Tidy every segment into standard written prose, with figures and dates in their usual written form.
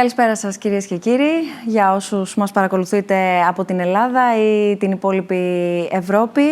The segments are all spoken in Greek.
Καλησπέρα σας κυρίες και κύριοι, για όσους μας παρακολουθείτε από την Ελλάδα ή την υπόλοιπη Ευρώπη.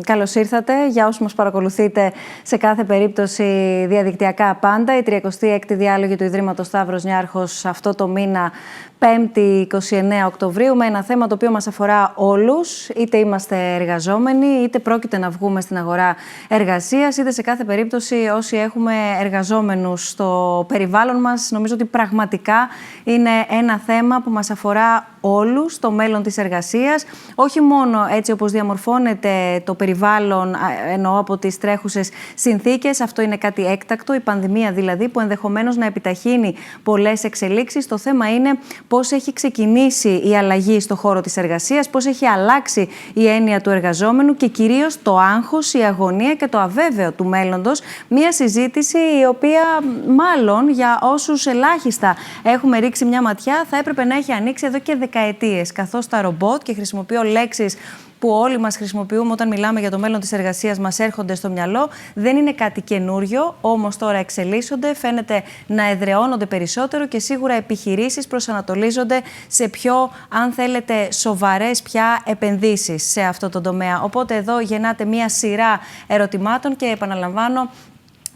Καλώς ήρθατε. Για όσους μας παρακολουθείτε σε κάθε περίπτωση διαδικτυακά πάντα, η 36η διάλογη του Ιδρύματος Σταύρος Νιάρχος αυτό το μήνα 5η 29 Οκτωβρίου, με ένα θέμα το οποίο μας αφορά όλους, είτε είμαστε εργαζόμενοι, είτε πρόκειται να βγούμε στην αγορά εργασίας, είτε σε κάθε περίπτωση όσοι έχουμε εργαζόμενους στο περιβάλλον μας. Νομίζω ότι πραγματικά είναι ένα θέμα που μας αφορά όλους, το μέλλον της εργασίας, όχι μόνο έτσι όπως διαμορφώνεται το περιβάλλον, εννοώ από τις τρέχουσες συνθήκες, αυτό είναι κάτι έκτακτο, η πανδημία δηλαδή, που ενδεχομένως να επιταχύνει πολλές εξελίξεις. Το θέμα είναι πώς έχει ξεκινήσει η αλλαγή στο χώρο της εργασίας, πώς έχει αλλάξει η έννοια του εργαζόμενου και κυρίως το άγχος, η αγωνία και το αβέβαιο του μέλλοντος. Μία συζήτηση η οποία μάλλον για όσους ελάχιστα έχουμε ρίξει μια ματιά θα έπρεπε να έχει ανοίξει εδώ και δεκαετίες, καθώς τα ρομπότ, και χρησιμοποιώ λέξεις που όλοι μας χρησιμοποιούμε όταν μιλάμε για το μέλλον της εργασίας, μας έρχονται στο μυαλό, δεν είναι κάτι καινούριο, όμως τώρα εξελίσσονται, φαίνεται να εδραιώνονται περισσότερο και σίγουρα επιχειρήσεις προσανατολίζονται σε πιο, αν θέλετε, σοβαρές πια επενδύσεις σε αυτό το τομέα. Οπότε εδώ γεννάται μία σειρά ερωτημάτων και επαναλαμβάνω,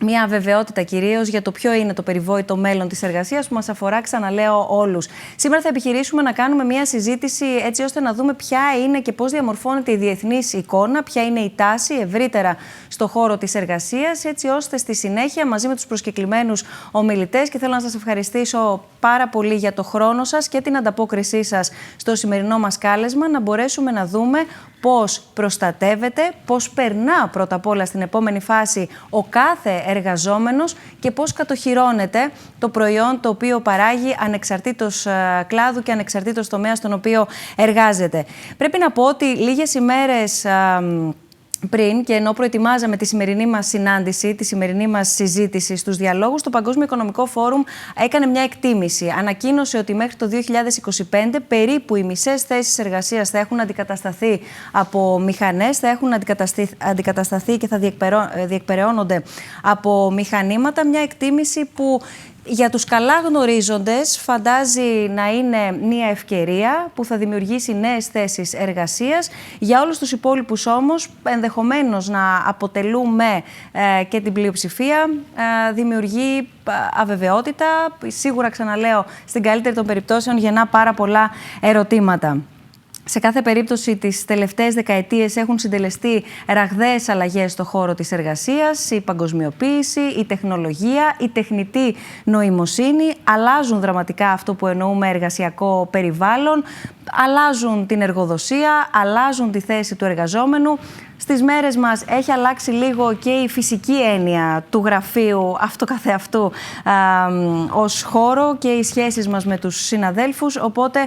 μια αβεβαιότητα κυρίως για το ποιο είναι το περιβόητο μέλλον της εργασίας που μας αφορά, ξαναλέω, όλους. Σήμερα θα επιχειρήσουμε να κάνουμε μια συζήτηση έτσι ώστε να δούμε ποια είναι και πώς διαμορφώνεται η διεθνής εικόνα, ποια είναι η τάση ευρύτερα στο χώρο της εργασίας, έτσι ώστε στη συνέχεια μαζί με τους προσκεκλημένους ομιλητές, και θέλω να σας ευχαριστήσω πάρα πολύ για το χρόνο σας και την ανταπόκρισή σας στο σημερινό μας κάλεσμα, να μπορέσουμε να δούμε πώς προστατεύεται, πώς περνά πρώτα απ' όλα στην επόμενη φάση ο κάθε εργαζόμενος και πώς κατοχυρώνεται το προϊόν το οποίο παράγει ανεξαρτήτως κλάδου και ανεξαρτήτως τομέα στον οποίο εργάζεται. Πρέπει να πω ότι λίγες ημέρες πριν, και ενώ προετοιμάζαμε τη σημερινή μας συνάντηση, τη σημερινή μας συζήτηση στους διαλόγους, το Παγκόσμιο Οικονομικό Φόρουμ έκανε μια εκτίμηση. Ανακοίνωσε ότι μέχρι το 2025 περίπου οι μισές θέσεις εργασίας θα έχουν αντικατασταθεί από μηχανές, θα έχουν αντικατασταθεί και θα διεκπεραιώνονται από μηχανήματα. Μια εκτίμηση που για τους καλά γνωρίζοντες φαντάζει να είναι μια ευκαιρία που θα δημιουργήσει νέες θέσεις εργασίας. Για όλους τους υπόλοιπους όμως, ενδεχομένως να αποτελούμε και την πλειοψηφία, δημιουργεί αβεβαιότητα. Σίγουρα, ξαναλέω, στην καλύτερη των περιπτώσεων γεννά πάρα πολλά ερωτήματα. Σε κάθε περίπτωση, τις τελευταίες δεκαετίες έχουν συντελεστεί ραγδαίες αλλαγές στον χώρο της εργασίας, η παγκοσμιοποίηση, η τεχνολογία, η τεχνητή νοημοσύνη, αλλάζουν δραματικά αυτό που εννοούμε εργασιακό περιβάλλον, αλλάζουν την εργοδοσία, αλλάζουν τη θέση του εργαζόμενου. Στις μέρες μας έχει αλλάξει λίγο και η φυσική έννοια του γραφείου αυτό καθεαυτού ως χώρο και οι σχέσεις μας με τους συναδέλφους, οπότε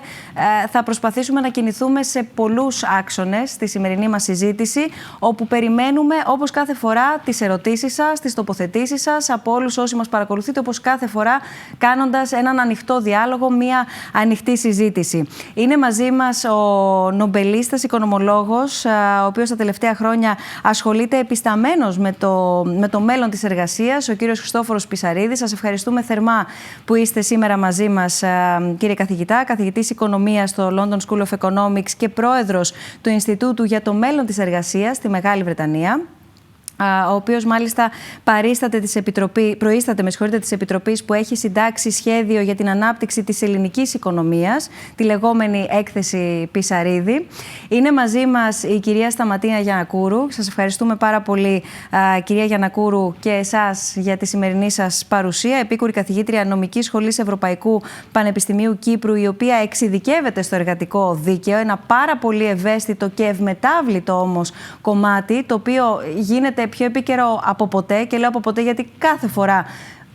θα προσπαθήσουμε να κινηθούμε σε πολλούς άξονες στη σημερινή μας συζήτηση, όπου περιμένουμε όπως κάθε φορά τις ερωτήσεις σας, τις τοποθετήσεις σας από όλους όσοι μας παρακολουθείτε, όπως κάθε φορά κάνοντας έναν ανοιχτό διάλογο, μια ανοιχτή συζήτηση. Είναι μαζί μας ο νομπελίστας οικονομολόγος, ο οποίος τα τελευταία χρόνια ασχολείται επισταμένος με το μέλλον της εργασίας, ο κύριος Χριστόφορος Πισαρίδης. Σας ευχαριστούμε θερμά που είστε σήμερα μαζί μας, κύριε καθηγητά, καθηγητής οικονομίας στο London School of Economics και πρόεδρος του Ινστιτούτου για το Μέλλον της Εργασίας στη Μεγάλη Βρετανία, ο οποίος μάλιστα προείσταται της Επιτροπής που έχει συντάξει σχέδιο για την ανάπτυξη της ελληνικής οικονομίας, τη λεγόμενη έκθεση Πισαρίδη. Είναι μαζί μας η κυρία Σταματίνα Γιαννακούρου. Σας ευχαριστούμε πάρα πολύ, κυρία Γιαννακούρου, και εσάς για τη σημερινή σας παρουσία. Επίκουρη καθηγήτρια Νομικής Σχολής Ευρωπαϊκού Πανεπιστημίου Κύπρου, η οποία εξειδικεύεται στο εργατικό δίκαιο, ένα πάρα πολύ ευαίσθητο και ευμετάβλητο όμως κομμάτι, το οποίο γίνεται πιο επίκαιρο από ποτέ, και λέω από ποτέ γιατί κάθε φορά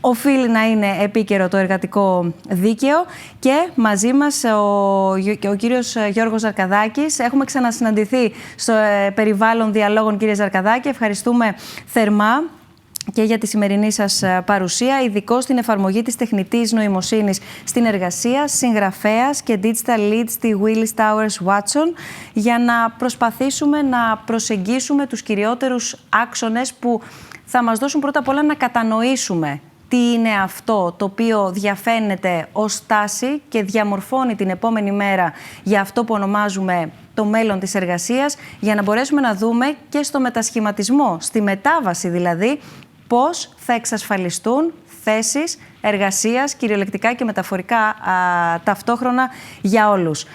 οφείλει να είναι επίκαιρο το εργατικό δίκαιο. Και μαζί μας ο κύριος Γιώργος Ζαρκαδάκης. Έχουμε ξανασυναντηθεί στο περιβάλλον διαλόγων, κύριε Ζαρκαδάκη. Ευχαριστούμε θερμά και για τη σημερινή σας παρουσία, ειδικός στην εφαρμογή της τεχνητής νοημοσύνης στην εργασία, συγγραφέας και digital lead στη Willis Towers Watson, για να προσπαθήσουμε να προσεγγίσουμε τους κυριότερους άξονες που θα μας δώσουν πρώτα απ' όλα να κατανοήσουμε τι είναι αυτό το οποίο διαφαίνεται ως τάση και διαμορφώνει την επόμενη μέρα για αυτό που ονομάζουμε το μέλλον της εργασίας, για να μπορέσουμε να δούμε και στο μετασχηματισμό, στη μετάβαση δηλαδή, πώς θα εξασφαλιστούν θέσεις εργασίας, κυριολεκτικά και μεταφορικά ταυτόχρονα για όλους.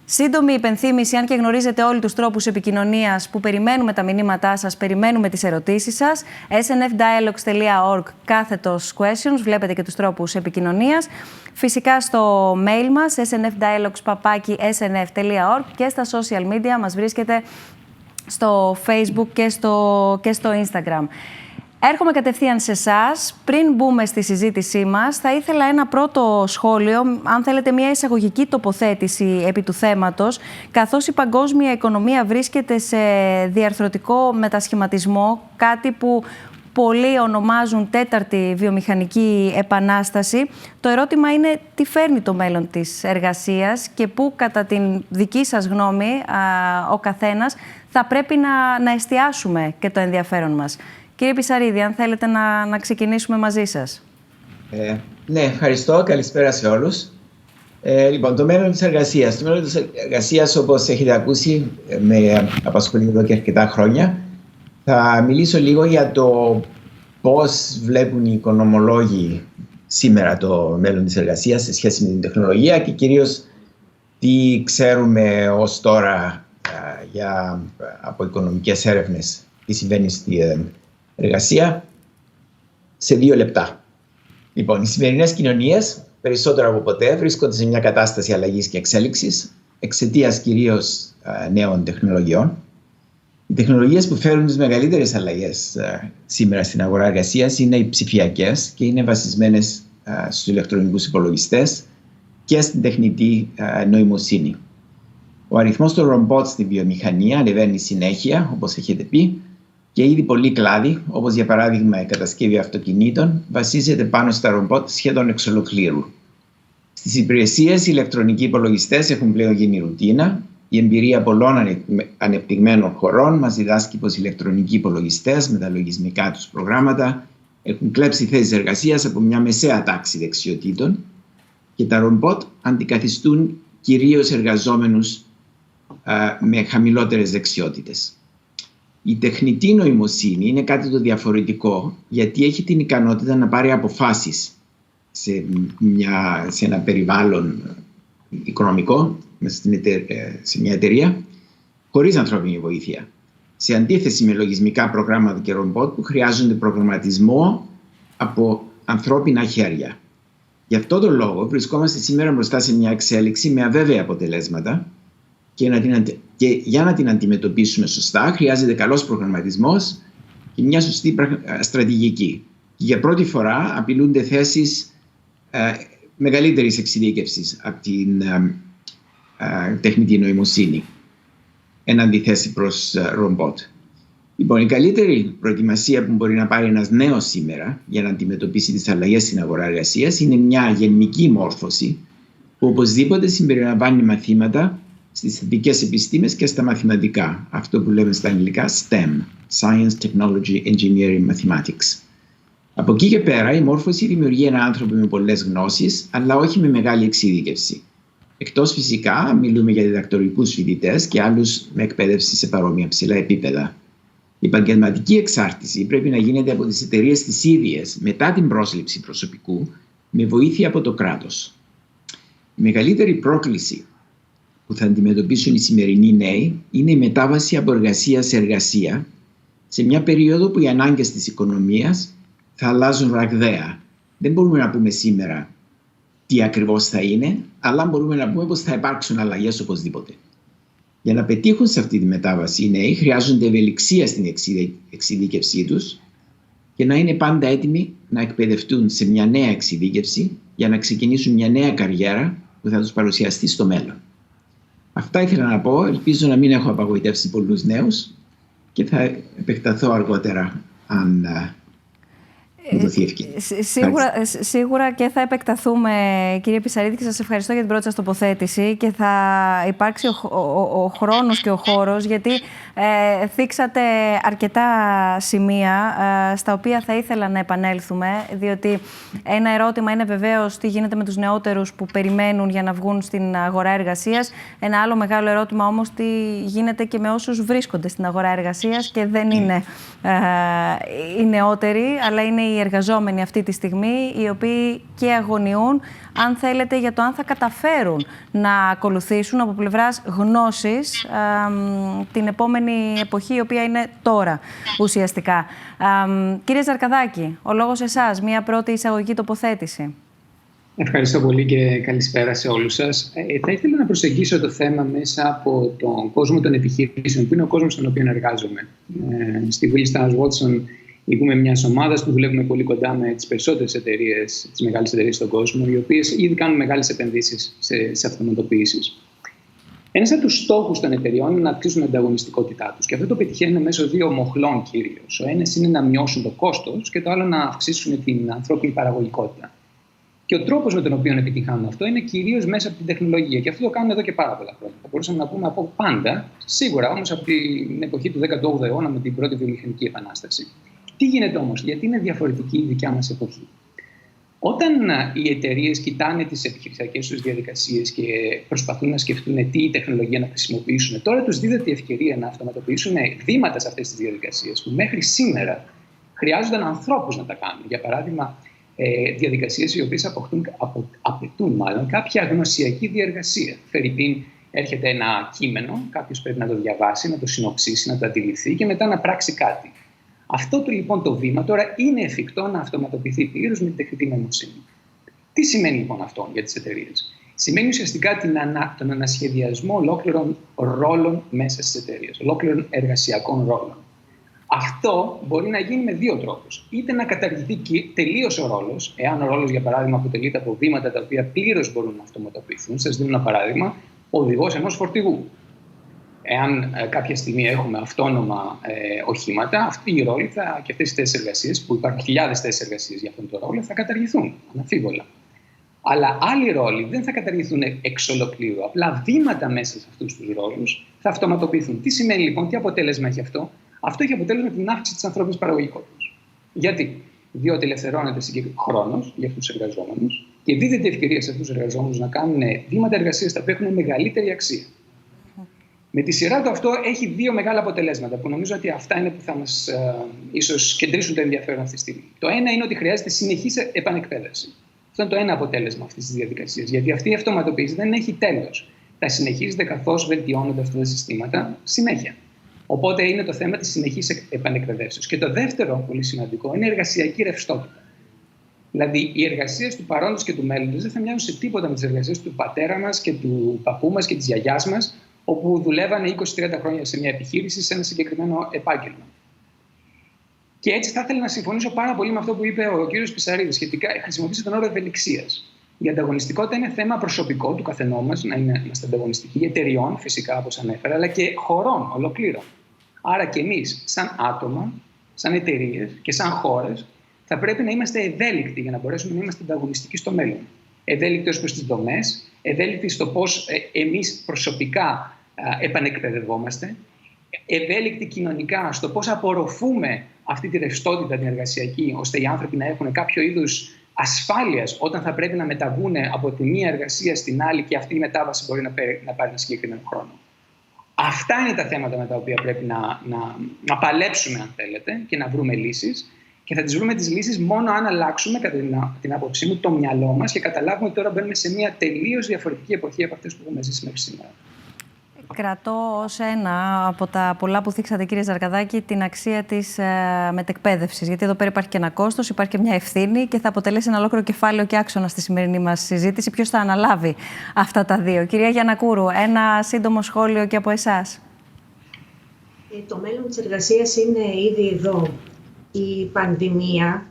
Σύντομη υπενθύμηση, αν και γνωρίζετε όλοι τους τρόπους επικοινωνίας που περιμένουμε τα μηνύματά σας, περιμένουμε τις ερωτήσεις σας. snfdialogues.org /questions, βλέπετε και τους τρόπους επικοινωνίας. Φυσικά στο mail μας, snfdialogues@snf.org, και στα social media μας βρίσκεται στο Facebook και στο Instagram. Έρχομαι κατευθείαν σε εσάς. Πριν μπούμε στη συζήτησή μας, θα ήθελα ένα πρώτο σχόλιο, αν θέλετε μια εισαγωγική τοποθέτηση επί του θέματος, καθώς η παγκόσμια οικονομία βρίσκεται σε διαρθρωτικό μετασχηματισμό, κάτι που πολλοί ονομάζουν τέταρτη βιομηχανική επανάσταση. Το ερώτημα είναι τι φέρνει το μέλλον της εργασίας και πού, κατά την δική σας γνώμη, ο καθένας θα πρέπει να εστιάσουμε και το ενδιαφέρον μας. Κύριε Πισαρίδη, αν θέλετε να ξεκινήσουμε μαζί σας. Ναι, ευχαριστώ. Καλησπέρα σε όλους. Λοιπόν, το μέλλον της εργασίας. Το μέλλον της εργασίας, όπως έχετε ακούσει, με απασχολεί εδώ και αρκετά χρόνια. Θα μιλήσω λίγο για το πώς βλέπουν οι οικονομολόγοι σήμερα το μέλλον της εργασίας σε σχέση με την τεχνολογία και κυρίως τι ξέρουμε ως τώρα από οικονομικές έρευνες, τι συμβαίνει στη εργασία, σε 2 λεπτά. Λοιπόν, οι σημερινές κοινωνίες, περισσότερο από ποτέ, βρίσκονται σε μια κατάσταση αλλαγής και εξέλιξης, εξαιτίας κυρίως νέων τεχνολογιών. Οι τεχνολογίες που φέρουν τις μεγαλύτερες αλλαγές σήμερα στην αγορά εργασίας είναι οι ψηφιακές και είναι βασισμένες στους ηλεκτρονικούς υπολογιστές και στην τεχνητή νοημοσύνη. Ο αριθμός των ρομπότ στη βιομηχανία ανεβαίνει συνέχεια, όπως έχετε πει, και ήδη πολλοί κλάδοι, όπως για παράδειγμα η κατασκευή αυτοκινήτων, βασίζεται πάνω στα ρομπότ σχεδόν εξ ολοκλήρου. Στις υπηρεσίες, οι ηλεκτρονικοί υπολογιστές έχουν πλέον γίνει ρουτίνα. Η εμπειρία πολλών ανεπτυγμένων χωρών μας διδάσκει πως οι ηλεκτρονικοί υπολογιστές με τα λογισμικά τους προγράμματα έχουν κλέψει θέσεις εργασίας από μια μεσαία τάξη δεξιοτήτων και τα ρομπότ αντικαθιστούν κυρίως εργαζόμενους με χαμηλότερες δεξιότητες. Η τεχνητή νοημοσύνη είναι κάτι το διαφορετικό, γιατί έχει την ικανότητα να πάρει αποφάσεις σε ένα περιβάλλον οικονομικό, σε μια εταιρεία, χωρίς ανθρώπινη βοήθεια. Σε αντίθεση με λογισμικά προγράμματα και ρομπότ που χρειάζονται προγραμματισμό από ανθρώπινα χέρια. Γι' αυτό τον λόγο βρισκόμαστε σήμερα μπροστά σε μια εξέλιξη με αβέβαια αποτελέσματα και για να την αντιμετωπίσουμε σωστά χρειάζεται καλός προγραμματισμός και μια σωστή στρατηγική. Και για πρώτη φορά απειλούνται θέσεις μεγαλύτερης εξειδίκευσης από την τεχνητή νοημοσύνη εν αντιθέσει προς ρομπότ. Λοιπόν, η καλύτερη προετοιμασία που μπορεί να πάρει ένας νέος σήμερα για να αντιμετωπίσει τις αλλαγές στην αγορά εργασίας είναι μια γενική μόρφωση που οπωσδήποτε συμπεριλαμβάνει μαθήματα στις θετικές επιστήμες και στα μαθηματικά. Αυτό που λέμε στα αγγλικά STEM, Science, Technology, Engineering, Mathematics. Από εκεί και πέρα η μόρφωση δημιουργεί έναν άνθρωπο με πολλές γνώσεις, αλλά όχι με μεγάλη εξειδίκευση. Εκτός φυσικά μιλούμε για διδακτορικούς φοιτητές και άλλους με εκπαίδευση σε παρόμοια ψηλά επίπεδα. Η επαγγελματική εξάρτηση πρέπει να γίνεται από τις εταιρείες τις ίδιες μετά την πρόσληψη προσωπικού με βοήθεια από το κράτος. Η μεγαλύτερη πρόκληση που θα αντιμετωπίσουν οι σημερινοί νέοι είναι η μετάβαση από εργασία σε εργασία σε μια περίοδο που οι ανάγκες της οικονομίας θα αλλάζουν ραγδαία. Δεν μπορούμε να πούμε σήμερα τι ακριβώς θα είναι, αλλά μπορούμε να πούμε πως θα υπάρξουν αλλαγές οπωσδήποτε. Για να πετύχουν σε αυτή τη μετάβαση οι νέοι χρειάζονται ευελιξία στην εξειδίκευσή τους και να είναι πάντα έτοιμοι να εκπαιδευτούν σε μια νέα εξειδίκευση για να ξεκινήσουν μια νέα καριέρα που θα τους παρουσιαστεί στο μέλλον. Αυτά ήθελα να πω. Ελπίζω να μην έχω απαγοητεύσει πολλούς νέους και θα επεκταθώ αργότερα αν μου δοθεί ευκαιρία. Σίγουρα και θα επεκταθούμε, κύριε Πισαρίδη, και σας ευχαριστώ για την πρώτη σας τοποθέτηση και θα υπάρξει ο χρόνος και ο χώρος, γιατί θίξατε αρκετά σημεία στα οποία θα ήθελα να επανέλθουμε, διότι ένα ερώτημα είναι βεβαίως τι γίνεται με τους νεότερους που περιμένουν για να βγουν στην αγορά εργασίας. Ένα άλλο μεγάλο ερώτημα όμως τι γίνεται και με όσους βρίσκονται στην αγορά εργασίας και δεν είναι οι νεότεροι, αλλά είναι οι εργαζόμενοι αυτή τη στιγμή, οι οποίοι και αγωνιούν, αν θέλετε, για το αν θα καταφέρουν να ακολουθήσουν από πλευράς γνώσης την επόμενη εποχή, η οποία είναι τώρα ουσιαστικά. Κύριε Ζαρκαδάκη, ο λόγος εσάς, μία πρώτη εισαγωγική τοποθέτηση. Ευχαριστώ πολύ και καλησπέρα σε όλους σας. Θα ήθελα να προσεγγίσω το θέμα μέσα από τον κόσμο των επιχειρήσεων, που είναι ο κόσμος στον οποίο εργάζομαι. Στη Willis Towers Watson ηγούμε μιας ομάδας που δουλεύουμε πολύ κοντά με τις περισσότερες εταιρείες, τις μεγάλες εταιρείες στον κόσμο, οι οποίες ήδη κάνουν μεγάλες επενδύσεις σε αυτοματοποιήσεις. Ένας από τους στόχους των εταιρεών είναι να αυξήσουν την ανταγωνιστικότητά τους. Και αυτό το πετυχαίνουν μέσω δύο μοχλών κυρίως. Ο ένας είναι να μειώσουν το κόστος και το άλλο να αυξήσουν την ανθρώπινη παραγωγικότητα. Και ο τρόπος με τον οποίο επιτυχάνουν αυτό είναι κυρίως μέσα από την τεχνολογία. Και αυτό το κάνουν εδώ και πάρα πολλά χρόνια. Θα μπορούσαμε να πούμε από πάντα, σίγουρα όμως από την εποχή του 18ου αιώνα με την πρώτη βιομηχανική επανάσταση. Τι γίνεται όμως, γιατί είναι διαφορετική η δικιά μας εποχή. Όταν οι εταιρείες κοιτάνε τις επιχειρησιακές τους διαδικασίες και προσπαθούν να σκεφτούν τι τεχνολογία να χρησιμοποιήσουν, τώρα τους δίδεται η ευκαιρία να αυτοματοποιήσουν βήματα σε αυτές τις διαδικασίες που μέχρι σήμερα χρειάζονταν ανθρώπους να τα κάνουν. Για παράδειγμα, διαδικασίες οι οποίες απαιτούν κάποια γνωσιακή διεργασία. Φερρυπίν, έρχεται ένα κείμενο, κάποιος πρέπει να το διαβάσει, να το συνοψίσει, να το αντιληφθεί και μετά να πράξει κάτι. Αυτό λοιπόν το βήμα τώρα είναι εφικτό να αυτοματοποιηθεί πλήρως με την τεχνητή νοημοσύνη. Τι σημαίνει λοιπόν αυτό για τις εταιρείες? Σημαίνει ουσιαστικά τον ανασχεδιασμό ολόκληρων ρόλων μέσα στις εταιρείες, ολόκληρων εργασιακών ρόλων. Αυτό μπορεί να γίνει με δύο τρόπους. Είτε να καταργηθεί τελείως ο ρόλος, εάν ο ρόλος, για παράδειγμα, αποτελείται από βήματα τα οποία πλήρως μπορούν να αυτοματοποιηθούν. Σας δίνω ένα παράδειγμα: ο οδηγός ενός φορτηγού. Εάν κάποια στιγμή έχουμε αυτόνομα οχήματα, αυτοί οι ρόλοι και αυτές οι θέσεις εργασίας, που υπάρχουν χιλιάδες θέσεις εργασίας για αυτόν τον ρόλο, θα καταργηθούν αναμφίβολα. Αλλά άλλοι ρόλοι δεν θα καταργηθούν εξ ολοκλήρου. Απλά βήματα μέσα σε αυτούς τους ρόλους θα αυτοματοποιηθούν. Τι σημαίνει λοιπόν, τι αποτέλεσμα έχει αυτό? Αυτό έχει αποτέλεσμα την αύξηση της ανθρώπινης παραγωγικότητας. Γιατί? Διότι ελευθερώνεται χρόνος για αυτούς τους εργαζόμενους και δίδεται ευκαιρία σε αυτούς τους εργαζόμενους να κάνουν βήματα εργασίας τα οποία έχουν μεγαλύτερη αξία. Με τη σειρά του αυτό έχει δύο μεγάλα αποτελέσματα που νομίζω ότι αυτά είναι που θα μας ίσως κεντρήσουν το ενδιαφέρον αυτή τη στιγμή. Το ένα είναι ότι χρειάζεται συνεχής επανεκπαίδευση. Αυτό είναι το ένα αποτέλεσμα αυτής της διαδικασίας. Γιατί αυτή η αυτοματοποίηση δεν έχει τέλος. Θα συνεχίζεται καθώς βελτιώνονται αυτά τα συστήματα συνέχεια. Οπότε είναι το θέμα της συνεχής επανεκπαιδεύσεως. Και το δεύτερο, πολύ σημαντικό, είναι η εργασιακή ρευστότητα. Δηλαδή, οι εργασίες του παρόντος και του μέλλοντος δεν θα μοιάζουν σε τίποτα με τις εργασίες του πατέρα μας και του παππού μας και της γιαγιάς μας, όπου δουλεύανε 20-30 χρόνια σε μια επιχείρηση, σε ένα συγκεκριμένο επάγγελμα. Και έτσι θα ήθελα να συμφωνήσω πάρα πολύ με αυτό που είπε ο κύριος Πισαρίδης σχετικά. Χρησιμοποίησε τον όρο ευελιξίας. Η ανταγωνιστικότητα είναι θέμα προσωπικό του καθενό μας, να είμαστε ανταγωνιστικοί, εταιριών φυσικά όπως ανέφερα, αλλά και χωρών ολοκλήρων. Άρα και εμείς, σαν άτομα, σαν εταιρείες και σαν χώρες, θα πρέπει να είμαστε ευέλικτοι για να μπορέσουμε να είμαστε ανταγωνιστικοί στο μέλλον. Ευέλικτοι ως προς τις δομές, ευέλικτοι στο πώς εμείς προσωπικά επανεκπαιδευόμαστε, ευέλικτοι κοινωνικά στο πώς απορροφούμε αυτή τη ρευστότητα την εργασιακή, ώστε οι άνθρωποι να έχουν κάποιο είδους ασφάλειας όταν θα πρέπει να μεταβούν από τη μία εργασία στην άλλη και αυτή η μετάβαση μπορεί να πάρει ένα συγκεκριμένο χρόνο. Αυτά είναι τα θέματα με τα οποία πρέπει να παλέψουμε, αν θέλετε, και να βρούμε λύσεις. Και θα τις βρούμε τις λύσεις μόνο αν αλλάξουμε, κατά την άποψή μου, το μυαλό μας και καταλάβουμε ότι τώρα μπαίνουμε σε μια τελείως διαφορετική εποχή από αυτές που έχουμε ζήσει μέχρι σήμερα. Κρατώ ως ένα από τα πολλά που θίξατε, κύριε Ζαρκαδάκη, την αξία της μετεκπαίδευσης. Γιατί εδώ πέρα υπάρχει και ένα κόστος, υπάρχει και μια ευθύνη και θα αποτελέσει ένα ολόκληρο κεφάλαιο και άξονα στη σημερινή μας συζήτηση. Ποιος θα αναλάβει αυτά τα δύο? Κυρία Γιαννακούρου, ένα σύντομο σχόλιο και από εσάς. Το μέλλον της εργασίας είναι ήδη εδώ. Η πανδημία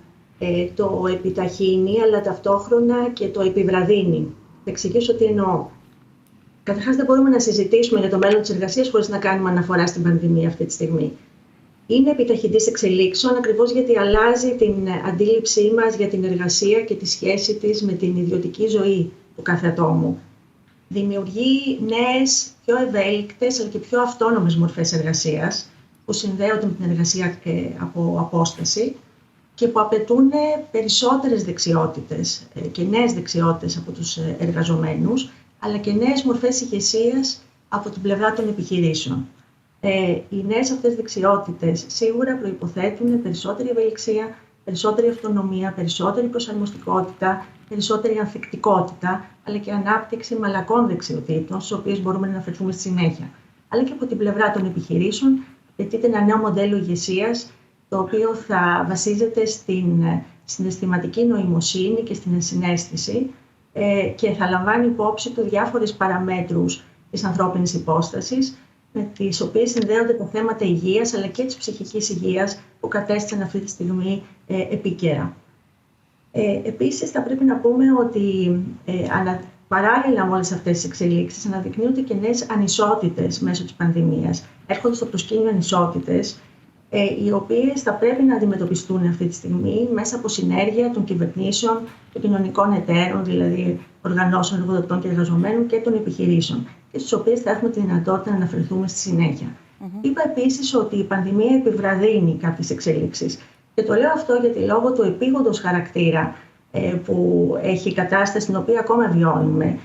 το επιταχύνει, αλλά ταυτόχρονα και το επιβραδύνει. Θα εξηγήσω τι εννοώ. Καταρχάς, δεν μπορούμε να συζητήσουμε για το μέλλον της εργασίας χωρίς να κάνουμε αναφορά στην πανδημία αυτή τη στιγμή. είναι επιταχυντής εξελίξεων, ακριβώς γιατί αλλάζει την αντίληψή μας για την εργασία και τη σχέση της με την ιδιωτική ζωή του κάθε ατόμου. Δημιουργεί νέες, πιο ευέλικτες αλλά και πιο αυτόνομες μορφές εργασίας που συνδέονται με την εργασία από απόσταση και που απαιτούν περισσότερες δεξιότητες και νέες δεξιότητες από τους εργαζομένους, αλλά και νέες μορφές ηγεσίας από την πλευρά των επιχειρήσεων. Οι νέες αυτές δεξιότητες σίγουρα προϋποθέτουν περισσότερη ευελιξία, περισσότερη αυτονομία, περισσότερη προσαρμοστικότητα, περισσότερη ανθεκτικότητα, αλλά και ανάπτυξη μαλακών δεξιοτήτων, στις οποίες μπορούμε να αναφερθούμε στη συνέχεια. Αλλά και από την πλευρά των επιχειρήσεων, απαιτείται ένα νέο μοντέλο ηγεσίας, το οποίο θα βασίζεται στην συναισθηματική νοημοσύνη και στην ενσυναίσθηση και θα λαμβάνει υπόψη του διάφορες παραμέτρους της ανθρώπινης υπόστασης, με τις οποίες συνδέονται τα θέματα υγείας αλλά και της ψυχικής υγείας που κατέστησαν αυτή τη στιγμή επίκαιρα. Επίσης, θα πρέπει να πούμε ότι παράλληλα με όλες αυτές τις εξελίξεις αναδεικνύονται και νέες ανισότητες μέσω της πανδημίας. Έρχονται στο προσκήνιο ανισότητες, οι οποίες θα πρέπει να αντιμετωπιστούν αυτή τη στιγμή μέσα από συνέργεια των κυβερνήσεων, των κοινωνικών εταίρων, δηλαδή οργανώσεων εργοδοτών και εργαζομένων και των επιχειρήσεων, και στις οποίες θα έχουμε τη δυνατότητα να αναφερθούμε στη συνέχεια. Είπα επίσης ότι η πανδημία επιβραδύνει κάποιες εξελίξεις. Και το λέω αυτό γιατί λόγω του επίγοντος χαρακτήρα που έχει η κατάσταση στην οποία ακόμα βιώνουμε,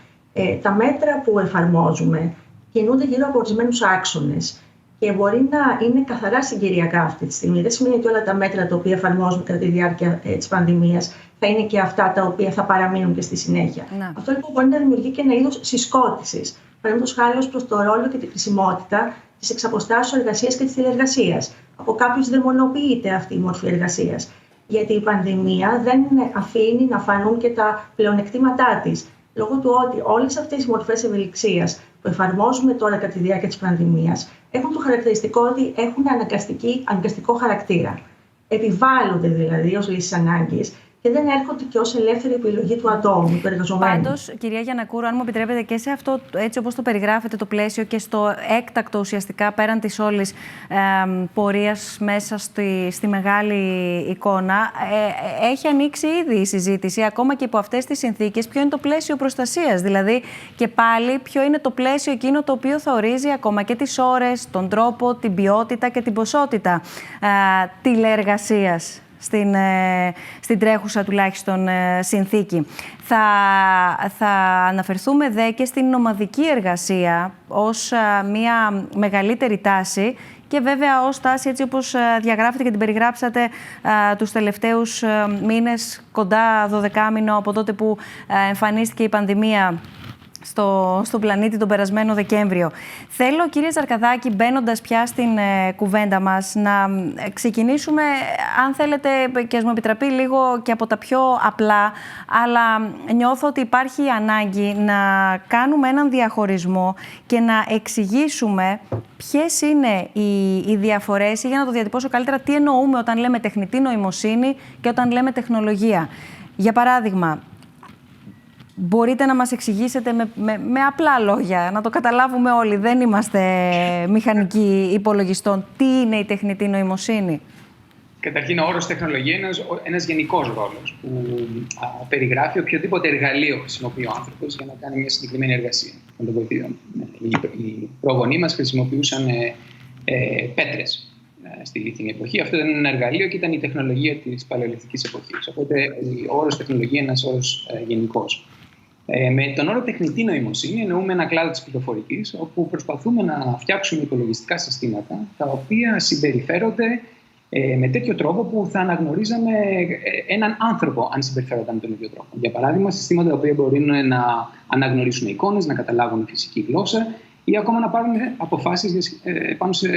τα μέτρα που εφαρμόζουμε κινούνται γύρω από ορισμένους άξονες και μπορεί να είναι καθαρά συγκυριακά αυτή τη στιγμή. Δεν σημαίνει ότι όλα τα μέτρα τα οποία εφαρμόζουμε κατά τη διάρκεια της πανδημίας θα είναι και αυτά τα οποία θα παραμείνουν και στη συνέχεια. Ναι. Αυτό λοιπόν μπορεί να δημιουργεί και ένα είδος συσκότησης. Παραδείγματος χάρη ως προς το ρόλο και τη χρησιμότητα της εξαποστάσεως εργασίας και της τηλεργασίας. Από κάποιους δαιμονοποιείται αυτή η μορφή εργασίας. Γιατί η πανδημία δεν αφήνει να φανούν και τα πλεονεκτήματά της. Λόγω του ότι όλες αυτές οι μορφές ευελιξίας που εφαρμόζουμε τώρα κατά τη διάρκεια της πανδημίας έχουν το χαρακτηριστικό ότι έχουν αναγκαστικό χαρακτήρα. Επιβάλλονται δηλαδή ως λύσεις ανάγκης και δεν έρχονται και ως ελεύθερη επιλογή του ατόμου, του εργαζομένου. Πάντως, κυρία Γιαννακούρου, αν μου επιτρέπετε, και σε αυτό, έτσι όπως το περιγράφετε το πλαίσιο και στο έκτακτο ουσιαστικά πέραν της όλης πορείας μέσα στη μεγάλη εικόνα, έχει ανοίξει ήδη η συζήτηση, ακόμα και υπό αυτές τις συνθήκες, ποιο είναι το πλαίσιο προστασίας. Δηλαδή, και πάλι, ποιο είναι το πλαίσιο εκείνο το οποίο θα ορίζει ακόμα και τις ώρες, τον τρόπο, την ποιότητα και την ποσότητα τηλεεργασίας στην τρέχουσα τουλάχιστον συνθήκη. Θα αναφερθούμε δε και στην νομαδική εργασία ως μια μεγαλύτερη τάση και βέβαια ως τάση, έτσι όπως διαγράφετε και την περιγράψατε τους τελευταίους μήνες, κοντά 12 μήνο από τότε που εμφανίστηκε η πανδημία στον πλανήτη τον περασμένο Δεκέμβριο. Θέλω, κύριε Ζαρκαδάκη, μπαίνοντας πια στην κουβέντα μας, να ξεκινήσουμε, αν θέλετε, και ας μου επιτραπεί λίγο και από τα πιο απλά, αλλά νιώθω ότι υπάρχει ανάγκη να κάνουμε έναν διαχωρισμό και να εξηγήσουμε ποιες είναι οι διαφορές, ή για να το διατυπώσω καλύτερα, τι εννοούμε όταν λέμε τεχνητή νοημοσύνη και όταν λέμε τεχνολογία. Για παράδειγμα, μπορείτε να μας εξηγήσετε με απλά λόγια, να το καταλάβουμε όλοι, δεν είμαστε μηχανικοί υπολογιστών, τι είναι η τεχνητή νοημοσύνη? Καταρχήν, ο όρος τεχνολογία είναι ένας γενικός ρόλος που περιγράφει οποιοδήποτε εργαλείο χρησιμοποιεί ο άνθρωπος για να κάνει μια συγκεκριμένη εργασία. Οι προγονείς μας χρησιμοποιούσαν πέτρες στη λίθινη εποχή. Αυτό ήταν ένα εργαλείο και ήταν η τεχνολογία της παλαιολιθικής εποχής. Οπότε, ο όρος τεχνολογία είναι ένας όρος γενικός. Με τον όρο τεχνητή νοημοσύνη εννοούμε ένα κλάδο της πληροφορικής, όπου προσπαθούμε να φτιάξουμε υπολογιστικά συστήματα τα οποία συμπεριφέρονται με τέτοιο τρόπο που θα αναγνωρίζαμε έναν άνθρωπο αν συμπεριφέρονταν με τον ίδιο τρόπο. Για παράδειγμα, συστήματα τα οποία μπορούν να αναγνωρίσουν εικόνες, να καταλάβουν φυσική γλώσσα ή ακόμα να πάρουν αποφάσεις πάνω σε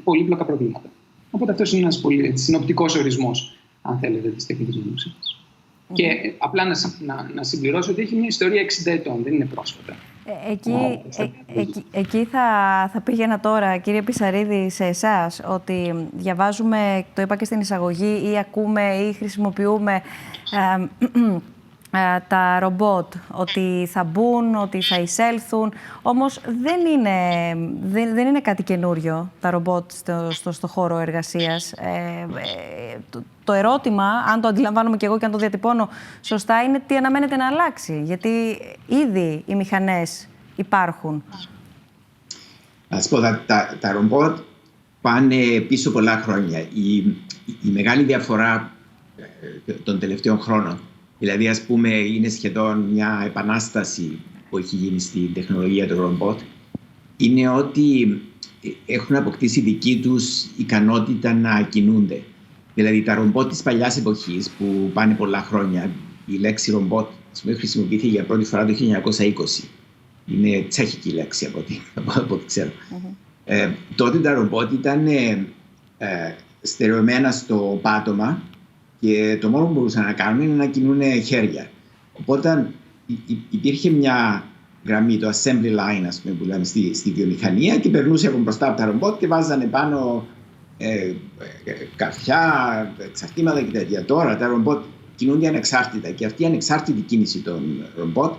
πολύπλοκα προβλήματα. Οπότε αυτός είναι ένας πολύ συνοπτικός ορισμός, αν θέλετε, της τεχνητής νοημοσύνης. Και απλά να συμπληρώσω ότι έχει μια ιστορία 60 ετών, δεν είναι πρόσφατα. Εκεί θα πήγαινα τώρα, κύριε Πισαρίδη, σε εσάς, ότι διαβάζουμε, το είπα και στην εισαγωγή, ή ακούμε ή χρησιμοποιούμε τα ρομπότ, ότι θα μπουν, ότι θα εισέλθουν. Όμως δεν είναι κάτι καινούριο τα ρομπότ στο χώρο εργασίας. Το ερώτημα, αν το αντιλαμβάνομαι και εγώ και αν το διατυπώνω σωστά, είναι τι αναμένεται να αλλάξει. Γιατί ήδη οι μηχανές υπάρχουν. Να σας πω, τα ρομπότ πάνε πίσω πολλά χρόνια. Η μεγάλη διαφορά των τελευταίων χρόνων, δηλαδή ας πούμε είναι σχεδόν μια επανάσταση που έχει γίνει στην τεχνολογία των ρομπότ, είναι ότι έχουν αποκτήσει δική τους ικανότητα να κινούνται. Δηλαδή τα ρομπότ της παλιάς εποχής που πάνε πολλά χρόνια, η λέξη ρομπότ χρησιμοποιήθηκε για πρώτη φορά το 1920. Είναι τσέχικη λέξη από ό,τι ξέρω. Τότε τα ρομπότ ήταν στερεωμένα στο πάτωμα και το μόνο που μπορούσαν να κάνουν είναι να κινούν χέρια. Οπότε υπήρχε μια γραμμή, το assembly line, ας πούμε, που λέμε στη βιομηχανία, και περνούσε από μπροστά από τα ρομπότ και βάζανε πάνω καρφιά, εξαρτήματα και τέτοια. Τώρα τα ρομπότ κινούνται ανεξάρτητα, και αυτή η ανεξάρτητη κίνηση των ρομπότ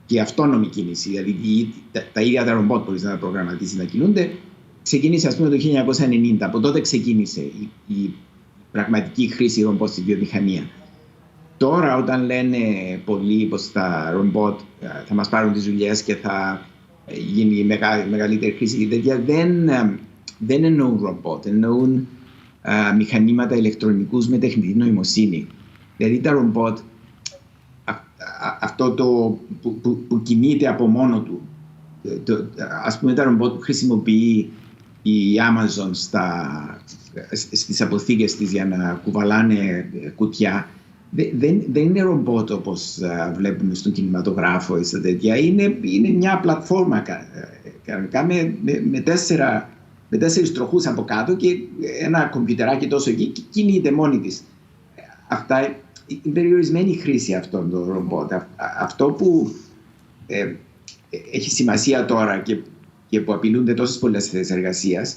και η αυτόνομη κίνηση, δηλαδή τα ίδια τα ρομπότ μπορείς να τα προγραμματίσεις να κινούνται, ξεκίνησε ας πούμε το 1990. Από τότε ξεκίνησε η πραγματική χρήση ρομπότ στη βιομηχανία. Τώρα όταν λένε πολλοί πως τα ρομπότ θα μας πάρουν τις δουλειές και θα γίνει μεγαλύτερη χρήση και τέτοια, δεν εννοούν ρομπότ, εννοούν μηχανήματα ηλεκτρονικούς με τεχνητή νοημοσύνη. Δηλαδή τα ρομπότ, αυτό που κινείται από μόνο του, ας πούμε τα ρομπότ που χρησιμοποιεί η Amazon στις αποθήκες της για να κουβαλάνε κουτιά, δεν είναι ρομπότ όπως βλέπουμε στον κινηματογράφο ή στα τέτοια. Είναι μια πλατφόρμα με 4 τροχούς από κάτω και ένα κομπιουτεράκι τόσο εκεί, και κινείται μόνη της. Αυτά είναι περιορισμένη χρήση αυτών των ρομπότ. Αυτό που έχει σημασία τώρα και που απειλούνται τόσες πολλές θέσεις εργασίας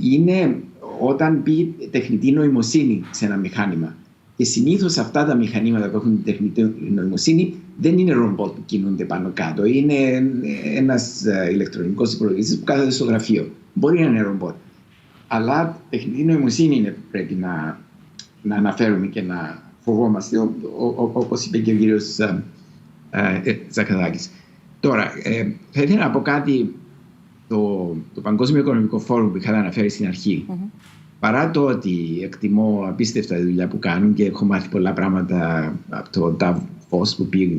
είναι όταν μπει τεχνητή νοημοσύνη σε ένα μηχάνημα. Και συνήθως αυτά τα μηχανήματα που έχουν τεχνητή νοημοσύνη δεν είναι ρομπότ που κινούνται πάνω κάτω. Είναι ένας ηλεκτρονικός υπολογιστής που κάθεται στο γραφείο. Μπορεί να είναι ρομπότ. Αλλά τεχνητή νοημοσύνη είναι που πρέπει να αναφέρουμε και να φοβόμαστε, όπως είπε και ο κύριος Ζαχαράκης. Τώρα, θα ήθελα να πω κάτι. Το Παγκόσμιο Οικονομικό Φόρουμ που είχα αναφέρει στην αρχή, παρά το ότι εκτιμώ απίστευτα τη δουλειά που κάνουν και έχω μάθει πολλά πράγματα από το Davos που πήγε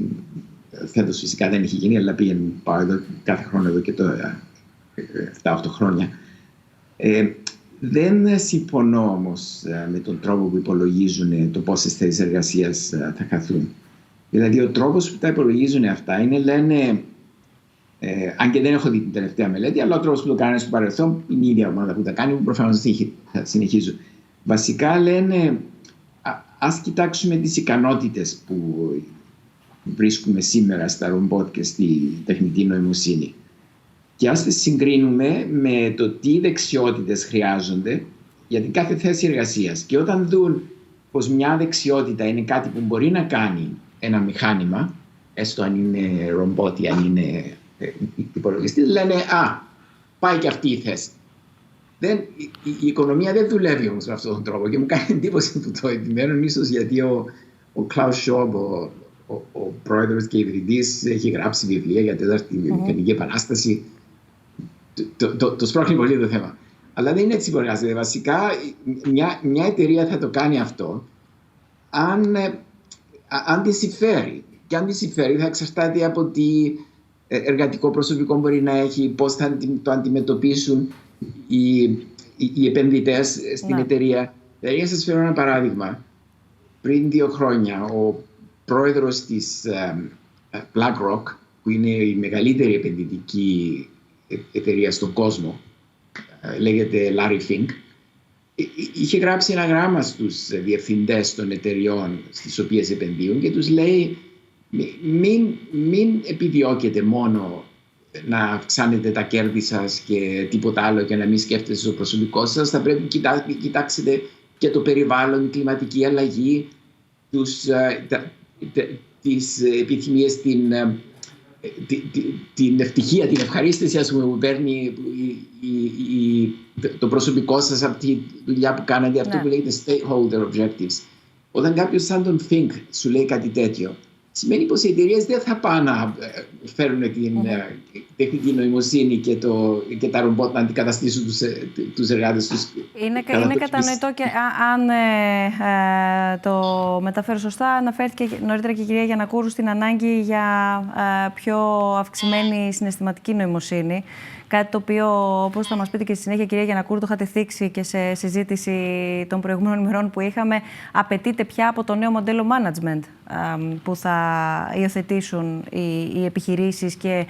φέτος, φυσικά δεν έχει γίνει, αλλά πάω εδώ κάθε χρόνο εδώ και το 7-8 χρόνια. Δεν συμφωνώ όμως με τον τρόπο που υπολογίζουν το πόσες θέσεις εργασίας θα χαθούν. Δηλαδή ο τρόπος που τα υπολογίζουν αυτά είναι, λένε, αν και δεν έχω δει την τελευταία μελέτη, αλλά ο τρόπος που το κάνουν στο παρελθόν είναι η ίδια ομάδα που τα κάνει, που προφανώς θα συνεχίζουν. Βασικά λένε, ας κοιτάξουμε τις ικανότητες που βρίσκουμε σήμερα στα ρομπότ και στη τεχνητή νοημοσύνη. Και ας τις συγκρίνουμε με το τι δεξιότητες χρειάζονται για την κάθε θέση εργασίας. Και όταν δουν πως μια δεξιότητα είναι κάτι που μπορεί να κάνει ένα μηχάνημα, έστω αν είναι ρομπότ ή αν είναι υπολογιστής, λένε πάει και αυτή η θέση. Η οικονομία δεν δουλεύει όμως με αυτόν τον τρόπο, και μου κάνει εντύπωση που το επιμένουν, ίσως γιατί ο Klaus Schwab, ο πρόεδρος και ιδρυτής, έχει γράψει βιβλία για τέταρτη βιομηχανική επανάσταση. Το σπρώχνει πολύ το θέμα. Αλλά δεν είναι έτσι που εργάζεται. Βασικά, μια εταιρεία θα το κάνει αυτό αν τη συμφέρει. Και αν τη συμφέρει, θα εξαρτάται από τι εργατικό προσωπικό μπορεί να έχει, πώς θα το αντιμετωπίσουν οι επενδυτές στην εταιρεία. Δηλαδή, να σας φέρω ένα παράδειγμα. Πριν 2 χρόνια, ο πρόεδρος της BlackRock, που είναι η μεγαλύτερη επενδυτική εταιρεία στον κόσμο, λέγεται Larry Fink, είχε γράψει ένα γράμμα στους διευθυντές των εταιριών στις οποίες επενδύουν και τους λέει, μην επιδιώκετε μόνο να αυξάνετε τα κέρδη σας και τίποτα άλλο και να μην σκέφτεστε στο προσωπικό σας. Θα πρέπει να κοιτάξετε και το περιβάλλον, την κλιματική αλλαγή, τις επιθυμίες, την ευτυχία, την ευχαρίστηση, ας πούμε, που παίρνει το προσωπικό σας από τη δουλειά που κάνατε, αυτό που λέγεται stakeholder objectives. Όταν κάποιος σαν τον Think σου λέει κάτι τέτοιο, σημαίνει πως οι εταιρείες δεν θα πάνε να φέρουν την τεχνική νοημοσύνη και τα ρομπότ να αντικαταστήσουν τους εργάτες τους. Είναι κατανοητό και αν το μεταφέρω σωστά, αναφέρθηκε νωρίτερα και η κυρία Γιαννακούρου στην ανάγκη για πιο αυξημένη συναισθηματική νοημοσύνη. Κάτι το οποίο, όπως θα μας πείτε και στη συνέχεια, κυρία Γιαννακούρου, το είχατε θίξει και σε συζήτηση των προηγούμενων ημερών που είχαμε, απαιτείται πια από το νέο μοντέλο management που θα υιοθετήσουν οι επιχειρήσεις και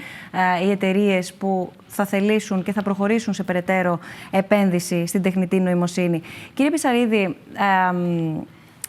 οι εταιρείες που θα θελήσουν και θα προχωρήσουν σε περαιτέρω επένδυση στην τεχνητή νοημοσύνη. Κύριε Πισαρίδη,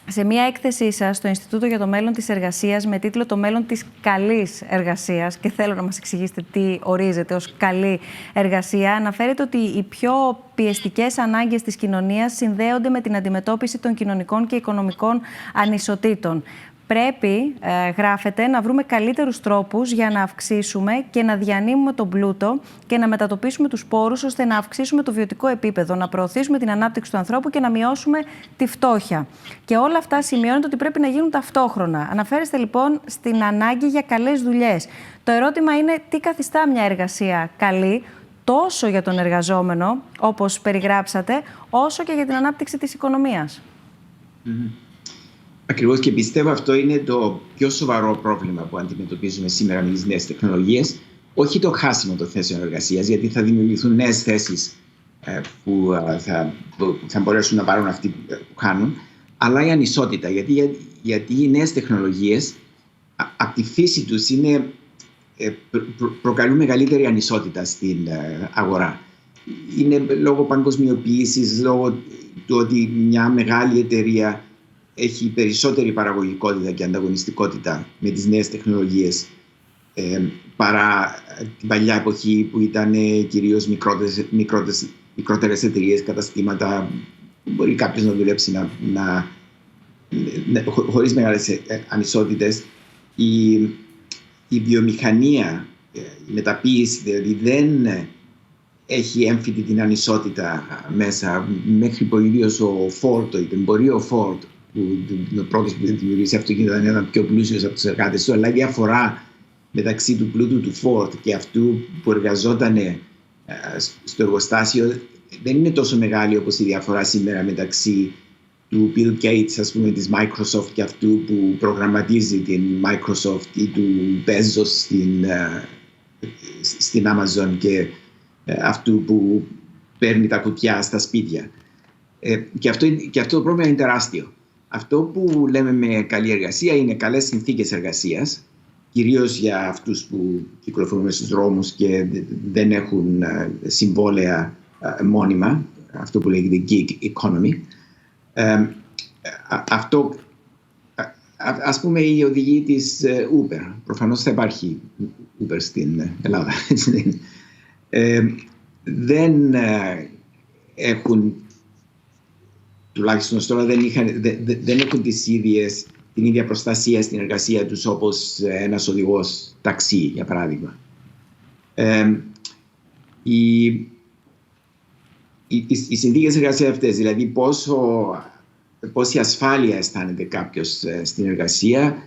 σε μία έκθεσή σας στο Ινστιτούτο για το Μέλλον της Εργασίας με τίτλο «Το μέλλον της καλής εργασίας», και θέλω να μας εξηγήσετε τι ορίζεται ως καλή εργασία, αναφέρεται ότι οι πιο πιεστικές ανάγκες της κοινωνίας συνδέονται με την αντιμετώπιση των κοινωνικών και οικονομικών ανισοτήτων. Πρέπει, γράφεται, να βρούμε καλύτερους τρόπους για να αυξήσουμε και να διανύμουμε τον πλούτο και να μετατοπίσουμε τους πόρους ώστε να αυξήσουμε το βιωτικό επίπεδο, να προωθήσουμε την ανάπτυξη του ανθρώπου και να μειώσουμε τη φτώχεια. Και όλα αυτά σημειώνεται ότι πρέπει να γίνουν ταυτόχρονα. Αναφέρεστε λοιπόν στην ανάγκη για καλές δουλειές. Το ερώτημα είναι τι καθιστά μια εργασία καλή, τόσο για τον εργαζόμενο, όπως περιγράψατε, όσο και για την ανάπτυξη της οικονομίας. Ακριβώς, και πιστεύω αυτό είναι το πιο σοβαρό πρόβλημα που αντιμετωπίζουμε σήμερα με τις νέες τεχνολογίες. Όχι το χάσιμο των θέσεων εργασίας, γιατί θα δημιουργηθούν νέες θέσεις που θα μπορέσουν να πάρουν αυτοί που χάνουν, αλλά η ανισότητα. Γιατί οι νέες τεχνολογίες από τη φύση τους προκαλούν μεγαλύτερη ανισότητα στην αγορά. Είναι λόγω παγκοσμιοποίησης, λόγω του ότι μια μεγάλη εταιρεία έχει περισσότερη παραγωγικότητα και ανταγωνιστικότητα με τις νέες τεχνολογίες παρά την παλιά εποχή που ήταν κυρίως μικρότερες εταιρείες, καταστήματα που μπορεί κάποιος να δουλέψει χωρίς μεγάλες ανισότητες. Η βιομηχανία, η μεταποίηση δηλαδή δεν έχει έμφυτη την ανισότητα μέσα, μέχρι που ο ίδιος ο Ford, το εμπορείο Ford, που ο πρώτος που δημιουργήσει αυτοκίνητα ήταν πιο πλούσιος από τους εργάτες του, αλλά η διαφορά μεταξύ του πλούτου του Ford και αυτού που εργαζόταν στο εργοστάσιο δεν είναι τόσο μεγάλη όπως η διαφορά σήμερα μεταξύ του Bill Gates, ας πούμε, της Microsoft και αυτού που προγραμματίζει την Microsoft, ή του Bezos στην Amazon και αυτού που παίρνει τα κουτιά στα σπίτια. Και αυτό το πρόβλημα είναι τεράστιο. Αυτό που λέμε με καλή εργασία είναι καλές συνθήκες εργασίας, κυρίως για αυτούς που κυκλοφορούν στους δρόμους και δεν έχουν συμβόλαια μόνιμα, αυτό που λέγεται gig economy. Αυτό, ας πούμε, η οδηγή της Uber. Προφανώς θα υπάρχει Uber στην Ελλάδα. Δεν έχουν, τουλάχιστον τώρα δεν έχουν την ίδια προστασία στην εργασία τους όπως ένας οδηγός ταξί, για παράδειγμα. Οι συνθήκες εργασίας αυτές, δηλαδή πόση ασφάλεια αισθάνεται κάποιος στην εργασία,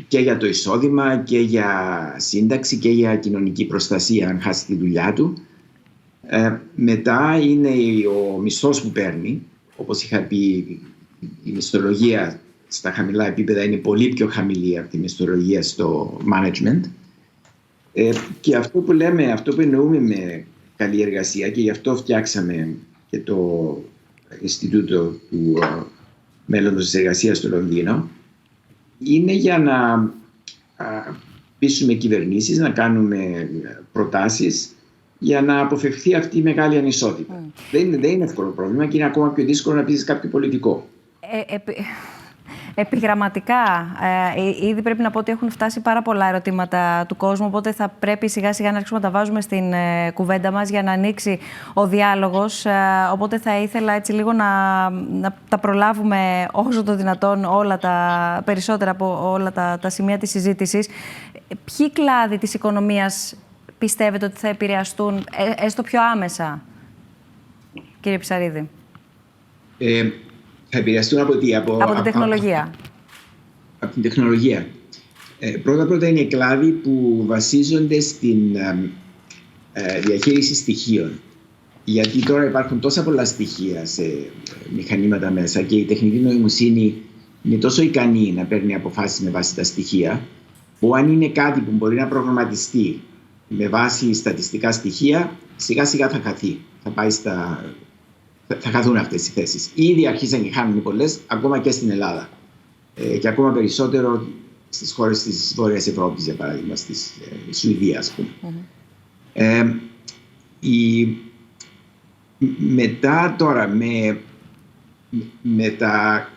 και για το εισόδημα και για σύνταξη και για κοινωνική προστασία αν χάσει τη δουλειά του. Μετά είναι ο μισθός που παίρνει. Όπως είχα πει, η μισθολογία στα χαμηλά επίπεδα είναι πολύ πιο χαμηλή από τη μισθολογία στο management. Και αυτό που λέμε, αυτό που εννοούμε με καλή εργασία, και γι' αυτό φτιάξαμε και το Ινστιτούτο του Μέλλοντος της Εργασίας στο Λονδίνο, είναι για να πείσουμε κυβερνήσεις, να κάνουμε προτάσεις για να αποφευχθεί αυτή η μεγάλη ανισότητα. Δεν είναι εύκολο πρόβλημα και είναι ακόμα πιο δύσκολο να πείσεις κάποιο πολιτικό. επιγραμματικά. Ήδη πρέπει να πω ότι έχουν φτάσει πάρα πολλά ερωτήματα του κόσμου, οπότε θα πρέπει σιγά σιγά να αρχίσουμε να τα βάζουμε στην κουβέντα μας για να ανοίξει ο διάλογος. Οπότε θα ήθελα έτσι λίγο να τα προλάβουμε όσο το δυνατόν περισσότερα από όλα τα σημεία της συζήτησης. Ποιοι κλάδοι της οικονομίας πιστεύετε ότι θα επηρεαστούν έστω πιο άμεσα, κύριε Ψαρίδη? Θα επηρεαστούν από τι? Από την τεχνολογία. Από την τεχνολογία. Πρώτα είναι κλάδοι που βασίζονται στην διαχείριση στοιχείων. Γιατί τώρα υπάρχουν τόσα πολλά στοιχεία σε μηχανήματα μέσα και η τεχνητή νοημοσύνη είναι τόσο ικανή να παίρνει αποφάσεις με βάση τα στοιχεία, που αν είναι κάτι που μπορεί να προγραμματιστεί με βάση στατιστικά στοιχεία, σιγά σιγά θα χαθεί. Θα χαθούν αυτές οι θέσεις. Ήδη αρχίσαν και χάνουν πολλές, ακόμα και στην Ελλάδα. Και ακόμα περισσότερο στις χώρες της Βόρειας Ευρώπης, για παράδειγμα, στη Σουηδία, ας πούμε. Μετά τώρα, με τα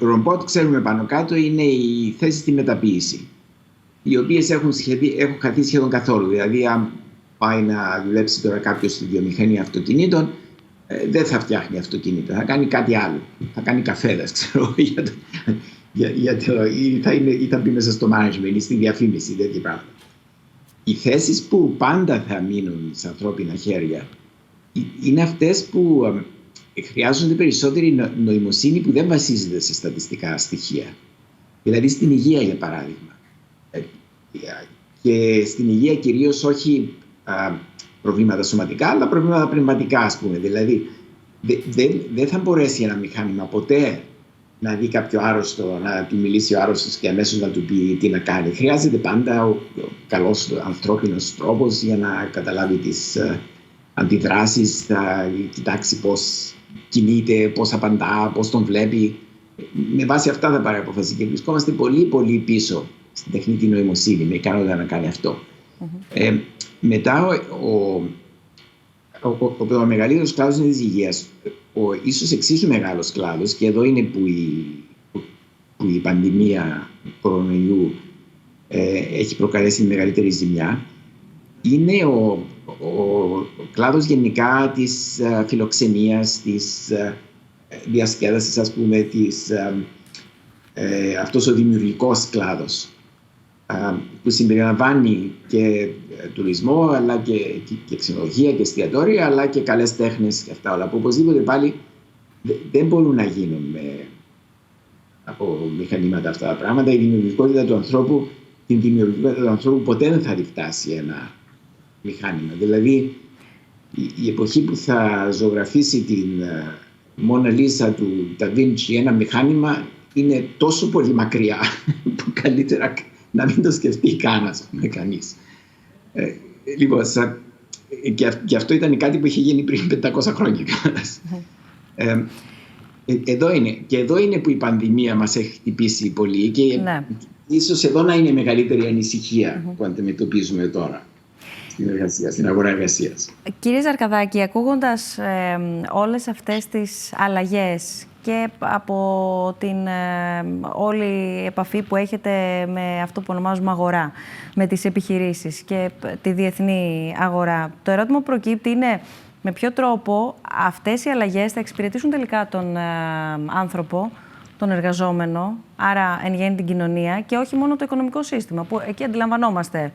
ρομπότ, ξέρουμε πάνω κάτω, είναι οι θέσεις στη μεταποίηση, οι οποίες έχουν χαθεί σχεδόν καθόλου. Δηλαδή, αν πάει να δουλέψει τώρα κάποιος στη βιομηχανία αυτοκινήτων, δεν θα φτιάχνει αυτοκίνητα, θα κάνει κάτι άλλο. Θα κάνει καφέδες, ξέρω, ή θα μπει μέσα στο management ή στη διαφήμιση, τέτοια πράγματα. Οι θέσεις που πάντα θα μείνουν σε ανθρώπινα χέρια είναι αυτές που χρειάζονται περισσότερη νοημοσύνη που δεν βασίζεται σε στατιστικά στοιχεία. Δηλαδή στην υγεία, για παράδειγμα. Και στην υγεία κυρίως όχι προβλήματα σωματικά, αλλά προβλήματα πνευματικά, ας πούμε. Δηλαδή δεν θα μπορέσει ένα μηχάνημα ποτέ να δει κάποιο άρρωστο, να του μιλήσει ο άρρωστος και αμέσως να του πει τι να κάνει. Χρειάζεται πάντα ο καλός ανθρώπινος τρόπος για να καταλάβει τις αντιδράσεις, θα κοιτάξει πώς κινείται, πώς απαντά, πώς τον βλέπει. Με βάση αυτά θα πάρει απόφαση και βρισκόμαστε πολύ πολύ πίσω στην τεχνητή νοημοσύνη, με ικανότητα να κάνει αυτό. Μετά ο μεγαλύτερος κλάδος είναι της υγείας. Ο ίσως εξίσου μεγάλος κλάδος, και εδώ είναι που η πανδημία κορονοϊού έχει προκαλέσει μεγαλύτερη ζημιά, είναι ο κλάδος γενικά της φιλοξενίας, της διασκέδασης, ας πούμε, αυτός ο δημιουργικός κλάδος, που συμπεριλαμβάνει και τουρισμό, αλλά και ξενοδοχεία και εστιατόρια, αλλά και καλές τέχνες και αυτά όλα, που οπωσδήποτε πάλι δεν μπορούν να γίνουν από μηχανήματα αυτά τα πράγματα. Η δημιουργικότητα του ανθρώπου, την δημιουργικότητα του ανθρώπου ποτέ δεν θα διφτάσει ένα μηχάνημα. Δηλαδή, η εποχή που θα ζωγραφίσει την Μόνα Λίζα του Ντα Βίντσι ένα μηχάνημα είναι τόσο πολύ μακριά που καλύτερα να μην το σκεφτεί καν, ας πούμε, κανείς. Λοιπόν, και αυτό ήταν κάτι που είχε γίνει πριν 500 χρόνια. Εδώ είναι που η πανδημία μας έχει χτυπήσει πολύ και ίσως εδώ να είναι η μεγαλύτερη ανησυχία που αντιμετωπίζουμε τώρα στην αγορά εργασίας. Κύριε Ζαρκαδάκη, ακούγοντας όλες αυτές τις αλλαγές και από την όλη επαφή που έχετε με αυτό που ονομάζουμε αγορά, με τις επιχειρήσεις και τη διεθνή αγορά, το ερώτημα που προκύπτει είναι με ποιο τρόπο αυτές οι αλλαγές θα εξυπηρετήσουν τελικά τον άνθρωπο, τον εργαζόμενο, άρα εν γέννη την κοινωνία, και όχι μόνο το οικονομικό σύστημα, που εκεί αντιλαμβανόμαστε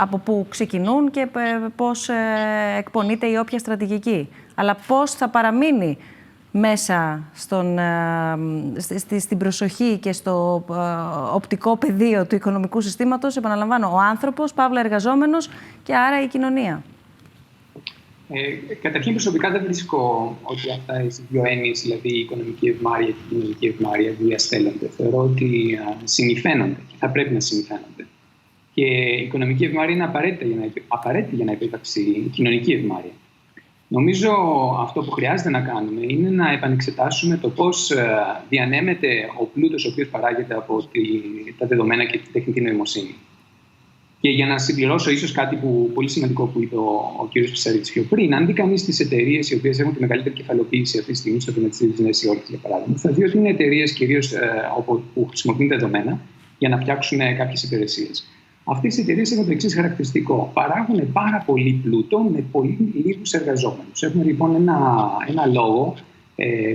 από πού ξεκινούν και πώς εκπονείται η όποια στρατηγική. Αλλά πώς θα παραμείνει μέσα στην προσοχή και στο οπτικό πεδίο του οικονομικού συστήματος, επαναλαμβάνω, ο άνθρωπος, παύλα εργαζόμενος, και άρα η κοινωνία. Καταρχήν, προσωπικά δεν βρίσκω ότι αυτά οι δύο έννοιες, δηλαδή η οικονομική ευμάρεια και η κοινωνική ευμάρεια, διαστέλλονται. Θεωρώ ότι συνυφαίνονται και θα πρέπει να συνυφαίνονται. Και η οικονομική ευμάρεια είναι απαραίτητη για να υπάρξει η κοινωνική ευμάρεια. Νομίζω αυτό που χρειάζεται να κάνουμε είναι να επανεξετάσουμε το πώς διανέμεται ο πλούτος ο οποίος παράγεται από τα δεδομένα και τη τεχνητή νοημοσύνη. Και για να συμπληρώσω ίσως κάτι πολύ σημαντικό που είπε ο κ. Πισαρίδης πιο πριν, αν δει κανείς τις εταιρείες οι οποίες έχουν τη μεγαλύτερη κεφαλοποίηση αυτή τη στιγμή στο τομέα της ενέργειας, για παράδειγμα, θα δει ότι είναι εταιρείες κυρίως που χρησιμοποιούν δεδομένα για να φτιάξουν κάποιες υπηρεσίες. Αυτές οι εταιρείες έχουν το εξής χαρακτηριστικό. Παράγουν πάρα πολύ πλούτο με πολύ λίγους εργαζόμενους. Έχουν λοιπόν ένα λόγο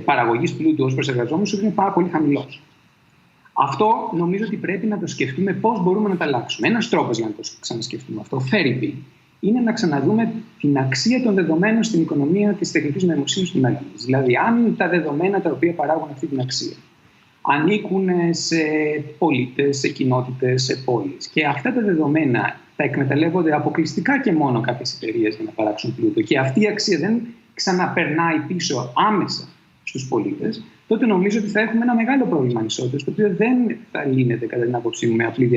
παραγωγής πλούτου ως προς εργαζόμενους που είναι πάρα πολύ χαμηλός. Αυτό νομίζω ότι πρέπει να το σκεφτούμε πώς μπορούμε να τα αλλάξουμε. Ένας τρόπος για να το ξανασκεφτούμε αυτό, φέρειπη, είναι να ξαναδούμε την αξία των δεδομένων στην οικονομία της τεχνητής νοημοσύνης του μέλλοντος. Δηλαδή, αν τα δεδομένα τα οποία παράγουν αυτή την αξία ανήκουν σε πολίτες, σε κοινότητες, σε πόλεις και αυτά τα δεδομένα τα εκμεταλλεύονται αποκλειστικά και μόνο κάποιες εταιρείες για να παράξουν πλούτο και αυτή η αξία δεν ξαναπερνάει πίσω άμεσα στους πολίτες, τότε νομίζω ότι θα έχουμε ένα μεγάλο πρόβλημα ανισότητας, το οποίο δεν θα λύνεται κατά την άποψή μου με απλή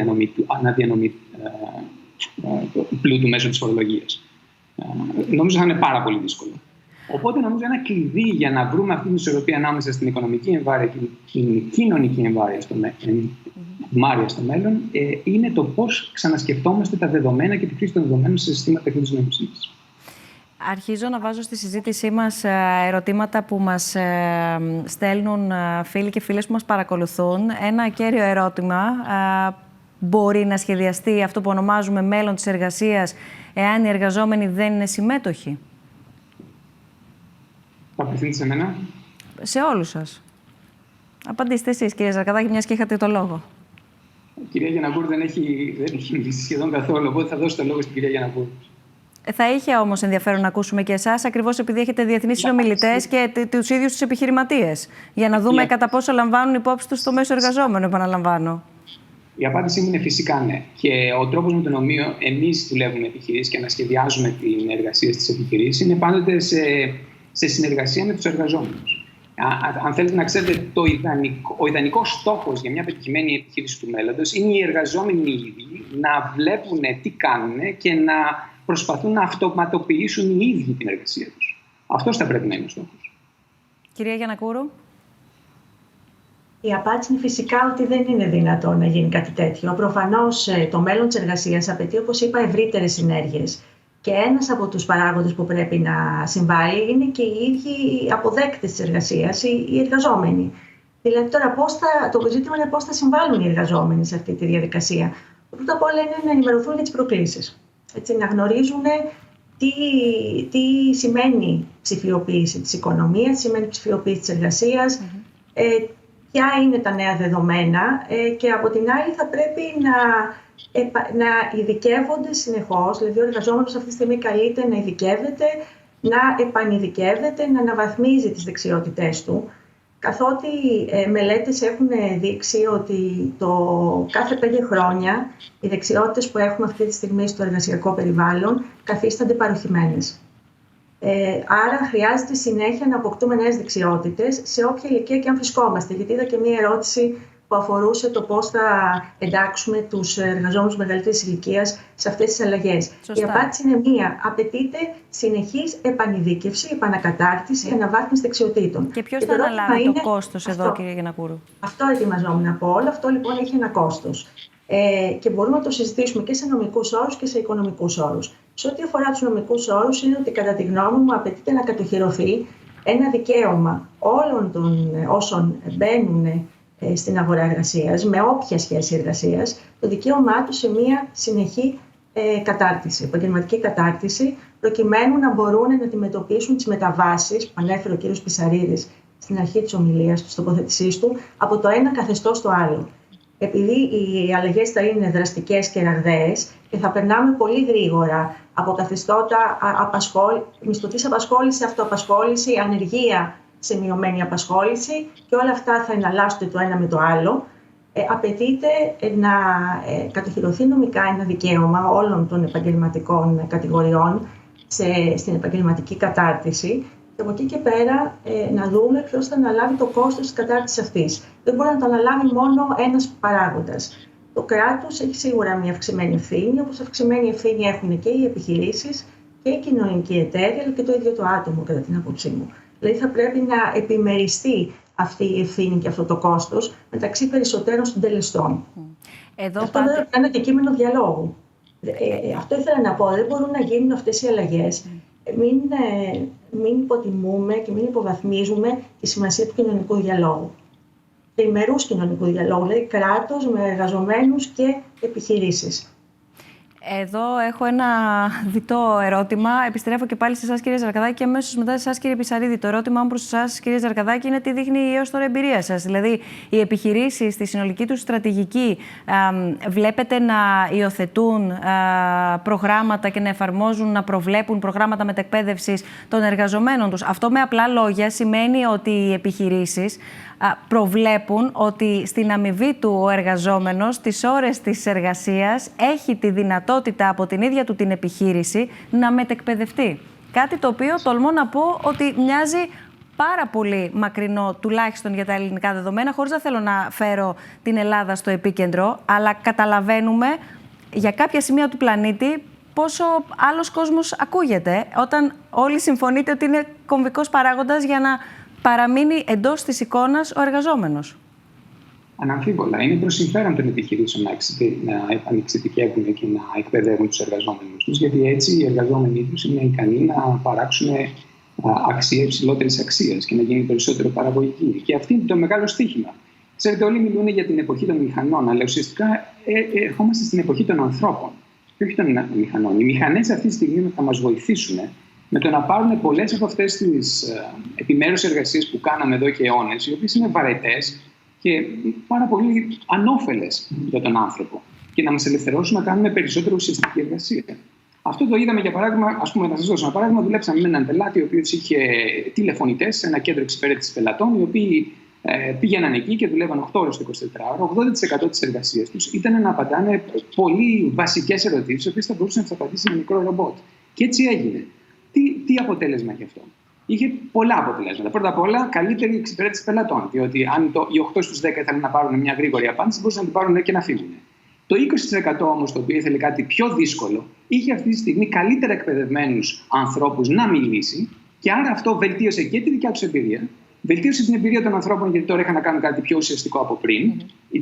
αναδιανομή πλούτου μέσω της φορολογίας. Νομίζω θα είναι πάρα πολύ δύσκολο. Οπότε νομίζω ένα κλειδί για να βρούμε αυτή την ισορροπία ανάμεσα στην οικονομική εμβάρεια και την κοινωνική εμβάρεια στο μέλλον είναι το πώς ξανασκεφτόμαστε τα δεδομένα και τη χρήση των δεδομένων σε συστήματα τεχνητής νοημοσύνης. Αρχίζω να βάζω στη συζήτησή μας ερωτήματα που μας στέλνουν φίλοι και φίλες που μας παρακολουθούν. Ένα κέριο ερώτημα. Μπορεί να σχεδιαστεί αυτό που ονομάζουμε μέλλον της εργασίας εάν οι εργαζόμενοι δεν είναι συμμέτοχοι? Θα απευθύνετε σε μένα. Σε όλους σας. Απαντήστε εσείς, κύριε Ζαρκαδάκη, μιας και είχατε το λόγο. Η κυρία Γιαννακούρ δεν έχει μιλήσει σχεδόν καθόλου, οπότε θα δώσω το λόγο στην κυρία Γιαννακούρ. Θα είχε όμως ενδιαφέρον να ακούσουμε και εσάς, ακριβώς επειδή έχετε διεθνείς συνομιλητές και τους ίδιους τους επιχειρηματίες, για να δούμε κατά πόσο λαμβάνουν υπόψη τους το μέσο εργαζόμενο, επαναλαμβάνω. Η απάντησή μου είναι φυσικά ναι. Και ο τρόπος με τον οποίο εμείς δουλεύουμε επιχειρήσεις και ανασχεδιάζουμε την εργασία στις επιχειρήσεις είναι πάντοτε σε συνεργασία με τους εργαζόμενους. Αν θέλετε να ξέρετε, ο ιδανικός στόχος για μια πετυχημένη επιχείρηση του μέλλοντος είναι οι εργαζόμενοι οι ίδιοι να βλέπουν τι κάνουν και να προσπαθούν να αυτοματοποιήσουν οι ίδιοι την εργασία τους. Αυτός θα πρέπει να είναι ο στόχος. Κυρία Γιαννακούρου. Η απάντηση είναι φυσικά ότι δεν είναι δυνατόν να γίνει κάτι τέτοιο. Προφανώς το μέλλον της εργασίας απαιτεί, όπως είπα, ευρύτερες συνέργειες. Και ένας από τους παράγοντες που πρέπει να συμβάλλει είναι και οι ίδιοι αποδέκτες της εργασίας, οι εργαζόμενοι. Δηλαδή, τώρα το ζήτημα είναι πώς θα συμβάλλουν οι εργαζόμενοι σε αυτή τη διαδικασία. Πρώτα απ' όλα είναι να ενημερωθούν για τις προκλήσεις. Έτσι, να γνωρίζουν τι σημαίνει ψηφιοποίηση της οικονομίας, τι σημαίνει ψηφιοποίηση της εργασίας, ποια είναι τα νέα δεδομένα και από την άλλη θα πρέπει να ειδικεύονται συνεχώς. Δηλαδή ο εργαζόμενος αυτή τη στιγμή καλείται να ειδικεύεται, να επανειδικεύεται, να αναβαθμίζει τις δεξιότητές του. Καθότι μελέτες έχουν δείξει ότι κάθε 5 χρόνια οι δεξιότητες που έχουμε αυτή τη στιγμή στο εργασιακό περιβάλλον καθίστανται παροχημένες. Άρα χρειάζεται συνέχεια να αποκτούμε νέες δεξιότητες σε όποια ηλικία και αν βρισκόμαστε. Γιατί είδα και μία ερώτηση που αφορούσε το πώς θα εντάξουμε τους εργαζόμενους μεγαλύτερης ηλικίας σε αυτές τις αλλαγές. Η απάντηση είναι μία. Απαιτείται συνεχής επανειδίκευση, επανακατάρτιση, αναβάθμιση δεξιοτήτων. Και ποιος θα αναλάβει το κόστος εδώ, κύριε Γιαννακούρου? Αυτό ετοιμαζόμουν να πω. Όλο αυτό λοιπόν έχει ένα κόστος. Και μπορούμε να το συζητήσουμε και σε νομικούς όρους και σε οικονομικούς όρους. Σε ό,τι αφορά τους νομικούς όρους, είναι ότι κατά τη γνώμη μου απαιτείται να κατοχυρωθεί ένα δικαίωμα όλων των όσων μπαίνουν στην αγορά εργασίας, με όποια σχέση εργασίας, το δικαίωμά τους σε μια συνεχή κατάρτιση, επαγγελματική κατάρτιση, προκειμένου να μπορούν να αντιμετωπίσουν τις μεταβάσεις που ανέφερε ο κ. Πισαρίδης στην αρχή της ομιλίας του, της τοποθέτησής του, από το ένα καθεστώς στο άλλο. Επειδή οι αλλαγές θα είναι δραστικές και ραγδαίες και θα περνάμε πολύ γρήγορα από καθεστώτα μισθωτής απασχόληση, αυτοαπασχόληση, ανεργία σε μειωμένη απασχόληση και όλα αυτά θα εναλλάσσονται το ένα με το άλλο, απαιτείται να κατοχυρωθεί νομικά ένα δικαίωμα όλων των επαγγελματικών κατηγοριών στην επαγγελματική κατάρτιση και από εκεί και πέρα να δούμε ποιος θα αναλάβει το κόστος της κατάρτισης αυτής. Δεν μπορεί να το αναλάβει μόνο ένας παράγοντας. Το κράτος έχει σίγουρα μια αυξημένη ευθύνη, όπως αυξημένη ευθύνη έχουν και οι επιχειρήσεις και οι κοινωνικοί εταίροι, αλλά και το ίδιο το άτομο, κατά την άποψή μου. Δηλαδή θα πρέπει να επιμεριστεί αυτή η ευθύνη και αυτό το κόστος μεταξύ περισσότερων συντελεστών. Αυτό είναι ένα αντικείμενο διαλόγου. Αυτό ήθελα να πω, δεν μπορούν να γίνουν αυτές οι αλλαγές. Μην υποτιμούμε και μην υποβαθμίζουμε τη σημασία του κοινωνικού διαλόγου. Τριμερούς κοινωνικού διαλόγου, δηλαδή κράτος με εργαζομένους και επιχειρήσεις. Εδώ έχω ένα διτό ερώτημα. Επιστρέφω και πάλι σε εσάς, κύριε Ζαρκαδάκη, και αμέσως μετά σε εσάς, κύριε Πισαρίδη. Το ερώτημά μου προς εσάς, κύριε Ζαρκαδάκη, είναι τι δείχνει έως τώρα η εμπειρία σας. Δηλαδή, οι επιχειρήσεις στη συνολική τους στρατηγική βλέπετε να υιοθετούν προγράμματα και να εφαρμόζουν, να προβλέπουν προγράμματα μετεκπαίδευσης των εργαζομένων τους. Αυτό με απλά λόγια σημαίνει ότι οι επιχειρήσεις προβλέπουν ότι στην αμοιβή του ο εργαζόμενος, τις ώρες της εργασίας, έχει τη δυνατότητα από την ίδια του την επιχείρηση να μετεκπαιδευτεί. Κάτι το οποίο τολμώ να πω ότι μοιάζει πάρα πολύ μακρινό, τουλάχιστον για τα ελληνικά δεδομένα, χωρίς να θέλω να φέρω την Ελλάδα στο επίκεντρο, αλλά καταλαβαίνουμε για κάποια σημεία του πλανήτη πόσο άλλος κόσμος ακούγεται, όταν όλοι συμφωνείτε ότι είναι κομβικός παράγοντας για να παραμείνει εντός της εικόνας ο εργαζόμενος. Αναμφίβολα. Είναι προς συμφέρον των επιχειρήσεων να επανεξειδικεύουν και να εκπαιδεύουν τους εργαζόμενους τους, γιατί έτσι οι εργαζόμενοι τους είναι ικανοί να παράξουν αξία υψηλότερης αξίας και να γίνει περισσότερο παραγωγική. Και αυτό είναι το μεγάλο στοίχημα. Ξέρετε, όλοι μιλούν για την εποχή των μηχανών, αλλά ουσιαστικά ερχόμαστε στην εποχή των ανθρώπων και όχι των μηχανών. Οι μηχανές αυτή τη στιγμή θα μας βοηθήσουν με το να πάρουν πολλές από αυτές τις επιμέρους εργασίες που κάναμε εδώ και αιώνες, οι οποίες είναι βαρετές και πάρα πολύ ανώφελες για τον άνθρωπο, και να μας ελευθερώσουν να κάνουμε περισσότερο ουσιαστική εργασία. Αυτό το είδαμε, για παράδειγμα, να σας δώσω ένα παράδειγμα. Δουλέψαμε με έναν πελάτη, ο οποίος είχε τηλεφωνητές σε ένα κέντρο εξυπηρέτησης πελατών, οι οποίοι πήγαιναν εκεί και δουλεύαν 8 ώρες το 24ωρο. 80% της εργασίας τους ήταν να απαντάνε πολύ βασικές ερωτήσεις, οι οποίες θα μπορούσε να τις απαντήσει ένα μικρό ρομπότ. Και έτσι έγινε. Τι αποτέλεσμα είχε αυτό? Είχε πολλά αποτελέσματα. Πρώτα απ' όλα, καλύτερη εξυπηρέτηση πελατών. Διότι αν οι 8 στους 10 ήθελαν να πάρουν μια γρήγορη απάντηση, μπορούσαν να την πάρουν και να φύγουν. Το 20% όμως, το οποίο ήθελε κάτι πιο δύσκολο, είχε αυτή τη στιγμή καλύτερα εκπαιδευμένους ανθρώπους να μιλήσει, και άρα αυτό βελτίωσε και τη δικιά τους εμπειρία, βελτίωσε την εμπειρία των ανθρώπων, γιατί τώρα είχαν να κάνουν κάτι πιο ουσιαστικό από πριν,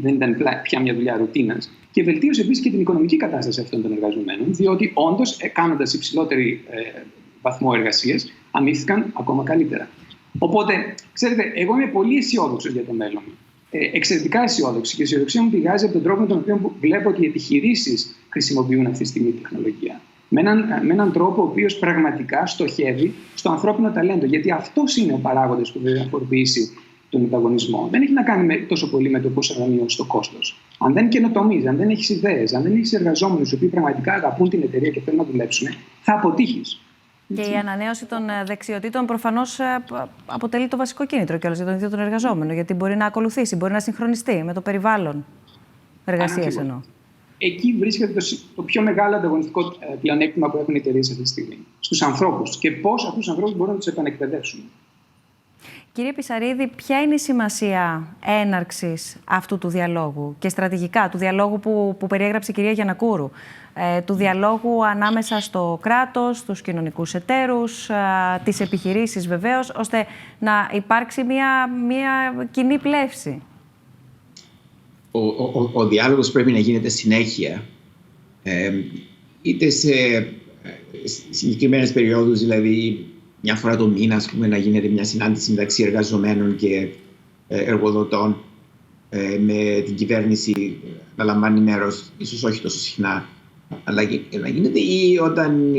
δεν ήταν πια μια δουλειά ρουτίνας, και βελτίωσε επίσης και την οικονομική κατάσταση αυτών των εργαζομένων, διότι όντως, κάνοντας υψηλότερη βαθμό εργασίας, αμείφθηκαν ακόμα καλύτερα. Οπότε, ξέρετε, εγώ είμαι πολύ αισιόδοξος για το μέλλον. Εξαιρετικά αισιόδοξη, και η αισιοδοξία μου πηγάζει από τον τρόπο με τον οποίο βλέπω ότι οι επιχειρήσεις χρησιμοποιούν αυτή τη στιγμή τεχνολογία. Με έναν τρόπο ο οποίος πραγματικά στοχεύει στο ανθρώπινο ταλέντο. Γιατί αυτός είναι ο παράγοντας που θα διαφοροποιήσει τον ανταγωνισμό. Δεν έχει να κάνει τόσο πολύ με το πώς θα μειώσει το κόστος. Αν δεν καινοτομείς, αν δεν έχεις ιδέες, αν δεν έχεις εργαζόμενους οι οποίοι πραγματικά αγαπούν την εταιρεία και θέλουν να δουλέψουν, θα αποτύχεις. Και η ανανέωση των δεξιοτήτων προφανώς αποτελεί το βασικό κίνητρο κιόλας για τον ίδιο τον εργαζόμενο. Γιατί μπορεί να ακολουθήσει, μπορεί να συγχρονιστεί με το περιβάλλον εργασίας εννοώ. Εκεί βρίσκεται το πιο μεγάλο ανταγωνιστικό πλεονέκτημα που έχουν οι εταιρείες αυτή τη στιγμή. Στους ανθρώπους, και πώς αυτούς τους ανθρώπους μπορούν να τους επανεκπαιδεύσουν. Κύριε Πισαρίδη, ποια είναι η σημασία έναρξης αυτού του διαλόγου και στρατηγικά του διαλόγου που περιέγραψε η κυρία Γιαννακούρου, του διαλόγου ανάμεσα στο κράτος, τους κοινωνικούς εταίρους, τις επιχειρήσεις βεβαίως, ώστε να υπάρξει μια κοινή πλεύση? Ο διάλογος πρέπει να γίνεται συνέχεια, είτε σε συγκεκριμένες περιόδους, δηλαδή μια φορά το μήνα, ας πούμε, να γίνεται μια συνάντηση μεταξύ εργαζομένων και εργοδοτών, με την κυβέρνηση να λαμβάνει μέρος, ίσως όχι τόσο συχνά, αλλά να γίνεται, ή όταν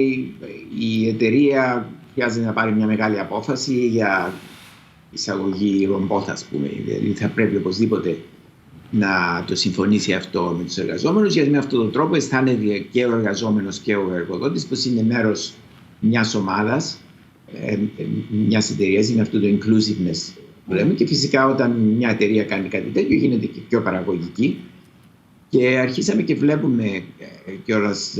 η εταιρεία χρειάζεται να πάρει μια μεγάλη απόφαση για εισαγωγή ρομπότ, ας πούμε. Δηλαδή θα πρέπει οπωσδήποτε να το συμφωνήσει αυτό με τους εργαζόμενους, γιατί με αυτόν τον τρόπο αισθάνεται και ο εργαζόμενος και ο εργοδότης πως είναι μέρος μιας ομάδας, μιας εταιρείας. Είναι αυτό το inclusiveness που λέμε, και φυσικά όταν μια εταιρεία κάνει κάτι τέτοιο γίνεται και πιο παραγωγική. Και αρχίσαμε και βλέπουμε κιόλας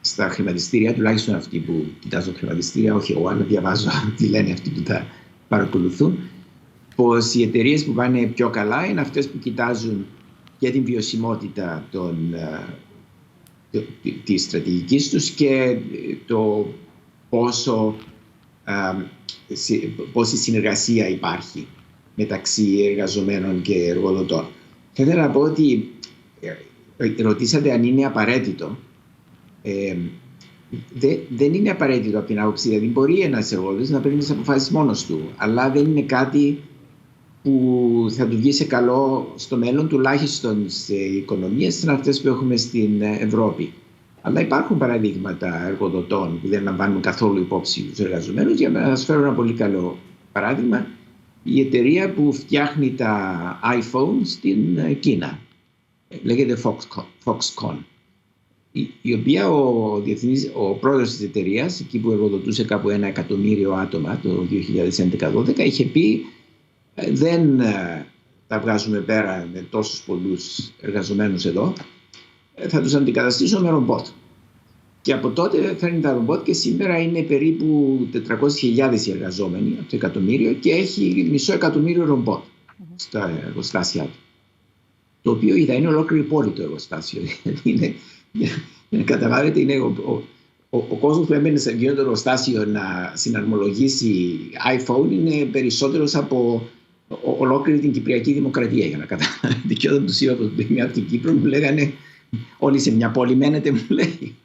στα χρηματιστήρια, τουλάχιστον αυτοί που κοιτάζουν χρηματιστήρια, όχι εγώ, αλλά διαβάζω τι λένε αυτοί που τα παρακολουθούν, πως οι εταιρείες που πάνε πιο καλά είναι αυτές που κοιτάζουν και την βιωσιμότητα της στρατηγικής τους και το πόση συνεργασία υπάρχει μεταξύ εργαζομένων και εργοδοτών. Θα ήθελα να πω ότι ρωτήσατε αν είναι απαραίτητο. δεν είναι απαραίτητο από την άποψη. Δηλαδή, μπορεί ένας εργοδότης να παίρνει τις αποφάσεις μόνος του, αλλά δεν είναι κάτι που θα του βγει σε καλό στο μέλλον, τουλάχιστον σε οικονομίες σαν αυτές που έχουμε στην Ευρώπη. Αλλά υπάρχουν παραδείγματα εργοδοτών που δεν λαμβάνουν καθόλου υπόψη τους εργαζομένους. Για να σας φέρω ένα πολύ καλό παράδειγμα, η εταιρεία που φτιάχνει τα iPhone στην Κίνα, λέγεται Foxconn, η οποία ο πρόεδρος της εταιρείας, εκεί που εργοδοτούσε κάπου 1 εκατομμύριο άτομα το 2011-2012, είχε πει δεν τα βγάζουμε πέρα με τόσους πολλούς εργαζομένους εδώ, θα τους αντικαταστήσω με ρομπότ. Και από τότε φέρνει τα ρομπότ και σήμερα είναι περίπου 400.000 οι εργαζόμενοι από το εκατομμύριο και έχει 500.000 ρομπότ στα εργοστάσια του. Το οποίο είναι ολόκληρη πόλη το εργοστάσιο. Καταλάβετε, είναι ο κόσμος που έμπαινε σε εκείνο το εργοστάσιο να συναρμολογήσει iPhone είναι περισσότερος από ολόκληρη την Κυπριακή Δημοκρατία, για να καταλάβετε. Και όταν τους είπα πως πήγαινε από την Κύπρο, μου λέγανε όλοι σε μια πόλη μένετε, μου λέει.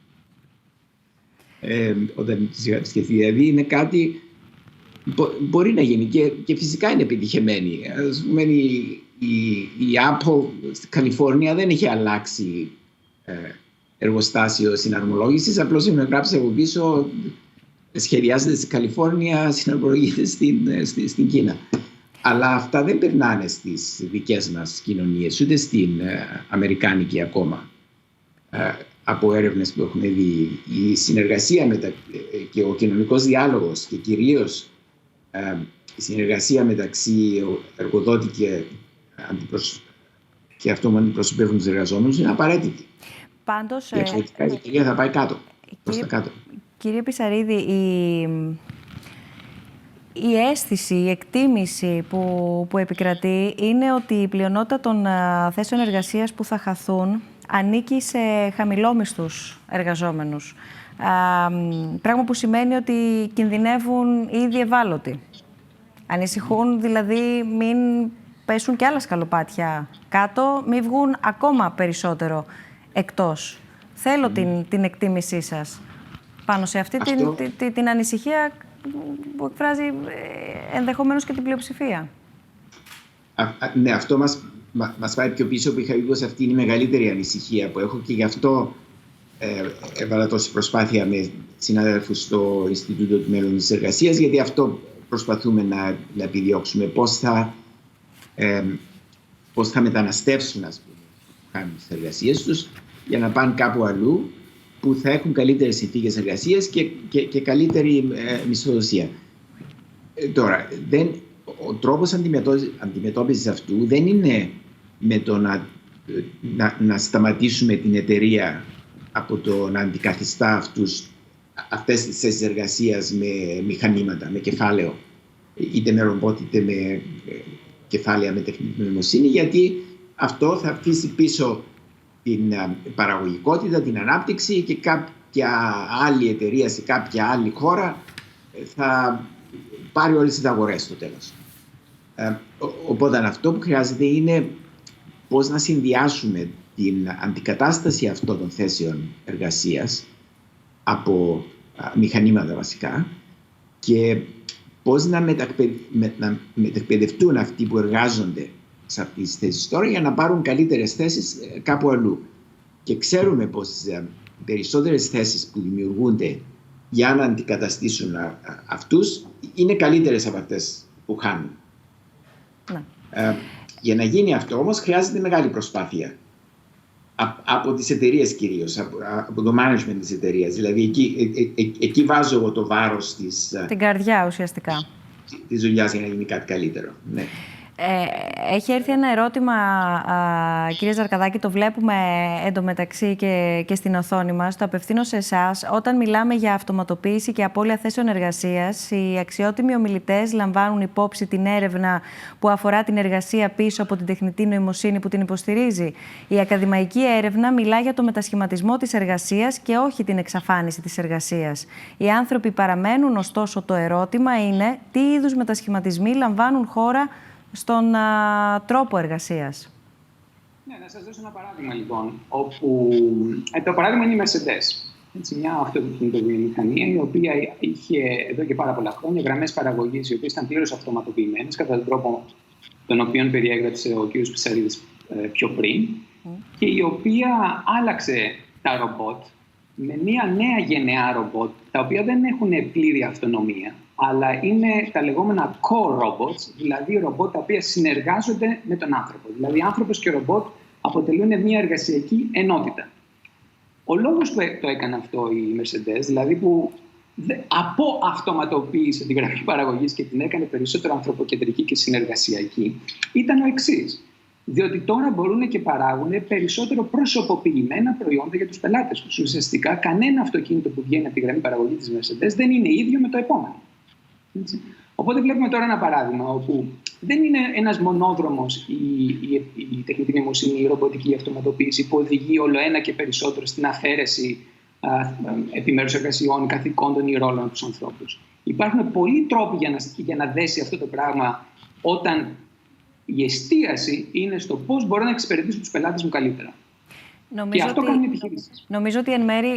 Όταν τους είχα επισκεφθεί, δηλαδή είναι κάτι μπορεί να γίνει και φυσικά είναι επιτυχημένη. Ας πούμε, η Apple στην Καλιφόρνια δεν έχει αλλάξει εργοστάσιο συναρμολόγησης, απλώς έχουμε γράψει από πίσω σχεδιάζεται στην Καλιφόρνια, συναρμολογείται στην Κίνα. Αλλά αυτά δεν περνάνε στις δικές μας κοινωνίες, ούτε στην αμερικάνικη ακόμα. Από έρευνες που έχουμε δει, η συνεργασία και ο κοινωνικός διάλογος και κυρίως η συνεργασία μεταξύ εργοδότη και αυτό που αντιπροσωπεύουν τους εργαζόμενους είναι απαραίτητη. Πάντως, η εταιρεία θα πάει κάτω, προς τα κάτω. Κύριε Πισαρίδη, η αίσθηση, η εκτίμηση που επικρατεί είναι ότι η πλειονότητα των θέσεων εργασίας που θα χαθούν ανήκει σε χαμηλόμισθους εργαζόμενους. Πράγμα που σημαίνει ότι κινδυνεύουν ήδη ευάλωτοι. Ανησυχούν δηλαδή μην πέσουν κι άλλα σκαλοπάτια κάτω, μην βγουν ακόμα περισσότερο εκτός. Θέλω την εκτίμησή σας πάνω σε αυτή την ανησυχία που εκφράζει ενδεχομένως και την πλειοψηφία. Ναι, αυτό μας πάει πιο πίσω, που είχα πει πως αυτή είναι η μεγαλύτερη ανησυχία που έχω και γι' αυτό έβαλα τόση προσπάθεια με συναδέλφους στο Ινστιτούτο του Μέλλοντος της Εργασίας, γιατί αυτό προσπαθούμε να επιδιώξουμε. Πώς θα μεταναστεύσουν, ας πούμε, κάνουν τις εργασίες τους για να πάνε κάπου αλλού που θα έχουν καλύτερες συνθήκες εργασίας και καλύτερη μισθοδοσία. Τώρα, ο τρόπος αντιμετώπισης αυτού δεν είναι με το να σταματήσουμε την εταιρεία από το να αντικαθιστά αυτές τις θέσεις εργασίας με μηχανήματα, με κεφάλαιο, είτε με ρομπότ είτε με κεφάλαια με τεχνητή νοημοσύνη, γιατί αυτό θα αφήσει πίσω την παραγωγικότητα, την ανάπτυξη και κάποια άλλη εταιρεία σε κάποια άλλη χώρα θα πάρει όλες τις αγορές στο τέλος. Οπότε αυτό που χρειάζεται είναι πώς να συνδυάσουμε την αντικατάσταση αυτών των θέσεων εργασίας από μηχανήματα βασικά και πώς να μετακπαιδευτούν αυτοί που εργάζονται σε αυτές τις θέσεις τώρα για να πάρουν καλύτερες θέσεις κάπου αλλού. Και ξέρουμε πως οι περισσότερες θέσεις που δημιουργούνται για να αντικαταστήσουν αυτούς είναι καλύτερες από αυτές που χάνουν. Ναι. Για να γίνει αυτό όμως χρειάζεται μεγάλη προσπάθεια από τις εταιρείες κυρίως, από το management της εταιρείας. Δηλαδή εκεί βάζω εγώ το βάρος την καρδιά ουσιαστικά της δουλειάς για να γίνει κάτι καλύτερο. Ναι. Έχει έρθει ένα ερώτημα, κύριε Ζαρκαδάκη, το βλέπουμε εντωμεταξύ και στην οθόνη μας. Το απευθύνω σε εσάς. Όταν μιλάμε για αυτοματοποίηση και απώλεια θέσεων εργασίας, οι αξιότιμοι ομιλητές λαμβάνουν υπόψη την έρευνα που αφορά την εργασία πίσω από την τεχνητή νοημοσύνη που την υποστηρίζει. Η ακαδημαϊκή έρευνα μιλά για το μετασχηματισμό της εργασίας και όχι την εξαφάνιση της εργασίας. Οι άνθρωποι παραμένουν, ωστόσο το ερώτημα είναι τι είδους μετασχηματισμοί λαμβάνουν χώρα στον τρόπο εργασίας. Ναι, να σας δώσω ένα παράδειγμα λοιπόν, όπου το παράδειγμα είναι η Mercedes. Μια αυτοκινητοβιομηχανία η οποία είχε εδώ και πάρα πολλά χρόνια γραμμές παραγωγής οι οποίες ήταν πλήρως αυτοματοποιημένες, κατά τον τρόπο τον οποίο περιέγραψε ο κ. Πισαρίδης πιο πριν, και η οποία άλλαξε τα ρομπότ με μια νέα γενεά ρομπότ, τα οποία δεν έχουν πλήρη αυτονομία, αλλά είναι τα λεγόμενα core robots, δηλαδή ρομπότ τα οποία συνεργάζονται με τον άνθρωπο. Δηλαδή, άνθρωπος και ρομπότ αποτελούν μια εργασιακή ενότητα. Ο λόγος που το έκανε αυτό η Mercedes, δηλαδή που αυτοματοποίησε την γραμμή παραγωγής και την έκανε περισσότερο ανθρωποκεντρική και συνεργασιακή, ήταν ο εξής. Διότι τώρα μπορούν και παράγουν περισσότερο προσωποποιημένα προϊόντα για τους πελάτες τους. Ουσιαστικά, κανένα αυτοκίνητο που βγαίνει από τη γραμμή παραγωγής της Mercedes δεν είναι ίδιο με το επόμενο. Έτσι. Οπότε βλέπουμε τώρα ένα παράδειγμα όπου δεν είναι ένας μονόδρομος η τεχνητή νοημοσύνη, η ρομποτική αυτοματοποίηση που οδηγεί όλο ένα και περισσότερο στην αφαίρεση επιμέρους εργασιών, καθηκόντων ή ρόλων από τους ανθρώπους. Υπάρχουν πολλοί τρόποι για να δέσει αυτό το πράγμα, όταν η εστίαση είναι στο πώς μπορώ να εξυπηρετήσω τους πελάτες μου καλύτερα. Και αυτό κάνουν οι επιχειρήσεις. Νομίζω ότι εν μέρει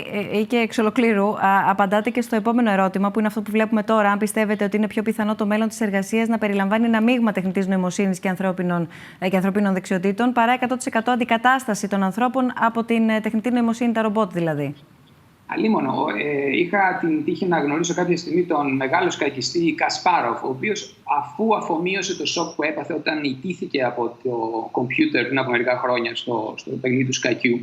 ή και εξ ολοκλήρου απαντάτε και στο επόμενο ερώτημα, που είναι αυτό που βλέπουμε τώρα. Αν πιστεύετε ότι είναι πιο πιθανό το μέλλον της εργασίας να περιλαμβάνει ένα μείγμα τεχνητής νοημοσύνης και ανθρωπίνων δεξιοτήτων, παρά 100% αντικατάσταση των ανθρώπων από την τεχνητή νοημοσύνη, τα ρομπότ δηλαδή. Αλίμονο. Είχα την τύχη να γνωρίσω κάποια στιγμή τον μεγάλο σκακιστή Κασπάροφ, ο οποίος, αφού αφομοίωσε το σοκ που έπαθε όταν ητήθηκε από το κομπιούτερ πριν από μερικά χρόνια στο παιχνίδι του σκακιού,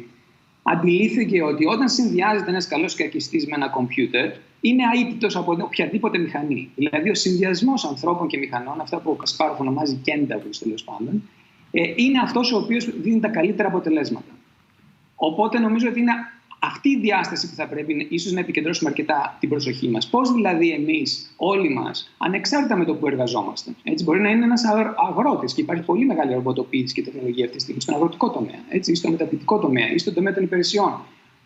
αντιλήφθηκε ότι όταν συνδυάζεται ένας καλός σκακιστής με ένα κομπιούτερ, είναι αίτητος από οποιαδήποτε μηχανή. Δηλαδή, ο συνδυασμός ανθρώπων και μηχανών, αυτά που ο Κασπάροφ ονομάζει Kentavious τέλος πάντων, είναι αυτός ο οποίος δίνει τα καλύτερα αποτελέσματα. Οπότε νομίζω ότι είναι αυτή η διάσταση που θα πρέπει ίσως να επικεντρώσουμε αρκετά την προσοχή μας. Πώς δηλαδή εμείς, όλοι μας, ανεξάρτητα με το που εργαζόμαστε. Έτσι, μπορεί να είναι ένας αγρότης και υπάρχει πολύ μεγάλη ρομποτοποίηση και τεχνολογία αυτή τη στιγμή στον αγροτικό τομέα, έτσι, ή στο μεταποιητικό τομέα ή στον τομέα των υπηρεσιών.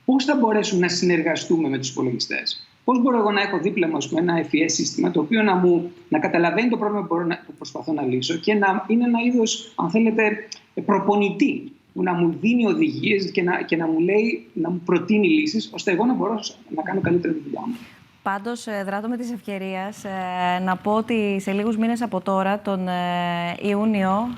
Πώς θα μπορέσουμε να συνεργαστούμε με τους υπολογιστές? Πώς μπορώ εγώ να έχω δίπλα μου ένα FES σύστημα το οποίο να καταλαβαίνει το πρόβλημα που προσπαθώ να λύσω και να είναι ένα είδος, αν θέλετε, προπονητή, που να μου δίνει οδηγίες και να μου λέει, να μου προτείνει λύσεις, ώστε εγώ να μπορώ να κάνω καλύτερα τη δουλειά μου. Πάντως, δράτω με της ευκαιρίας να πω ότι σε λίγους μήνες από τώρα, τον Ιούνιο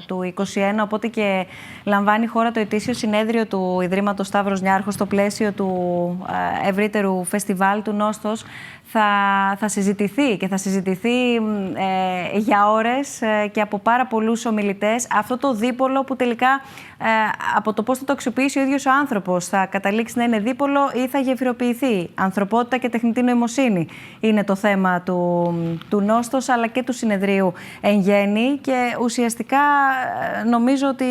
του 2021, οπότε και λαμβάνει η χώρα το ετήσιο συνέδριο του Ιδρύματος Σταύρος Νιάρχος στο πλαίσιο του ευρύτερου φεστιβάλ του Νόστος, θα συζητηθεί και θα συζητηθεί για ώρες και από πάρα πολλούς ομιλητές αυτό το δίπολο που τελικά από το πώς θα το αξιοποιήσει ο ίδιος ο άνθρωπος θα καταλήξει να είναι δίπολο ή θα γεφυροποιηθεί. Ανθρωπότητα και τεχνητή νοημοσύνη είναι το θέμα του Νόστος αλλά και του συνεδρίου εν γέννη, και ουσιαστικά νομίζω ότι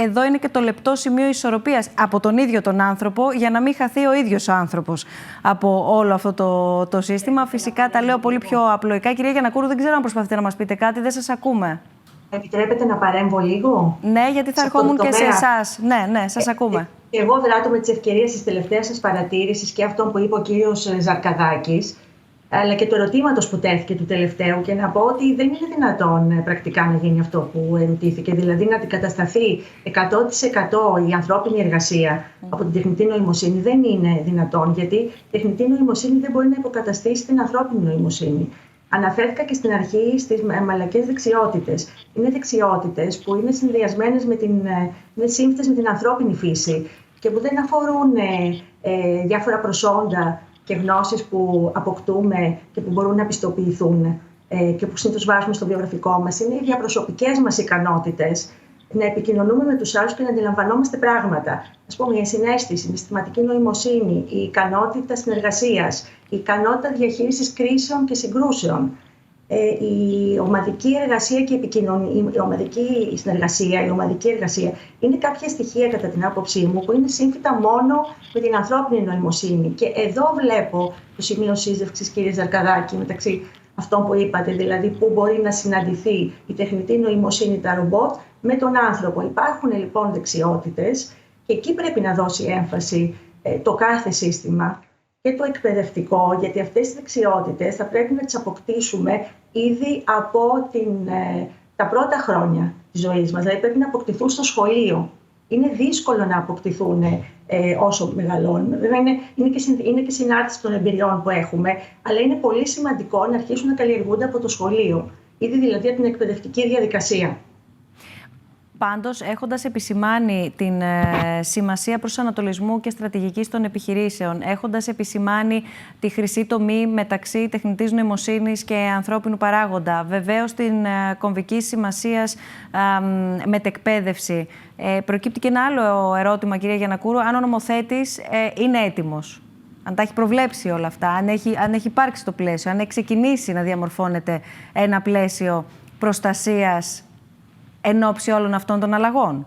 εδώ είναι και το λεπτό σημείο ισορροπίας από τον ίδιο τον άνθρωπο, για να μην χαθεί ο ίδιος ο άνθρωπος από όλο αυτό το σύστημα. Φυσικά τα λέω πολύ πιο απλοϊκά. Κυρία Γιαννακούρου, δεν ξέρω αν προσπαθείτε να μας πείτε κάτι, δεν σας ακούμε. Επιτρέπετε να παρέμβω λίγο? Ναι, γιατί θα ερχόμουν και σε εσάς. Ναι, σας ακούμε. Εγώ δράτω με τις ευκαιρίες της τελευταίας σας παρατήρησης και αυτό που είπε ο κύριος Ζαρκαδάκης, αλλά και το ερωτήματος που τέθηκε του τελευταίου, και να πω ότι δεν είναι δυνατόν πρακτικά να γίνει αυτό που ερωτήθηκε, δηλαδή να αντικατασταθεί 100% η ανθρώπινη εργασία από την τεχνητή νοημοσύνη. Δεν είναι δυνατόν, γιατί η τεχνητή νοημοσύνη δεν μπορεί να υποκαταστήσει την ανθρώπινη νοημοσύνη. Αναφέρθηκα και στην αρχή στις μαλακές δεξιότητες. Είναι δεξιότητες που είναι συνδυασμένες είναι σύμφυτες με την ανθρώπινη φύση και που δεν αφορούν διάφορα προσόντα και γνώσεις που αποκτούμε και που μπορούν να πιστοποιηθούν και που συνήθως βάζουμε στο βιογραφικό μας. Είναι οι διαπροσωπικές μας ικανότητες να επικοινωνούμε με τους άλλους και να αντιλαμβανόμαστε πράγματα. Ας πούμε, η συναίσθηση, η συναισθηματική νοημοσύνη, η ικανότητα συνεργασίας, η ικανότητα διαχείρισης κρίσεων και συγκρούσεων, η ομαδική εργασία και η ομαδική συνεργασία, η ομαδική εργασία είναι κάποια στοιχεία, κατά την άποψή μου, που είναι σύμφυτα μόνο με την ανθρώπινη νοημοσύνη. Και εδώ βλέπω το σημείο σύζευξης, κύριε Ζαρκαδάκη, μεταξύ αυτών που είπατε, δηλαδή πού μπορεί να συναντηθεί η τεχνητή νοημοσύνη, τα ρομπότ, με τον άνθρωπο. Υπάρχουν λοιπόν δεξιότητες και εκεί πρέπει να δώσει έμφαση το κάθε σύστημα και το εκπαιδευτικό, γιατί αυτές τις δεξιότητες θα πρέπει να τις αποκτήσουμε ήδη από τα πρώτα χρόνια της ζωής μας. Δηλαδή πρέπει να αποκτηθούν στο σχολείο είναι δύσκολο να αποκτηθούν όσο μεγαλώνουν. Βέβαια, είναι και συνάρτηση των εμπειριών που έχουμε, αλλά είναι πολύ σημαντικό να αρχίσουν να καλλιεργούνται από το σχολείο, ήδη δηλαδή από την εκπαιδευτική διαδικασία. Πάντως, έχοντας επισημάνει την σημασία προσανατολισμού και στρατηγικής των επιχειρήσεων, έχοντας επισημάνει τη χρυσή τομή μεταξύ τεχνητής νοημοσύνης και ανθρώπινου παράγοντα, βεβαίως την κομβική σημασίας μετεκπαίδευση, προκύπτει και ένα άλλο ερώτημα, κυρία Γιαννακούρου, αν ο νομοθέτης είναι έτοιμος, αν τα έχει προβλέψει όλα αυτά, αν έχει υπάρξει το πλαίσιο, αν έχει ξεκινήσει να διαμορφώνεται ένα πλαίσιο προστασίας εν ώψη όλων αυτών των αλλαγών.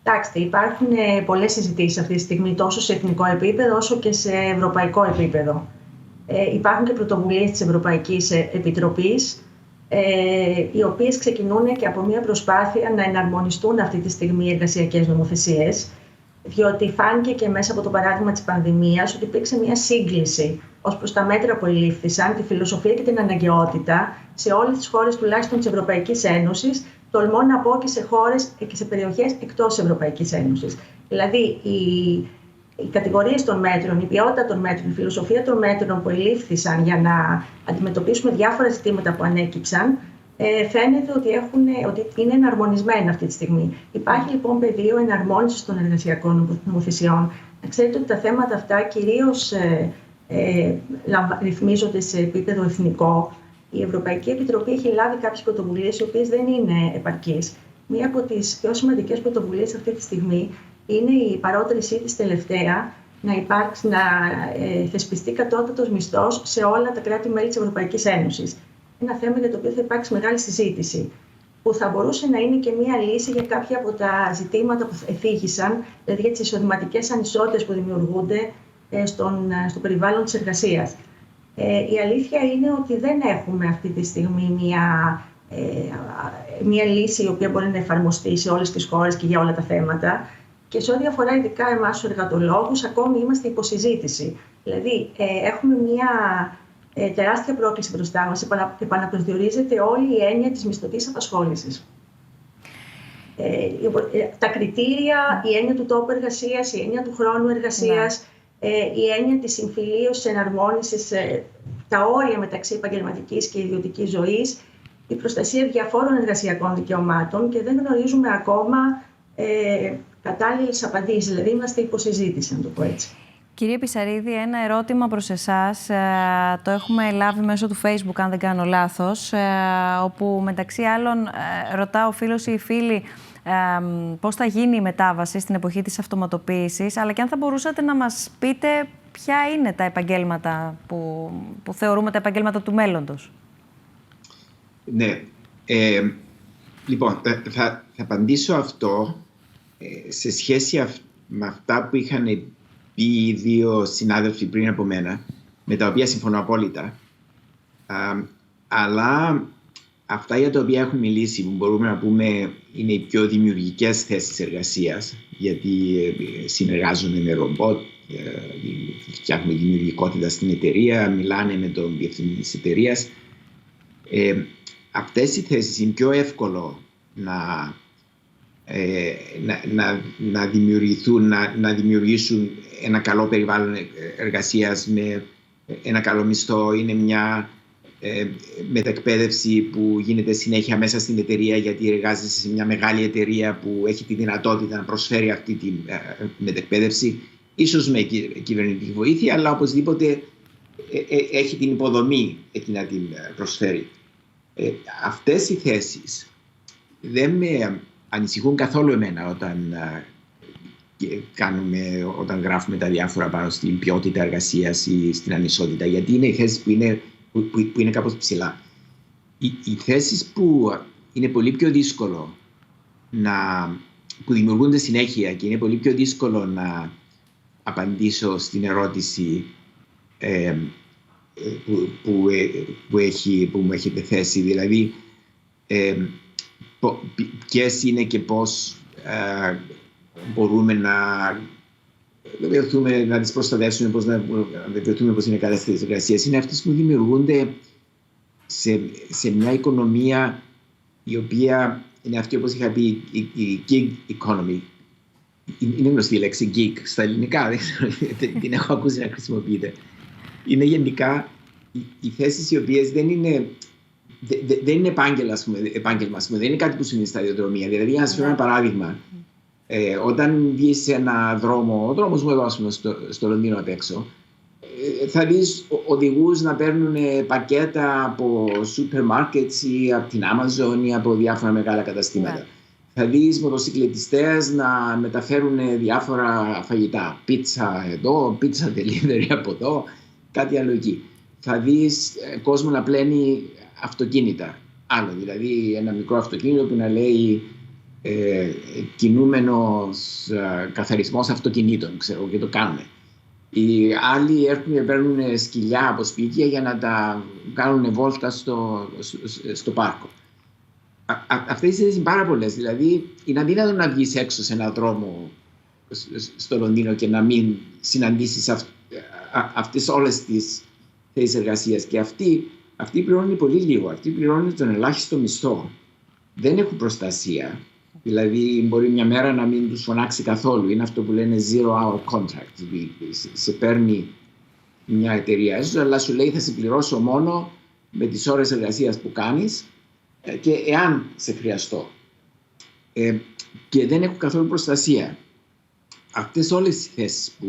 Κοιτάξτε, υπάρχουν πολλές συζητήσεις αυτή τη στιγμή, τόσο σε εθνικό επίπεδο όσο και σε ευρωπαϊκό επίπεδο. Υπάρχουν και πρωτοβουλίες της Ευρωπαϊκής Επιτροπής, οι οποίες ξεκινούν και από μια προσπάθεια να εναρμονιστούν αυτή τη στιγμή οι εργασιακές νομοθεσίες, διότι φάνηκε και μέσα από το παράδειγμα της πανδημίας ότι υπήρξε μια σύγκληση ως προς τα μέτρα που ελήφθησαν, τη φιλοσοφία και την αναγκαιότητα σε όλες τις χώρες τουλάχιστον της Ευρωπαϊκής Ένωσης, τολμώ να πω και σε χώρες και σε περιοχές εκτός της Ευρωπαϊκής Ένωσης. Δηλαδή, οι κατηγορίες των μέτρων, η ποιότητα των μέτρων, η φιλοσοφία των μέτρων που ελήφθησαν για να αντιμετωπίσουμε διάφορα ζητήματα που ανέκυψαν, φαίνεται ότι είναι εναρμονισμένα αυτή τη στιγμή. Υπάρχει λοιπόν πεδίο εναρμόνισης των εργασιακών νομοθεσιών. Να ξέρετε ότι τα θέματα αυτά κυρίως ρυθμίζονται σε επίπεδο εθνικό. Η Ευρωπαϊκή Επιτροπή έχει λάβει κάποιες πρωτοβουλίες, οι οποίες δεν είναι επαρκείς. Μία από τις πιο σημαντικές πρωτοβουλίες αυτή τη στιγμή είναι η παρότρινσή της τελευταία να θεσπιστεί κατώτατος μισθός σε όλα τα κράτη-μέλη της Ευρωπαϊκής Ένωσης. Ένα θέμα για το οποίο θα υπάρξει μεγάλη συζήτηση, που θα μπορούσε να είναι και μία λύση για κάποια από τα ζητήματα που εφήγησαν, δηλαδή για τις εισοδηματικές ανισότητες που δημιουργούνται στο περιβάλλον της εργασίας. Η αλήθεια είναι ότι δεν έχουμε αυτή τη στιγμή μία λύση η οποία μπορεί να εφαρμοστεί σε όλες τις χώρες και για όλα τα θέματα. Και σε ό,τι αφορά ειδικά εμάς τους εργατολόγους, ακόμη είμαστε υποσυζήτηση. Δηλαδή, έχουμε μία τεράστια πρόκληση μπροστά μας. Επαναπροσδιορίζεται όλη η έννοια της μισθωτής απασχόλησης. Τα κριτήρια, η έννοια του τόπου εργασίας, η έννοια του χρόνου εργασίας, η έννοια της συμφιλίωσης, εναρμόνισης, τα όρια μεταξύ επαγγελματικής και ιδιωτικής ζωής, η προστασία διαφόρων εργασιακών δικαιωμάτων και δεν γνωρίζουμε ακόμα κατάλληλες απαντήσεις. Δηλαδή, είμαστε υποσυζήτηση, να το πω έτσι. Κύριε Πισαρίδη, ένα ερώτημα προς εσάς. Το έχουμε λάβει μέσω του Facebook, αν δεν κάνω λάθος, όπου μεταξύ άλλων ρωτά ο φίλος ή η φίλη πώς θα γίνει η μετάβαση στην εποχή της αυτοματοποίησης, αλλά και αν θα μπορούσατε να μας πείτε ποια είναι τα επαγγέλματα που θεωρούμε τα επαγγέλματα του μέλλοντος. Ναι. Λοιπόν, θα απαντήσω αυτό σε σχέση με αυτά που είχαν πει οι δύο συνάδελφοι πριν από μένα, με τα οποία συμφωνώ απόλυτα. Αλλά αυτά για τα οποία έχουν μιλήσει, που μπορούμε να πούμε είναι οι πιο δημιουργικές θέσεις εργασίας, γιατί συνεργάζονται με ρομπότ, φτιάχνουν δημιουργικότητα στην εταιρεία, μιλάνε με τον διευθυντή της εταιρείας. Αυτές οι θέσεις είναι πιο εύκολο να δημιουργηθούν, να δημιουργήσουν ένα καλό περιβάλλον εργασίας με ένα καλό μισθό. Είναι μια μετακπαίδευση που γίνεται συνέχεια μέσα στην εταιρεία, γιατί εργάζεσαι σε μια μεγάλη εταιρεία που έχει τη δυνατότητα να προσφέρει αυτή τη μετακπαίδευση, ίσως με κυβερνητική βοήθεια, αλλά οπωσδήποτε έχει την υποδομή εκεί να την προσφέρει. Αυτές οι θέσεις δεν με ανησυχούν καθόλου εμένα όταν γράφουμε τα διάφορα πάνω στην ποιότητα εργασίας ή στην ανισότητα, γιατί είναι οι θέσεις που είναι κάπως ψηλά. Οι θέσεις που είναι πολύ πιο δύσκολο που δημιουργούνται συνέχεια και είναι πολύ πιο δύσκολο να απαντήσω στην ερώτηση που μου έχετε θέσει, δηλαδή ποιες είναι και πώς μπορούμε να τις προστατεύσουμε, πώς να βεβαιωθούμε πώς είναι κάθε θέση εργασίας. Είναι αυτές που δημιουργούνται σε μια οικονομία η οποία είναι αυτή, όπως είχα πει, η gig economy. Είναι γνωστή η λέξη gig στα ελληνικά, την έχω ακούσει να χρησιμοποιείται. Είναι γενικά οι θέσεις οι οποίες δεν είναι επάγγελμα, δεν είναι κάτι που συμβαίνει στα σταδιοδρομία. Δηλαδή, για να σας φέρω ένα παράδειγμα, όταν βγεις σε ένα δρόμο, ο δρόμος μου εδώ, στο Λονδίνο απ' έξω, θα δεις οδηγούς να παίρνουν πακέτα από σούπερ μάρκετς ή από την Amazon ή από διάφορα μεγάλα καταστήματα. Ναι. Θα δεις μοτοσυκλετιστές να μεταφέρουν διάφορα φαγητά. Πίτσα εδώ, πίτσα delivery από εδώ, κάτι άλλο εκεί. Θα δεις κόσμο να πλένει αυτοκίνητα. Άλλο, δηλαδή ένα μικρό αυτοκίνητο που να λέει κινούμενος καθαρισμός αυτοκινήτων, ξέρω, και το κάνουν. Οι άλλοι έρχονται και παίρνουν σκυλιά από σπίτια για να τα κάνουν βόλτα στο πάρκο. Αυτές οι θέσεις είναι πάρα πολλές. Δηλαδή, είναι αδύνατο να βγεις έξω σε έναν δρόμο στο Λονδίνο και να μην συναντήσεις αυτές όλες τις θέσεις εργασίας. Και αυτοί πληρώνουν πολύ λίγο. Αυτοί πληρώνουν τον ελάχιστο μισθό. Δεν έχουν προστασία. Δηλαδή, μπορεί μια μέρα να μην τους φωνάξει καθόλου. Είναι αυτό που λένε zero-hour contract. Σε παίρνει μια εταιρεία, αλλά σου λέει θα σε πληρώσω μόνο με τις ώρες εργασίας που κάνεις και εάν σε χρειαστώ. Και δεν έχουν καθόλου προστασία. Αυτές όλες οι θέσεις που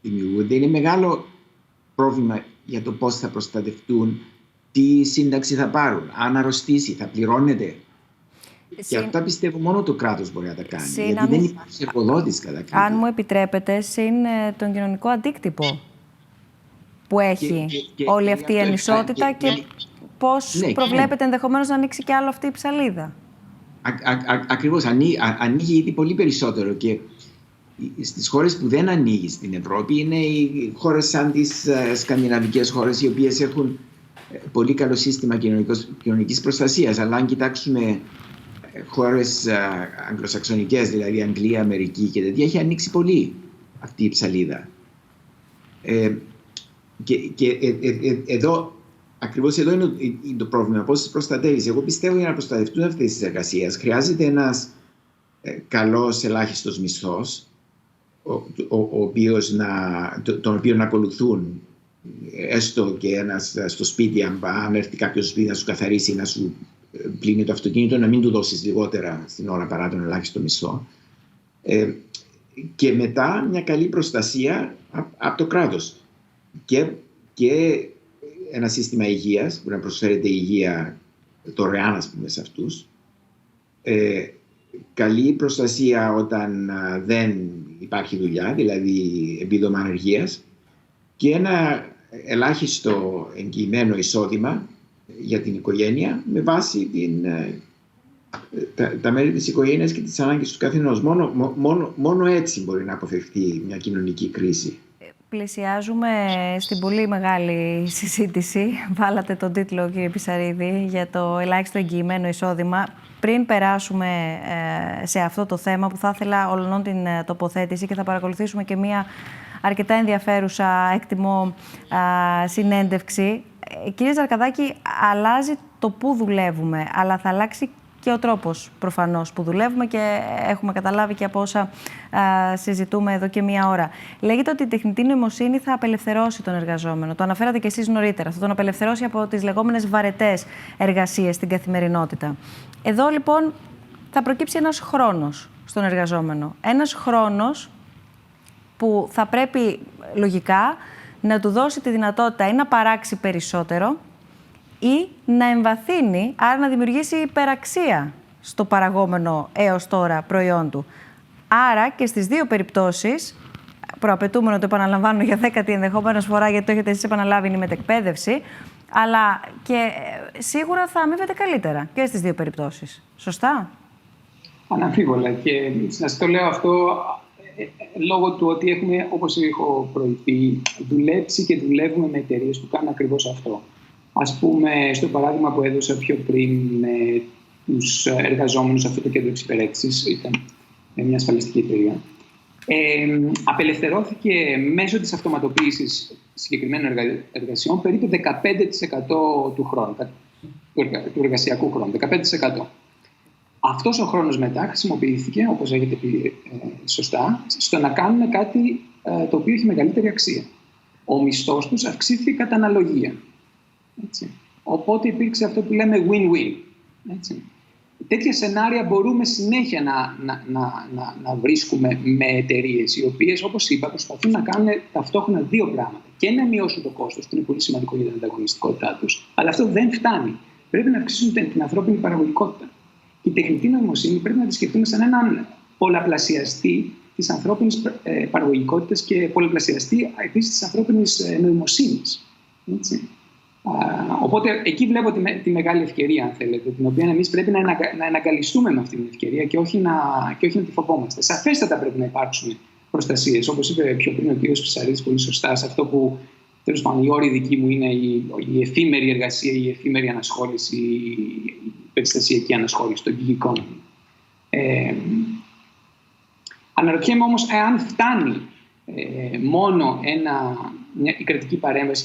δημιουργούνται είναι μεγάλο πρόβλημα για το πώς θα προστατευτούν, τι σύνταξη θα πάρουν, αν αρρωστήσει, θα πληρώνεται. Και αυτά πιστεύω μόνο το κράτος μπορεί να τα κάνει. Γιατί δεν υπάρχει εργοδότης κατά κύριο. Αν μου επιτρέπετε, συν τον κοινωνικό αντίκτυπο που έχει όλη αυτή η ανισότητα και πώς προβλέπετε ενδεχομένως να ανοίξει κι άλλο αυτή η ψαλίδα. Ακριβώς, ανοίγει ήδη πολύ περισσότερο και στις χώρες που δεν ανοίγει στην Ευρώπη είναι οι χώρες σαν τις σκανδιναβικές χώρες, οι οποίες έχουν πολύ καλό σύστημα κοινωνικής προστασίας. Αλλά αν κοιτάξουμε χώρες αγγλοσαξονικές, δηλαδή Αγγλία, Αμερική και τέτοια, έχει ανοίξει πολύ αυτή η ψαλίδα. Ακριβώς εδώ είναι το πρόβλημα, πώς τις προστατεύεις. Εγώ πιστεύω για να προστατευτούν αυτές τις εργασίες χρειάζεται ένας καλός ελάχιστος μισθός, τον οποίο να ακολουθούν έστω και ένας στο σπίτι, αν έρθει κάποιος στο σπίτι να σου καθαρίσει, να σου πλύνει το αυτοκίνητο, να μην του δώσεις λιγότερα στην ώρα παρά τον ελάχιστο μισθό. Και μετά μια καλή προστασία από το κράτος. Και ένα σύστημα υγείας που να προσφέρεται υγεία δωρεάν, ας πούμε, σε αυτούς. Καλή προστασία όταν δεν υπάρχει δουλειά, δηλαδή επίδομα ανεργίας. Και ένα ελάχιστο εγγυημένο εισόδημα για την οικογένεια με βάση τα μέλη της οικογένειας και τις ανάγκες του καθενός. Μόνο έτσι μπορεί να αποφευχθεί μια κοινωνική κρίση. Πλησιάζουμε στην πολύ μεγάλη συζήτηση. Βάλατε τον τίτλο, κύριε Πισαρίδη, για το ελάχιστο εγγυημένο εισόδημα. Πριν περάσουμε σε αυτό το θέμα που θα ήθελα ολονών την τοποθέτηση και θα παρακολουθήσουμε και μία αρκετά ενδιαφέρουσα, εκτιμώ, συνέντευξη. Κύριε Ζαρκαδάκη, αλλάζει το πού δουλεύουμε, αλλά θα αλλάξει και ο τρόπος προφανώς που δουλεύουμε και έχουμε καταλάβει και από όσα συζητούμε εδώ και μία ώρα. Λέγεται ότι η τεχνητή νοημοσύνη θα απελευθερώσει τον εργαζόμενο. Το αναφέρατε και εσείς νωρίτερα. Θα τον απελευθερώσει από τις λεγόμενες βαρετές εργασίες στην καθημερινότητα. Εδώ λοιπόν θα προκύψει ένας χρόνος στον εργαζόμενο. Ένας χρόνος που θα πρέπει λογικά να του δώσει τη δυνατότητα ή να παράξει περισσότερο ή να εμβαθύνει, άρα να δημιουργήσει υπεραξία στο παραγόμενο έως τώρα προϊόν του. Άρα και στις δύο περιπτώσεις, προαπαιτούμενο το επαναλαμβάνω για 10η ενδεχομένως φορά, γιατί το έχετε εσείς επαναλάβει, είναι η μετεκπαίδευση, αλλά και σίγουρα θα αμείβεται καλύτερα και στις δύο περιπτώσεις. Σωστά? Αναμφίβολα. Και σας το λέω αυτό λόγω του ότι έχουμε, όπως έχω προηγηθεί, δουλέψει και δουλεύουμε με εταιρείες που κάνουν ακριβώς αυτό. Ας πούμε, στο παράδειγμα που έδωσα πιο πριν με τους εργαζόμενους σε αυτό το κέντρο εξυπηρέτησης, ήταν μια ασφαλιστική εταιρεία, απελευθερώθηκε μέσω της αυτοματοποίησης συγκεκριμένων εργασιών περίπου 15% του χρόνου, του εργασιακού χρόνου, 15%. Αυτός ο χρόνος μετά χρησιμοποιήθηκε, όπως έχετε πει σωστά, στο να κάνουν κάτι το οποίο έχει μεγαλύτερη αξία. Ο μισθός τους αυξήθηκε κατά αναλογία. Έτσι. Οπότε υπήρξε αυτό που λέμε win-win. Έτσι. Τέτοια σενάρια μπορούμε συνέχεια να βρίσκουμε με εταιρείες οι οποίες, όπως είπα, προσπαθούν να κάνουν ταυτόχρονα δύο πράγματα. Και να μειώσουν το κόστος, που είναι πολύ σημαντικό για την ανταγωνιστικότητά τους, αλλά αυτό δεν φτάνει. Πρέπει να αυξήσουν την ανθρώπινη παραγωγικότητα. Και η τεχνητή νοημοσύνη πρέπει να τη σκεφτούμε σαν έναν πολλαπλασιαστή της ανθρώπινης παραγωγικότητας και πολλαπλασιαστή επίσης της ανθρώπινης νοημοσύνης. Έτσι. Οπότε εκεί βλέπω τη μεγάλη ευκαιρία, αν θέλετε, την οποία εμείς πρέπει να εναγκαλιστούμε με αυτή την ευκαιρία και όχι να τη φοβόμαστε. Σαφέστατα πρέπει να υπάρξουν προστασίες, όπως είπε πιο πριν ο κ. Πισαρίδης πολύ σωστά, σε αυτό που τέλος πάντων η όρη δική μου είναι η εφήμερη εργασία, η εφήμερη ανασχόληση, η περιστασιακή ανασχόληση, το gig economy. Αναρωτιέμαι όμως εάν φτάνει μόνο η κρατική παρέμβαση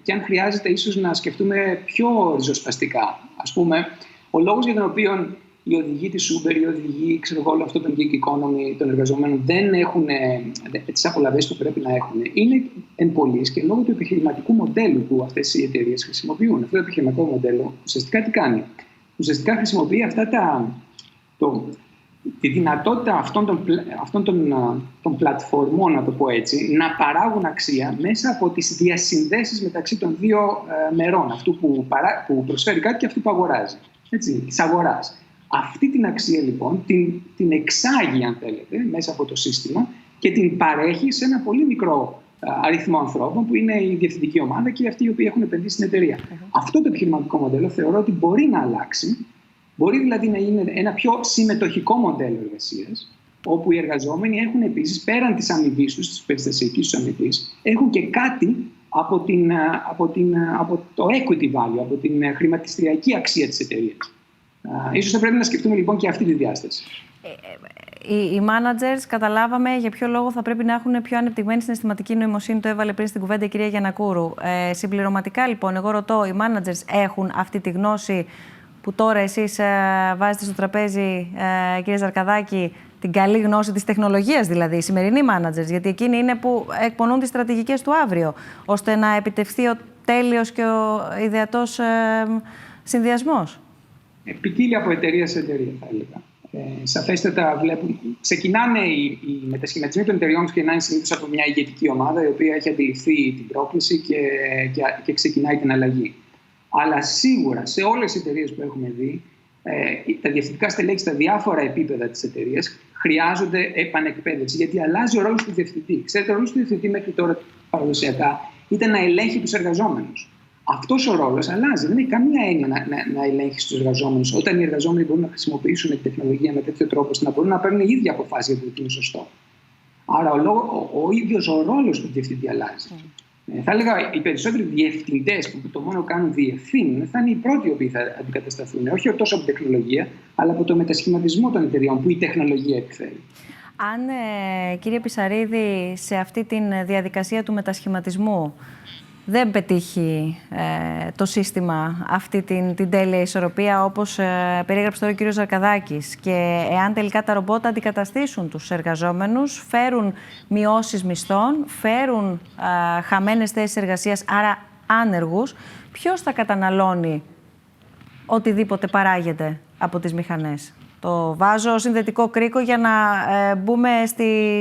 και αν χρειάζεται ίσως να σκεφτούμε πιο ριζοσπαστικά. Ας πούμε, ο λόγος για τον οποίο οι οδηγοί της Uber, οι οδηγοί όλο αυτό τον gig economy των εργαζομένων δεν έχουν τις απολαβές που πρέπει να έχουν είναι εν πολλοίς και λόγω του επιχειρηματικού μοντέλου που αυτές οι εταιρείες χρησιμοποιούν. Αυτό το επιχειρηματικό μοντέλο ουσιαστικά τι κάνει? Ουσιαστικά χρησιμοποιεί τη δυνατότητα αυτών των πλατφορμών, να το πω έτσι, να παράγουν αξία μέσα από τις διασυνδέσεις μεταξύ των δύο μερών, αυτού που προσφέρει κάτι και αυτού που αγοράζει, της αγοράς. Αυτή την αξία λοιπόν την εξάγει, αν θέλετε, μέσα από το σύστημα και την παρέχει σε ένα πολύ μικρό αριθμό ανθρώπων που είναι η διευθυντική ομάδα και αυτοί οι οποίοι έχουν επενδύσει στην εταιρεία. Αυτό το επιχειρηματικό μοντέλο θεωρώ ότι μπορεί να αλλάξει. Μπορεί δηλαδή να είναι ένα πιο συμμετοχικό μοντέλο εργασίας, όπου οι εργαζόμενοι έχουν επίσης πέραν της αμοιβής τους, της περιστασιακής τους αμοιβής, έχουν και κάτι από το equity value, από την χρηματιστηριακή αξία της εταιρείας. Ίσως θα πρέπει να σκεφτούμε λοιπόν και αυτή τη διάσταση. Οι managers, καταλάβαμε για ποιο λόγο θα πρέπει να έχουν πιο ανεπτυγμένη συναισθηματική νοημοσύνη. Το έβαλε πριν στην κουβέντα η κυρία Γιαννακούρου. Συμπληρωματικά λοιπόν, εγώ ρωτώ, οι managers έχουν αυτή τη γνώση που τώρα εσείς βάζετε στο τραπέζι, κύριε Ζαρκαδάκη, την καλή γνώση της τεχνολογίας, δηλαδή, οι σημερινοί managers, γιατί εκείνοι είναι που εκπονούν τις στρατηγικές του αύριο, ώστε να επιτευχθεί ο τέλειος και ο ιδεατός συνδυασμός. Ποικίλει από εταιρεία σε εταιρεία, θα έλεγα. Σαφέστατα ξεκινάνε οι μετασχηματισμοί των εταιρεών ξεκινάνε συνήθως από μια ηγετική ομάδα, η οποία έχει αντιληφθεί την πρόκληση και ξεκινάει την αλλαγή. Αλλά σίγουρα σε όλες τις εταιρείες που έχουμε δει, τα διευθυντικά στελέχη στα διάφορα επίπεδα της εταιρείας χρειάζονται επανεκπαίδευση, γιατί αλλάζει ο ρόλος του διευθυντή. Ξέρετε, ο ρόλος του διευθυντή μέχρι τώρα παραδοσιακά ήταν να ελέγχει τους εργαζόμενους. Αυτός ο ρόλος αλλάζει. Δεν έχει καμία έννοια να ελέγχει τους εργαζόμενους, όταν οι εργαζόμενοι μπορούν να χρησιμοποιήσουν την τεχνολογία με τέτοιο τρόπο ώστε να μπορούν να παίρνουν οι ίδιοι αποφάσεις για το τι είναι σωστό. Άρα ο ίδιος ο ρόλος του διευθυντή αλλάζει. Θα έλεγα οι περισσότεροι διευθυντές που το μόνο κάνουν διευθύνουν θα είναι οι πρώτοι οι οποίοι θα αντικατασταθούν. Όχι τόσο από την τεχνολογία, αλλά από το μετασχηματισμό των εταιριών που η τεχνολογία επιφέρει. Αν, κύριε Πισαρίδη, σε αυτή τη διαδικασία του μετασχηματισμού δεν πετύχει το σύστημα αυτή την τέλεια ισορροπία, όπως περιέγραψε τώρα ο κύριος Ζαρκαδάκης, και εάν τελικά τα ρομπότ αντικαταστήσουν τους εργαζόμενους, φέρουν μειώσεις μισθών, φέρουν χαμένες θέσεις εργασίας, άρα άνεργους, ποιος θα καταναλώνει οτιδήποτε παράγεται από τις μηχανές? Το βάζω συνδετικό κρίκο για να μπούμε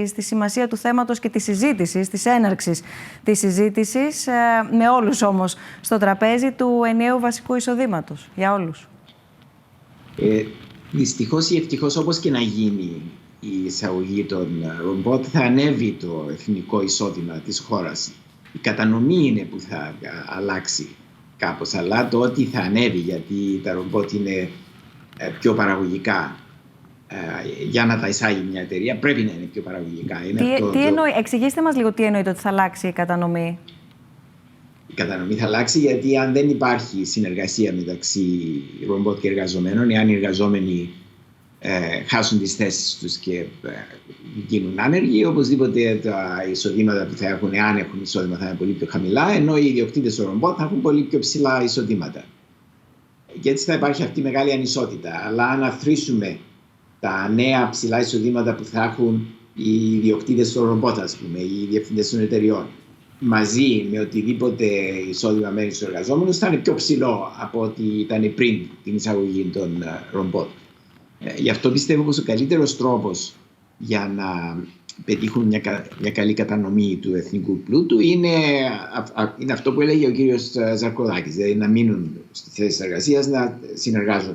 στη σημασία του θέματος και της συζήτησης, της έναρξης της συζήτησης, με όλους όμως στο τραπέζι του ενιαίου βασικού εισοδήματος, για όλους. Δυστυχώς ή ευτυχώς, όπως και να γίνει η εισαγωγή των ρομπότ, θα ανέβει το εθνικό εισόδημα της χώρας. Η κατανομή είναι που θα αλλάξει κάπως, αλλά το ότι θα ανέβει, γιατί τα ρομπότ είναι πιο παραγωγικά. Για να τα εισάγει μια εταιρεία πρέπει να είναι πιο παραγωγικά. Εξηγήστε μας λίγο τι εννοείται ότι θα αλλάξει η κατανομή. Η κατανομή θα αλλάξει γιατί αν δεν υπάρχει συνεργασία μεταξύ ρομπότ και εργαζομένων, εάν οι εργαζόμενοι χάσουν τις θέσεις τους και γίνουν άνεργοι, οπωσδήποτε τα εισοδήματα που θα έχουν, εάν έχουν εισόδημα, θα είναι πολύ πιο χαμηλά, ενώ οι ιδιοκτήτες των ρομπότ θα έχουν πολύ πιο ψηλά εισοδήματα. Και έτσι θα υπάρχει αυτή η μεγάλη ανισότητα. Αλλά αν αθροίσουμε τα νέα ψηλά εισοδήματα που θα έχουν οι ιδιοκτήτες των ρομπότ, ας πούμε, οι διευθυντές των εταιριών, μαζί με οτιδήποτε εισόδημα μένει στους εργαζόμενους, θα είναι πιο ψηλό από ό,τι ήταν πριν την εισαγωγή των ρομπότ. Γι' αυτό πιστεύω πως ο καλύτερος τρόπος για να πετύχουν μια καλή κατανομή του εθνικού πλούτου είναι αυτό που έλεγε ο κύριος Ζαρκοδάκης, δηλαδή να μείνουν στις θέσεις εργασίας,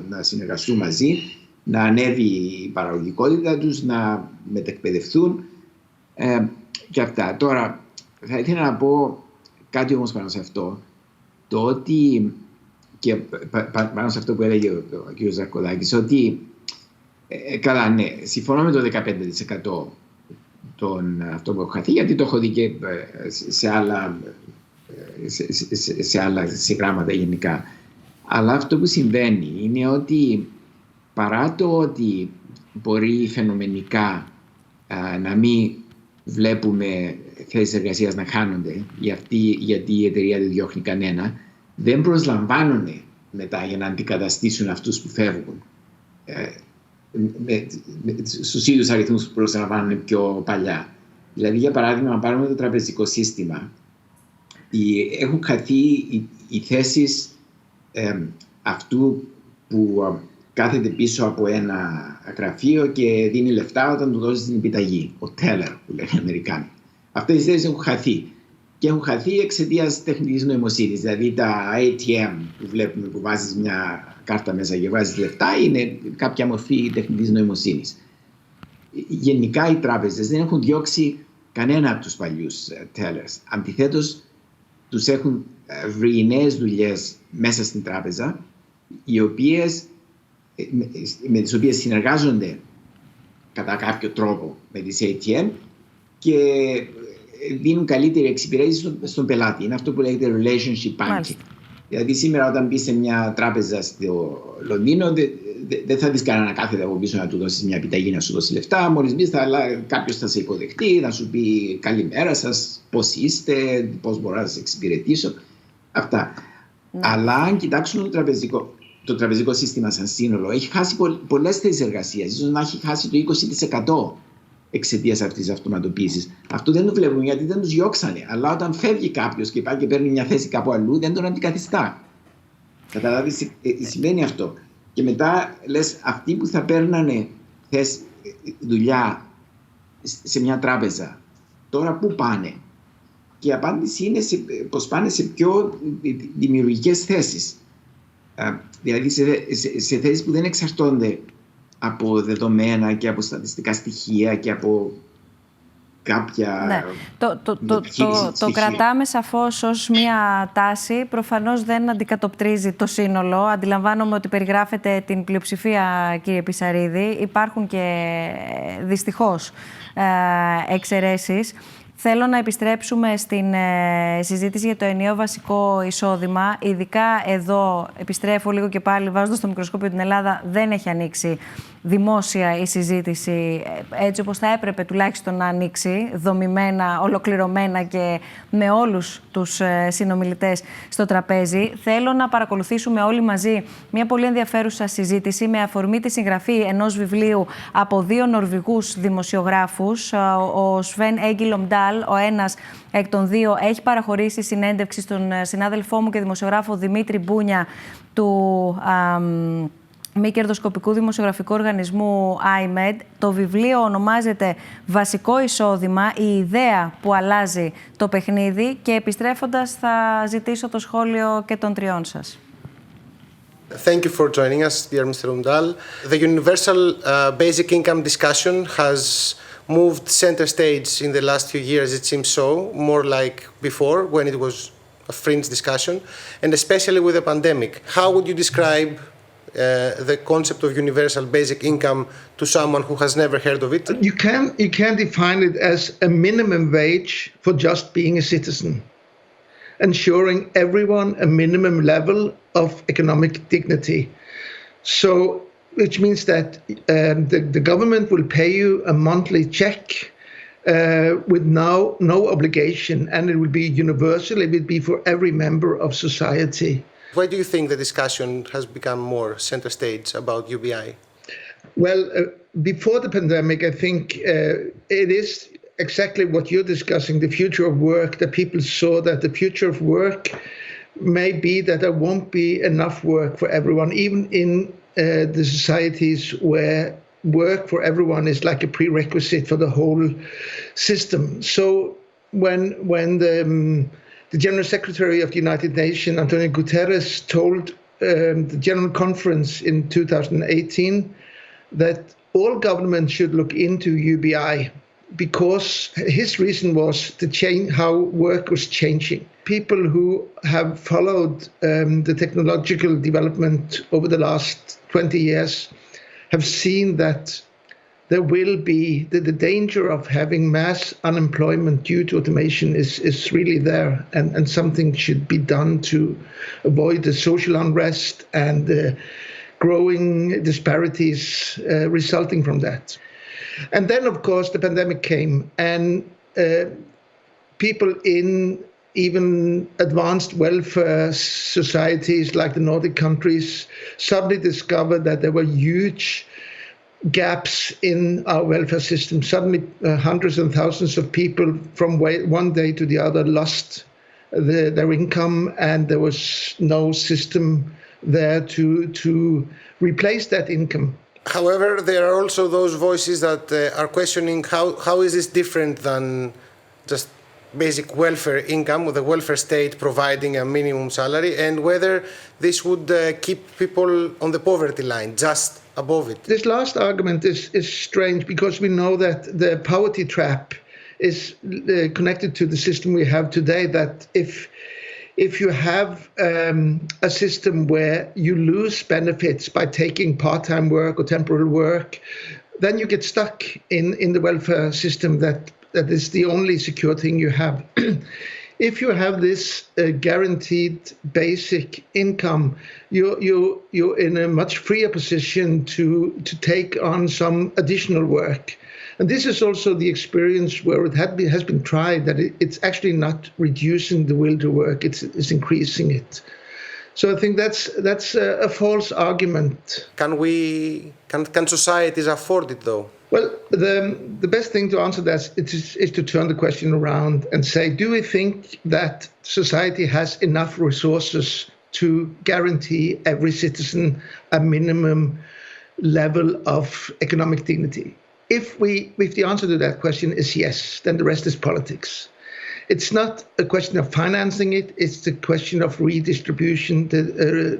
να συνεργαστούν μαζί, να ανέβει η παραγωγικότητα τους, να μετεκπαιδευτούν και αυτά. Τώρα, θα ήθελα να πω κάτι όμως πάνω σε αυτό, το ότι, και πάνω σε αυτό που έλεγε ο κύριος Ζαρκοδάκης, ότι καλά, ναι, συμφωνώ με το 15% αυτό που έχω χαθεί, γιατί το έχω δει και σε άλλα συγγράμματα γενικά. Αλλά αυτό που συμβαίνει είναι ότι παρά το ότι μπορεί φαινομενικά να μην βλέπουμε θέσεις εργασίας να χάνονται, γιατί η εταιρεία δεν διώχνει κανένα, δεν προσλαμβάνουν μετά για να αντικαταστήσουν αυτούς που φεύγουν. Στους ίδιους αριθμούς που προσλαμβάνουν πιο παλιά. Δηλαδή, για παράδειγμα, να πάρουμε το τραπεζικό σύστημα, έχουν χαθεί οι θέσεις αυτού που κάθεται πίσω από ένα γραφείο και δίνει λεφτά όταν του δώσει την επιταγή. Ο teller που λένε οι Αμερικάνοι. Αυτές οι θέσεις έχουν χαθεί. Και έχουν χαθεί εξαιτίας τεχνητής νοημοσύνης. Δηλαδή τα ATM που βλέπουμε που βάζεις μια κάρτα μέσα και βάζεις λεφτά είναι κάποια μορφή τεχνητής νοημοσύνης. Γενικά οι τράπεζες δεν έχουν διώξει κανένα από τους παλιούς tellers. Αντιθέτως, τους έχουν βρει νέες δουλειές μέσα στην τράπεζα, με τις οποίες συνεργάζονται κατά κάποιο τρόπο με τις ATM και δίνουν καλύτερη εξυπηρέτηση στον πελάτη. Είναι αυτό που λέγεται relationship banking. Δηλαδή σήμερα όταν μπει σε μια τράπεζα στο Λονδίνο δεν θα δεις κανένα κάθεται από πίσω να του δώσεις μια επιταγή να σου δώσει λεφτά. Μόλις μπεις κάποιος θα σε υποδεχτεί, να σου πει καλημέρα σας, πώς είστε, πώς μπορώ να σας εξυπηρετήσω. Αυτά. Αλλά αν κοιτάξουμε το τραπεζικό σύστημα σαν σύνολο, έχει χάσει πολλές θέσεις εργασίας. Ίσως να έχει χάσει το 20% εξαιτίας αυτής της αυτοματοποίησης. Αυτό δεν το βλέπουμε γιατί δεν τους διώξανε. Αλλά όταν φεύγει κάποιος και πάει και παίρνει μια θέση κάπου αλλού, δεν τον αντικαθιστά. Καταλάβεις, σημαίνει αυτό. Και μετά λες, αυτοί που θα παίρνανε δουλειά σε μια τράπεζα, τώρα πού πάνε? Και η απάντηση είναι πως πάνε σε πιο δημιουργικές θέσεις. Δηλαδή σε θέσεις που δεν εξαρτώνται από δεδομένα και από στατιστικά στοιχεία και από κάποια... Ναι. Το κρατάμε σαφώς ως μία τάση. Προφανώς δεν αντικατοπτρίζει το σύνολο. Αντιλαμβάνομαι ότι περιγράφετε την πλειοψηφία, κύριε Πισαρίδη. Υπάρχουν και δυστυχώς εξαιρέσεις. Θέλω να επιστρέψουμε στην συζήτηση για το ενιαίο βασικό εισόδημα. Ειδικά εδώ, επιστρέφω λίγο και πάλι βάζοντας στο μικροσκόπιο την Ελλάδα, δεν έχει ανοίξει δημόσια η συζήτηση έτσι όπως θα έπρεπε τουλάχιστον να ανοίξει, δομημένα, ολοκληρωμένα και με όλους τους συνομιλητές στο τραπέζι. Θέλω να παρακολουθήσουμε όλοι μαζί μια πολύ ενδιαφέρουσα συζήτηση με αφορμή τη συγγραφή ενός βιβλίου από δύο Νορβηγούς δημοσιογράφους. Ο Σβέν Έγγιλομ Ντάλ, ο ένας εκ των δύο, έχει παραχωρήσει συνέντευξη στον συνάδελφό μου και δημοσιογράφο Δημήτρη Μπούνια του μη κερδοσκοπικού δημοσιογραφικού οργανισμού IMED. Το βιβλίο ονομάζεται «Βασικό εισόδημα, η ιδέα που αλλάζει το παιχνίδι» και επιστρέφοντας θα ζητήσω το σχόλιο και των τριών σας. Thank you for joining us, dear Mr. Undal. The universal basic income discussion has moved center stage in the last few years, it seems so, more like before when it was a fringe discussion, and especially with the pandemic. How would you describe the concept of universal basic income to someone who has never heard of it? You can define it as a minimum wage for just being a citizen, ensuring everyone a minimum level of economic dignity. So, which means that the government will pay you a monthly check with no obligation, and it will be universal. It will be for every member of society. Why do you think the discussion has become more center stage about UBI? Well, before the pandemic, I think it is exactly what you're discussing, the future of work, that people saw that the future of work may be that there won't be enough work for everyone, even in the societies where work for everyone is like a prerequisite for the whole system. So when the General Secretary of the United Nations, Antonio Guterres, told the General Conference in 2018 that all governments should look into UBI, because his reason was to change how work was changing. People who have followed the technological development over the last 20 years have seen that there will be the danger of having mass unemployment due to automation is really there, and something should be done to avoid the social unrest and the growing disparities resulting from that. And then, of course, the pandemic came, and people in even advanced welfare societies like the Nordic countries suddenly discovered that there were huge gaps in our welfare system. Suddenly, hundreds and thousands of people from one day to the other lost their income, and there was no system there to replace that income. However, there are also those voices that are questioning how is this different than just basic welfare income, with the welfare state providing a minimum salary, and whether this would keep people on the poverty line, just above it. This last argument is strange, because we know that the poverty trap is connected to the system we have today, that if you have a system where you lose benefits by taking part-time work or temporary work, then you get stuck in the welfare system that is the only secure thing you have. If you have this guaranteed basic income, you're in a much freer position to take on some additional work. And this is also the experience where it has been tried, that it's actually not reducing the will to work, it's increasing it. So I think that's a false argument. Can societies afford it though? Well, the best thing to answer that is to turn the question around and say, do we think that society has enough resources to guarantee every citizen a minimum level of economic dignity? If the answer to that question is yes, then the rest is politics. It's not a question of financing it, it's the question of redistributing the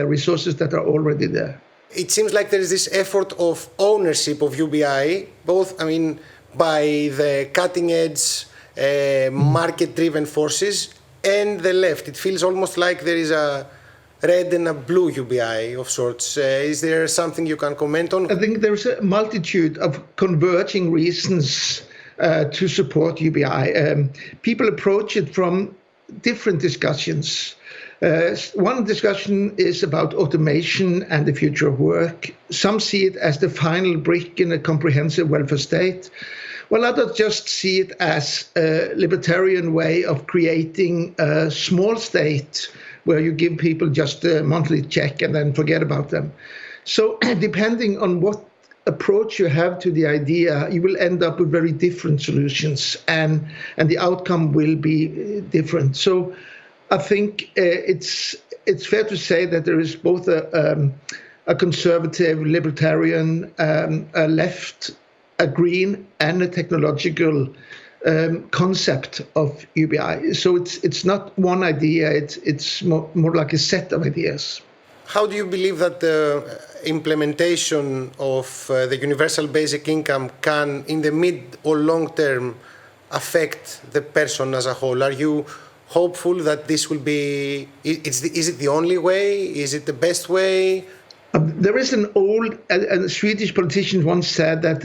resources that are already there. It seems like there is this effort of ownership of UBI, both, by the cutting-edge, market-driven forces and the left. It feels almost like there is a red and a blue UBI of sorts. Is there something you can comment on? I think there's a multitude of converging reasons to support UBI. People approach it from different discussions. One discussion is about automation and the future of work. Some see it as the final brick in a comprehensive welfare state, while others just see it as a libertarian way of creating a small state where you give people just a monthly check and then forget about them. So depending on what approach you have to the idea, you will end up with very different solutions, and the outcome will be different. So I think it's fair to say that there is both a conservative, libertarian, a left, a green, and a technological concept of UBI. So it's not one idea, it's more like a set of ideas. How do you believe that the implementation of the universal basic income can, in the mid or long term, affect the person as a whole? Are you hopeful that this will be, is it the only way? Is it the best way? There is an old Swedish politician once said that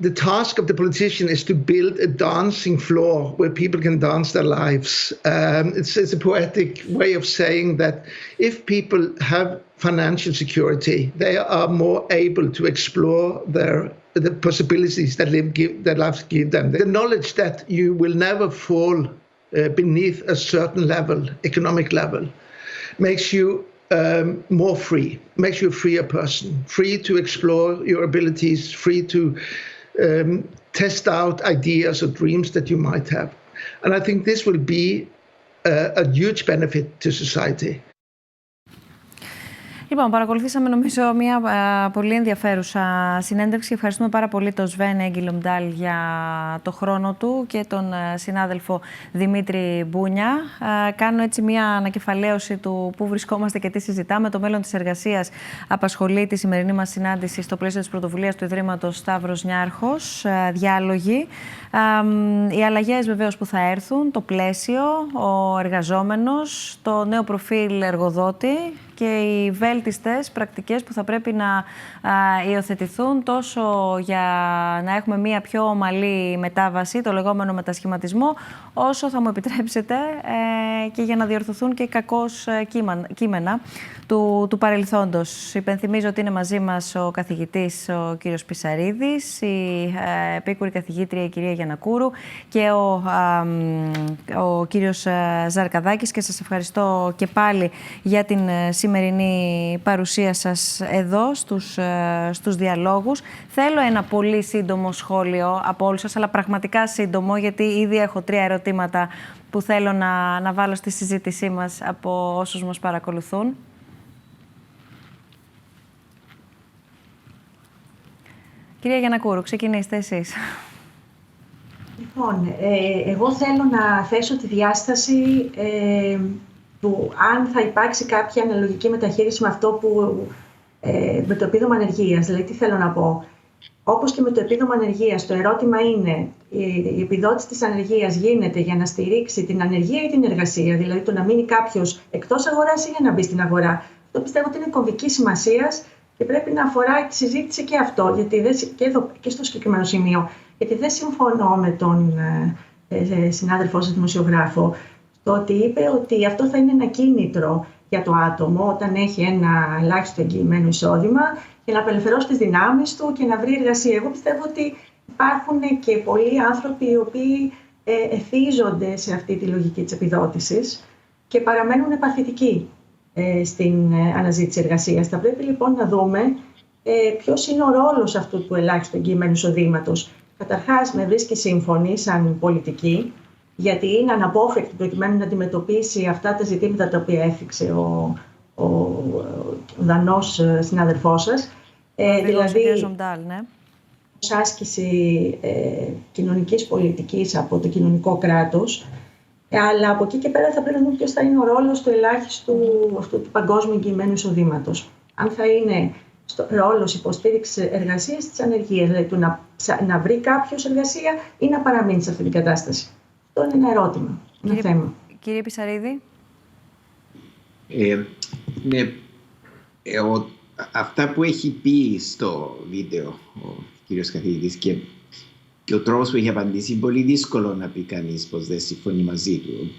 the task of the politician is to build a dancing floor where people can dance their lives. It's a poetic way of saying that if people have financial security, they are more able to explore the possibilities that life give them. The knowledge that you will never fall beneath a certain level, economic level, makes you more free, makes you a freer person, free to explore your abilities, free to test out ideas or dreams that you might have. And I think this will be a huge benefit to society. Λοιπόν, παρακολουθήσαμε νομίζω μια πολύ ενδιαφέρουσα συνέντευξη. Ευχαριστούμε πάρα πολύ τον Σβέν Εγγιλομντάλ για το χρόνο του και τον συνάδελφο Δημήτρη Μπούνια. Κάνω έτσι μια ανακεφαλαίωση του πού βρισκόμαστε και τι συζητάμε. Το μέλλον της εργασίας απασχολεί τη σημερινή μας συνάντηση στο πλαίσιο της πρωτοβουλίας του Ιδρύματος Σταύρος Νιάρχος. Διάλογοι. Οι αλλαγές βεβαίως που θα έρθουν, το πλαίσιο, ο εργαζόμενος, το νέο προφίλ εργοδότη και οι βέλτιστες πρακτικές που θα πρέπει να υιοθετηθούν τόσο για να έχουμε μια πιο ομαλή μετάβαση, το λεγόμενο μετασχηματισμό, όσο θα μου επιτρέψετε και για να διορθωθούν και κακώς κείμενα του παρελθόντος. Υπενθυμίζω ότι είναι μαζί μας ο καθηγητής ο κύριος Πισαρίδης, η επίκουρη καθηγήτρια η κυρία Γιαννακούρου και ο κύριος Ζαρκαδάκης, και σας ευχαριστώ και πάλι για την σημερινή παρουσία σας εδώ στους διαλόγους. Θέλω ένα πολύ σύντομο σχόλιο από όλους σας, αλλά πραγματικά σύντομο, γιατί ήδη έχω 3 ερωτήματα που θέλω να βάλω στη συζήτησή μας από όσους μας παρακολουθούν. Κυρία Γιαννακούρου, ξεκινήστε εσείς. Λοιπόν, εγώ θέλω να θέσω τη διάσταση του αν θα υπάρξει κάποια αναλογική μεταχείριση με αυτό με το επίδομα ανεργίας. Δηλαδή, τι θέλω να πω. Όπως και με το επίδομα ανεργίας, το ερώτημα είναι η επιδότηση της ανεργίας γίνεται για να στηρίξει την ανεργία ή την εργασία, δηλαδή το να μείνει κάποιος εκτός αγοράς ή για να μπει στην αγορά. Αυτό πιστεύω ότι είναι κομβική σημασίας και πρέπει να αφορά τη συζήτηση και αυτό, γιατί και στο συγκεκριμένο σημείο. Γιατί δεν συμφωνώ με τον συνάδελφό σας δημοσιογράφο το ότι είπε ότι αυτό θα είναι ένα κίνητρο για το άτομο όταν έχει ένα ελάχιστο εγγυημένο εισόδημα και να απελευθερώσει τις δυνάμεις του και να βρει εργασία. Εγώ πιστεύω ότι υπάρχουν και πολλοί άνθρωποι οι οποίοι εθίζονται σε αυτή τη λογική της επιδότησης και παραμένουν επαθητικοί στην αναζήτηση εργασίας. Θα πρέπει λοιπόν να δούμε ποιος είναι ο ρόλος αυτού του ελάχιστου εγγυημένου εισοδήματος. Καταρχάς, με βρίσκει σύμφωνη σαν πολιτική, γιατί είναι αναπόφευκτη προκειμένου να αντιμετωπίσει αυτά τα ζητήματα τα οποία έθιξε ο Δανός συνάδελφός σας. Δηλαδή, ως άσκηση κοινωνικής πολιτικής από το κοινωνικό κράτος, αλλά από εκεί και πέρα θα πρέπει να δούμε ποιος θα είναι ο ρόλος του ελάχιστου αυτού του παγκόσμιου εγγυημένου εισοδήματος. Αν θα είναι ρόλος υποστήριξης εργασίας της ανεργίας, δηλαδή του να βρει κάποιος εργασία ή να παραμείνει σε αυτή την κατάσταση. Αυτό είναι ένα ερώτημα, ένα θέμα. Κύριε Πισαρίδη. Ναι, αυτά που έχει πει στο βίντεο ο κύριος καθηγητής και ο τρόπος που έχει απαντήσει, είναι πολύ δύσκολο να πει κανείς πως δεν συμφωνεί μαζί του.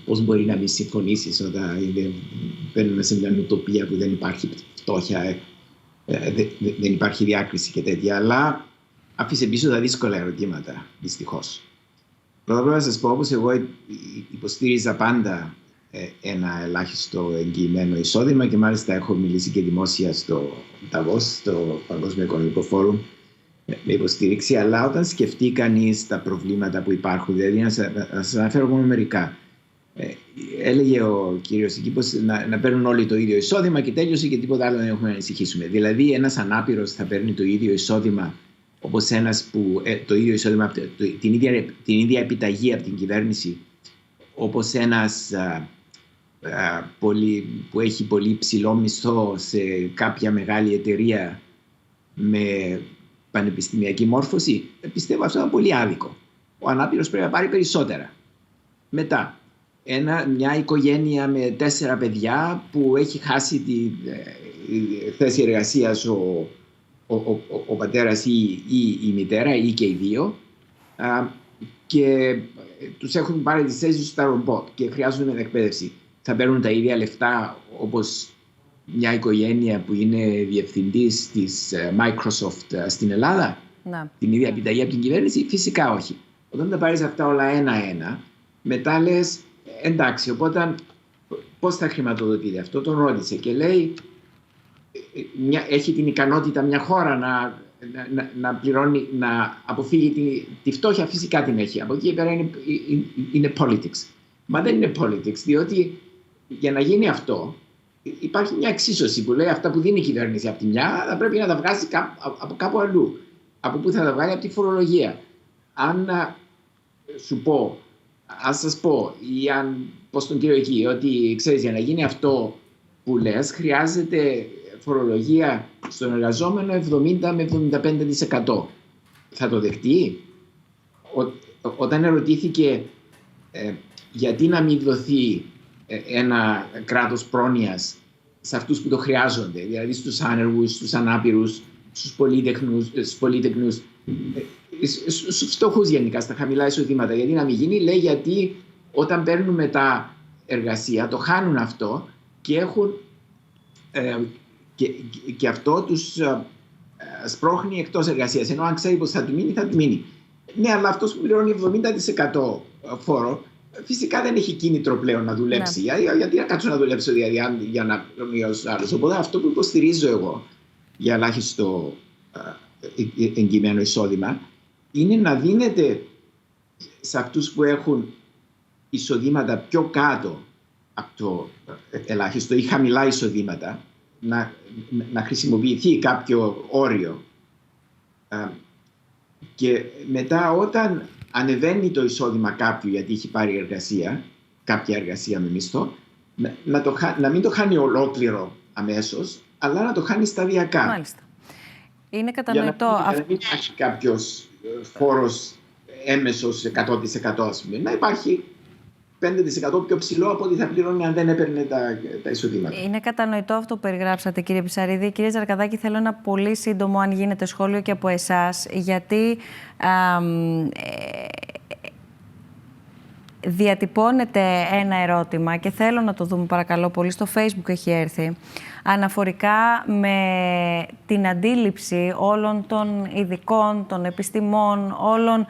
Πώς μπορεί να μην συμφωνήσεις όταν μπαίνουμε σε μια ουτοπία που δεν υπάρχει φτώχεια, δεν υπάρχει διάκριση και τέτοια, αλλά άφησε πίσω τα δύσκολα ερωτήματα, δυστυχώς. Πρώτα απ' όλα να σας πω πως εγώ υποστήριζα πάντα ένα ελάχιστο εγγυημένο εισόδημα και μάλιστα έχω μιλήσει και δημόσια στο Davos, στο Παγκόσμιο Οικονομικό Φόρουμ, με υποστήριξη, αλλά όταν σκεφτεί κανείς τα προβλήματα που υπάρχουν, δηλαδή να σας αναφέρω μόνο μερικά. Έλεγε ο κύριος εκεί πως να παίρνουν όλοι το ίδιο εισόδημα και τέλειωσε και τίποτα άλλο δεν έχουμε να ανησυχήσουμε. Δηλαδή ένας ανάπηρος θα παίρνει το ίδιο εισόδημα όπως ένας που το ίδιο εισόδημα, την ίδια επιταγή από την κυβέρνηση, όπως ένας που έχει πολύ ψηλό μισθό σε κάποια μεγάλη εταιρεία με πανεπιστημιακή μόρφωση. Πιστεύω αυτό είναι πολύ άδικο. Ο ανάπηρος πρέπει να πάρει περισσότερα. Μετά, μια οικογένεια με 4 παιδιά που έχει χάσει τη θέση εργασίας ο πατέρας ή η μητέρα ή και οι δύο και τους έχουν πάρει τις θέσεις στα ρομπότ και χρειάζονται μετεκπαίδευση. Θα παίρνουν τα ίδια λεφτά όπως μια οικογένεια που είναι διευθυντής της Microsoft στην Ελλάδα, την ίδια επιταγή από την κυβέρνηση? Φυσικά όχι. Όταν τα πάρεις αυτά όλα ένα-ένα, Μετά λες, εντάξει, οπότε πώς θα χρηματοδοτείται αυτό? Τον ρώτησε και λέει, έχει την ικανότητα μια χώρα να πληρώνει, να αποφύγει τη φτώχεια? Φυσικά την έχει. Από εκεί πέρα είναι politics. Μα δεν είναι politics, διότι για να γίνει αυτό υπάρχει μια εξίσωση που λέει αυτά που δίνει η κυβέρνηση από τη μια θα πρέπει να τα βγάζει από κάπου αλλού. Από πού θα τα βγάλει? Από τη φορολογία. Αν σας πω ή αν πω στον κύριο εκεί ότι ξέρεις, για να γίνει αυτό που λες χρειάζεται φορολογία στον εργαζόμενο 70 με 75%. Θα το δεχτεί? Όταν ερωτήθηκε γιατί να μην δοθεί ένα κράτος πρόνοιας σε αυτούς που το χρειάζονται, δηλαδή στους άνεργους, στους ανάπηρους, στους πολύτεκνους, στους φτωχούς γενικά, στα χαμηλά εισοδήματα, γιατί να μην γίνει? Λέει γιατί όταν παίρνουν μετά εργασία το χάνουν αυτό και έχουν και αυτό τους σπρώχνει εκτός εργασίας, ενώ αν ξέρει πως θα του μείνει, θα του μείνει. Ναι, αλλά αυτός που πληρώνει 70% φόρο φυσικά δεν έχει κίνητρο πλέον να δουλέψει. Ναι. Γιατί να κάτσω να δουλέψω για να πληρώσω άλλους? Οπότε αυτό που υποστηρίζω εγώ για ελάχιστο εγγυημένο εισόδημα είναι να δίνεται σε αυτούς που έχουν εισοδήματα πιο κάτω από το ελάχιστο ή χαμηλά εισοδήματα, να χρησιμοποιηθεί κάποιο όριο και μετά όταν ανεβαίνει το εισόδημα κάποιου γιατί έχει πάρει κάποια εργασία με μισθό, να μην το χάνει ολόκληρο αμέσως, αλλά να το χάνει σταδιακά. Μάλιστα. Είναι κατανοητό. Για να μην υπάρχει κάποιος φόρος έμεσος 100%, ας πούμε. Να υπάρχει 5% πιο ψηλό από ό,τι θα πληρώνει αν δεν έπαιρνε τα εισοδήματα. Είναι κατανοητό αυτό που περιγράψατε, κύριε Πισαρίδη. Κύριε Ζαρκαδάκη, θέλω ένα πολύ σύντομο, αν γίνεται, σχόλιο και από εσάς, γιατί διατυπώνεται ένα ερώτημα και θέλω να το δούμε, παρακαλώ πολύ, στο Facebook έχει έρθει, αναφορικά με την αντίληψη όλων των ειδικών, των επιστημών, όλων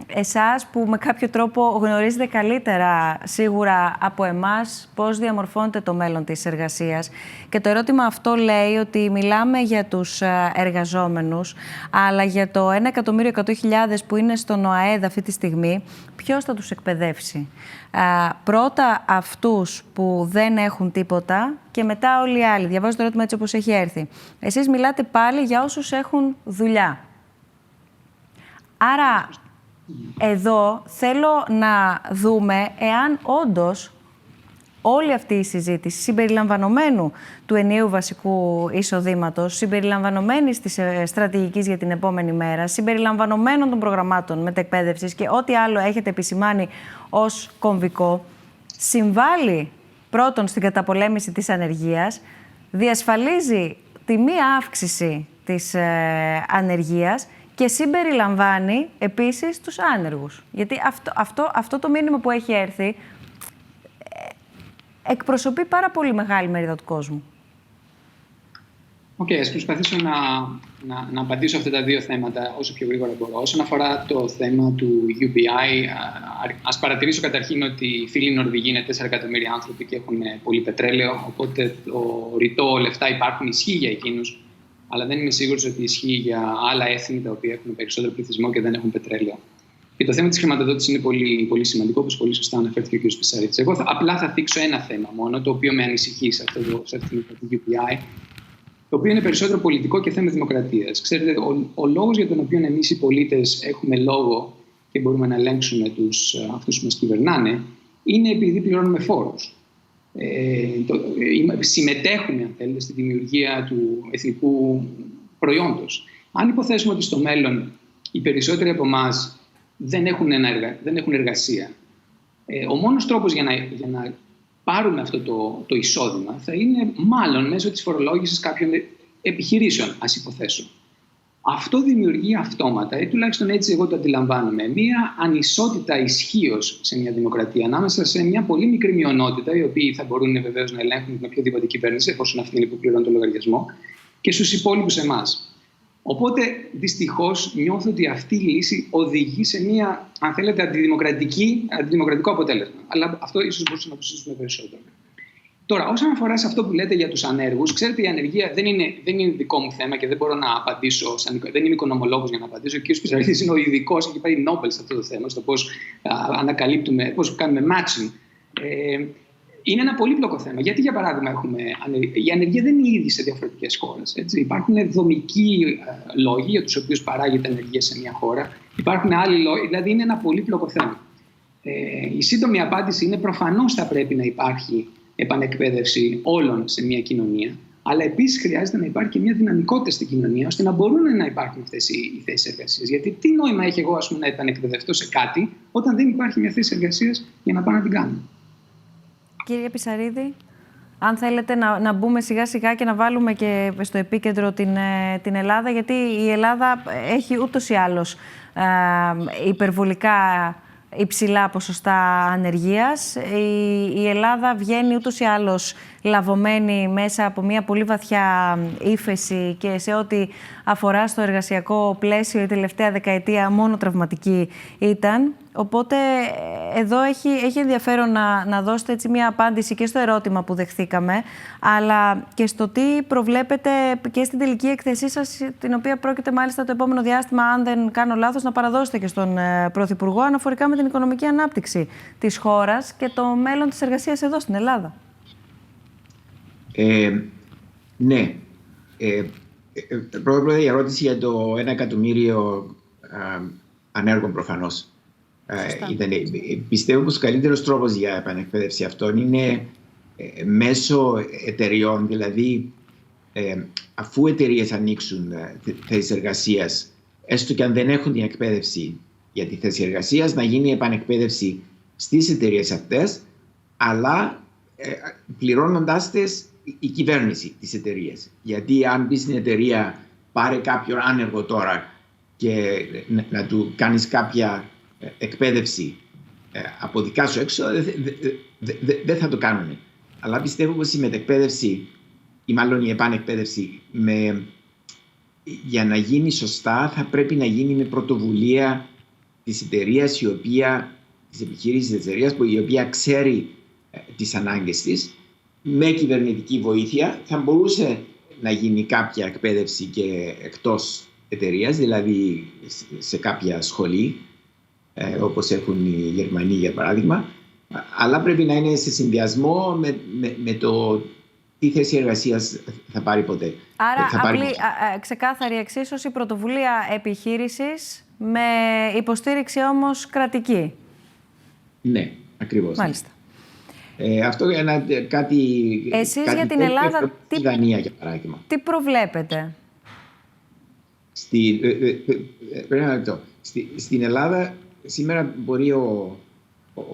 εσάς που με κάποιο τρόπο γνωρίζετε καλύτερα σίγουρα από εμάς πώς διαμορφώνεται το μέλλον της εργασίας. Και το ερώτημα αυτό λέει ότι μιλάμε για τους εργαζόμενους, αλλά για το 1.100.000 που είναι στον ΟΑΕΔ αυτή τη στιγμή, ποιος θα τους εκπαιδεύσει? Πρώτα αυτούς που δεν έχουν τίποτα και μετά όλοι οι άλλοι. Διαβάζω το ερώτημα έτσι όπως έχει έρθει. Εσείς μιλάτε πάλι για όσους έχουν δουλειά. Άρα, εδώ θέλω να δούμε εάν όντως όλη αυτή η συζήτηση συμπεριλαμβανομένου του ενιαίου βασικού εισοδήματος, συμπεριλαμβανομένης της στρατηγικής για την επόμενη μέρα, συμπεριλαμβανομένων των προγραμμάτων μετεκπαίδευσης και ό,τι άλλο έχετε επισημάνει ως κομβικό, συμβάλλει πρώτον στην καταπολέμηση της ανεργίας, διασφαλίζει τη μία αύξηση της ανεργίας και συμπεριλαμβάνει επίσης τους άνεργους. Γιατί αυτό το μήνυμα που έχει έρθει εκπροσωπεί πάρα πολύ μεγάλη μερίδα του κόσμου. Ας προσπαθήσω να απαντήσω αυτά τα δύο θέματα όσο πιο γρήγορα μπορώ. Όσον αφορά το θέμα του UBI, ας παρατηρήσω καταρχήν ότι οι φίλοι Νορβηγοί είναι 4 εκατομμύρια άνθρωποι και έχουν πολύ πετρέλαιο, οπότε το ρητό λεφτά υπάρχουν, ισχύει για εκείνους, αλλά δεν είμαι σίγουρος ότι ισχύει για άλλα έθνη τα οποία έχουν περισσότερο πληθυσμό και δεν έχουν πετρέλαιο. Και το θέμα της χρηματοδότησης είναι πολύ, πολύ σημαντικό, όπως πολύ σωστά αναφέρθηκε ο κ. Πισαρίδης. Εγώ απλά θα θίξω ένα θέμα μόνο, το οποίο με ανησυχεί σε αυτή την UPI, το οποίο είναι περισσότερο πολιτικό και θέμα δημοκρατίας. Ξέρετε, ο λόγος για τον οποίο εμείς οι πολίτες έχουμε λόγο και μπορούμε να ελέγξουμε αυτούς που μας κυβερνάνε, είναι επειδή πληρώνουμε φόρους. Συμμετέχουμε, αν θέλετε, στη δημιουργία του εθνικού προϊόντος. Αν υποθέσουμε ότι στο μέλλον οι περισσότεροι από εμάς δεν έχουν εργασία, ο μόνος τρόπος για να πάρουμε αυτό το εισόδημα θα είναι μάλλον μέσω της φορολόγησης κάποιων επιχειρήσεων, ας υποθέσω. Αυτό δημιουργεί αυτόματα, ή τουλάχιστον έτσι εγώ το αντιλαμβάνομαι, μία ανισότητα ισχύως σε μια δημοκρατία ανάμεσα σε μια πολύ μικρή μειονότητα, οι οποίοι θα μπορούν βεβαίως να ελέγχουν την οποιοδήποτε κυβέρνηση, εφόσον αυτή είναι που πληρώνει το λογαριασμό, και στους υπόλοιπους εμάς. Οπότε, δυστυχώς, νιώθω ότι αυτή η λύση οδηγεί σε μια, αν θέλετε, αντιδημοκρατικό αποτέλεσμα. Αλλά αυτό ίσως μπορούσαμε να το συζητήσουμε περισσότερο. Τώρα, όσον αφορά σε αυτό που λέτε για τους ανέργους, ξέρετε, η ανεργία δεν είναι δικό μου θέμα και δεν μπορώ να απαντήσω. Δεν είμαι οικονομολόγος για να απαντήσω. Ο κ. Πισαρίδης είναι ο ειδικός, έχει πάρει Νόμπελ σε αυτό το θέμα, στο πώς ανακαλύπτουμε, πώς κάνουμε matching. Είναι ένα πολύπλοκο θέμα. Γιατί, για παράδειγμα, η ανεργία δεν είναι ίδια σε διαφορετικές χώρες. Υπάρχουν δομικοί λόγοι για τους οποίους παράγεται ανεργία σε μια χώρα. Υπάρχουν άλλοι λόγοι, δηλαδή είναι ένα πολύπλοκο θέμα. Η σύντομη απάντηση είναι προφανώς θα πρέπει να υπάρχει επανεκπαίδευση όλων σε μια κοινωνία, αλλά επίσης χρειάζεται να υπάρχει και μια δυναμικότητα στην κοινωνία ώστε να μπορούν να υπάρχουν αυτές οι θέσεις εργασίας. Γιατί τι νόημα έχει εγώ, να επανεκπαιδευτώ σε κάτι, όταν δεν υπάρχει μια θέση εργασίας για να πάω να την κάνω. Κύριε Πισαρίδη, αν θέλετε να μπούμε σιγά σιγά και να βάλουμε και στο επίκεντρο την Ελλάδα, γιατί η Ελλάδα έχει ούτως ή άλλως υπερβολικά υψηλά ποσοστά ανεργίας. Η Ελλάδα βγαίνει ούτως ή άλλως λαβωμένη μέσα από μια πολύ βαθιά ύφεση και σε ό,τι αφορά στο εργασιακό πλαίσιο η τελευταία δεκαετία μόνο τραυματική ήταν. Οπότε εδώ έχει ενδιαφέρον να δώσετε έτσι μια απάντηση και στο ερώτημα που δεχθήκαμε, αλλά και στο τι προβλέπετε και στην τελική έκθεσή σας, την οποία πρόκειται μάλιστα το επόμενο διάστημα, αν δεν κάνω λάθος, να παραδώσετε και στον Πρωθυπουργό, αναφορικά με την οικονομική ανάπτυξη της χώρας και το μέλλον της εργασίας εδώ στην Ελλάδα. Ναι. Πρώτα η ερώτηση για το 1 εκατομμύριο ανέργων προφανώς. Πιστεύω πως ο καλύτερος τρόπος για επανεκπαίδευση αυτών είναι μέσω εταιριών, δηλαδή αφού εταιρείες ανοίξουν θέσεις εργασίας, έστω και αν δεν έχουν την εκπαίδευση για τη θέση εργασίας, να γίνει επανεκπαίδευση στις εταιρείες αυτές, αλλά πληρώνοντάς τις η κυβέρνηση της εταιρείας. Γιατί αν μπει στην εταιρεία, πάρε κάποιον άνεργο τώρα και να του κάνεις κάποια εκπαίδευση από δικά σου έξω, δεν θα το κάνουν. Αλλά πιστεύω πως η μετεκπαίδευση ή μάλλον η επανεκπαίδευση για να γίνει σωστά θα πρέπει να γίνει με πρωτοβουλία της εταιρείας, της επιχείρησης της εταιρείας, η οποία ξέρει τις ανάγκες της. Με κυβερνητική βοήθεια θα μπορούσε να γίνει κάποια εκπαίδευση και εκτός εταιρείας, δηλαδή σε κάποια σχολή, όπως έχουν οι Γερμανοί για παράδειγμα, αλλά πρέπει να είναι σε συνδυασμό με το τι θέση εργασίας θα πάρει ποτέ. Άρα ξεκάθαρη εξίσωση, πρωτοβουλία επιχείρησης με υποστήριξη όμως κρατική. Ναι, ακριβώς. Μάλιστα. Αυτό κάτι... Εσείς για την Ελλάδα Δανία, για παράδειγμα. Τι προβλέπετε? Στην Ελλάδα σήμερα μπορεί ο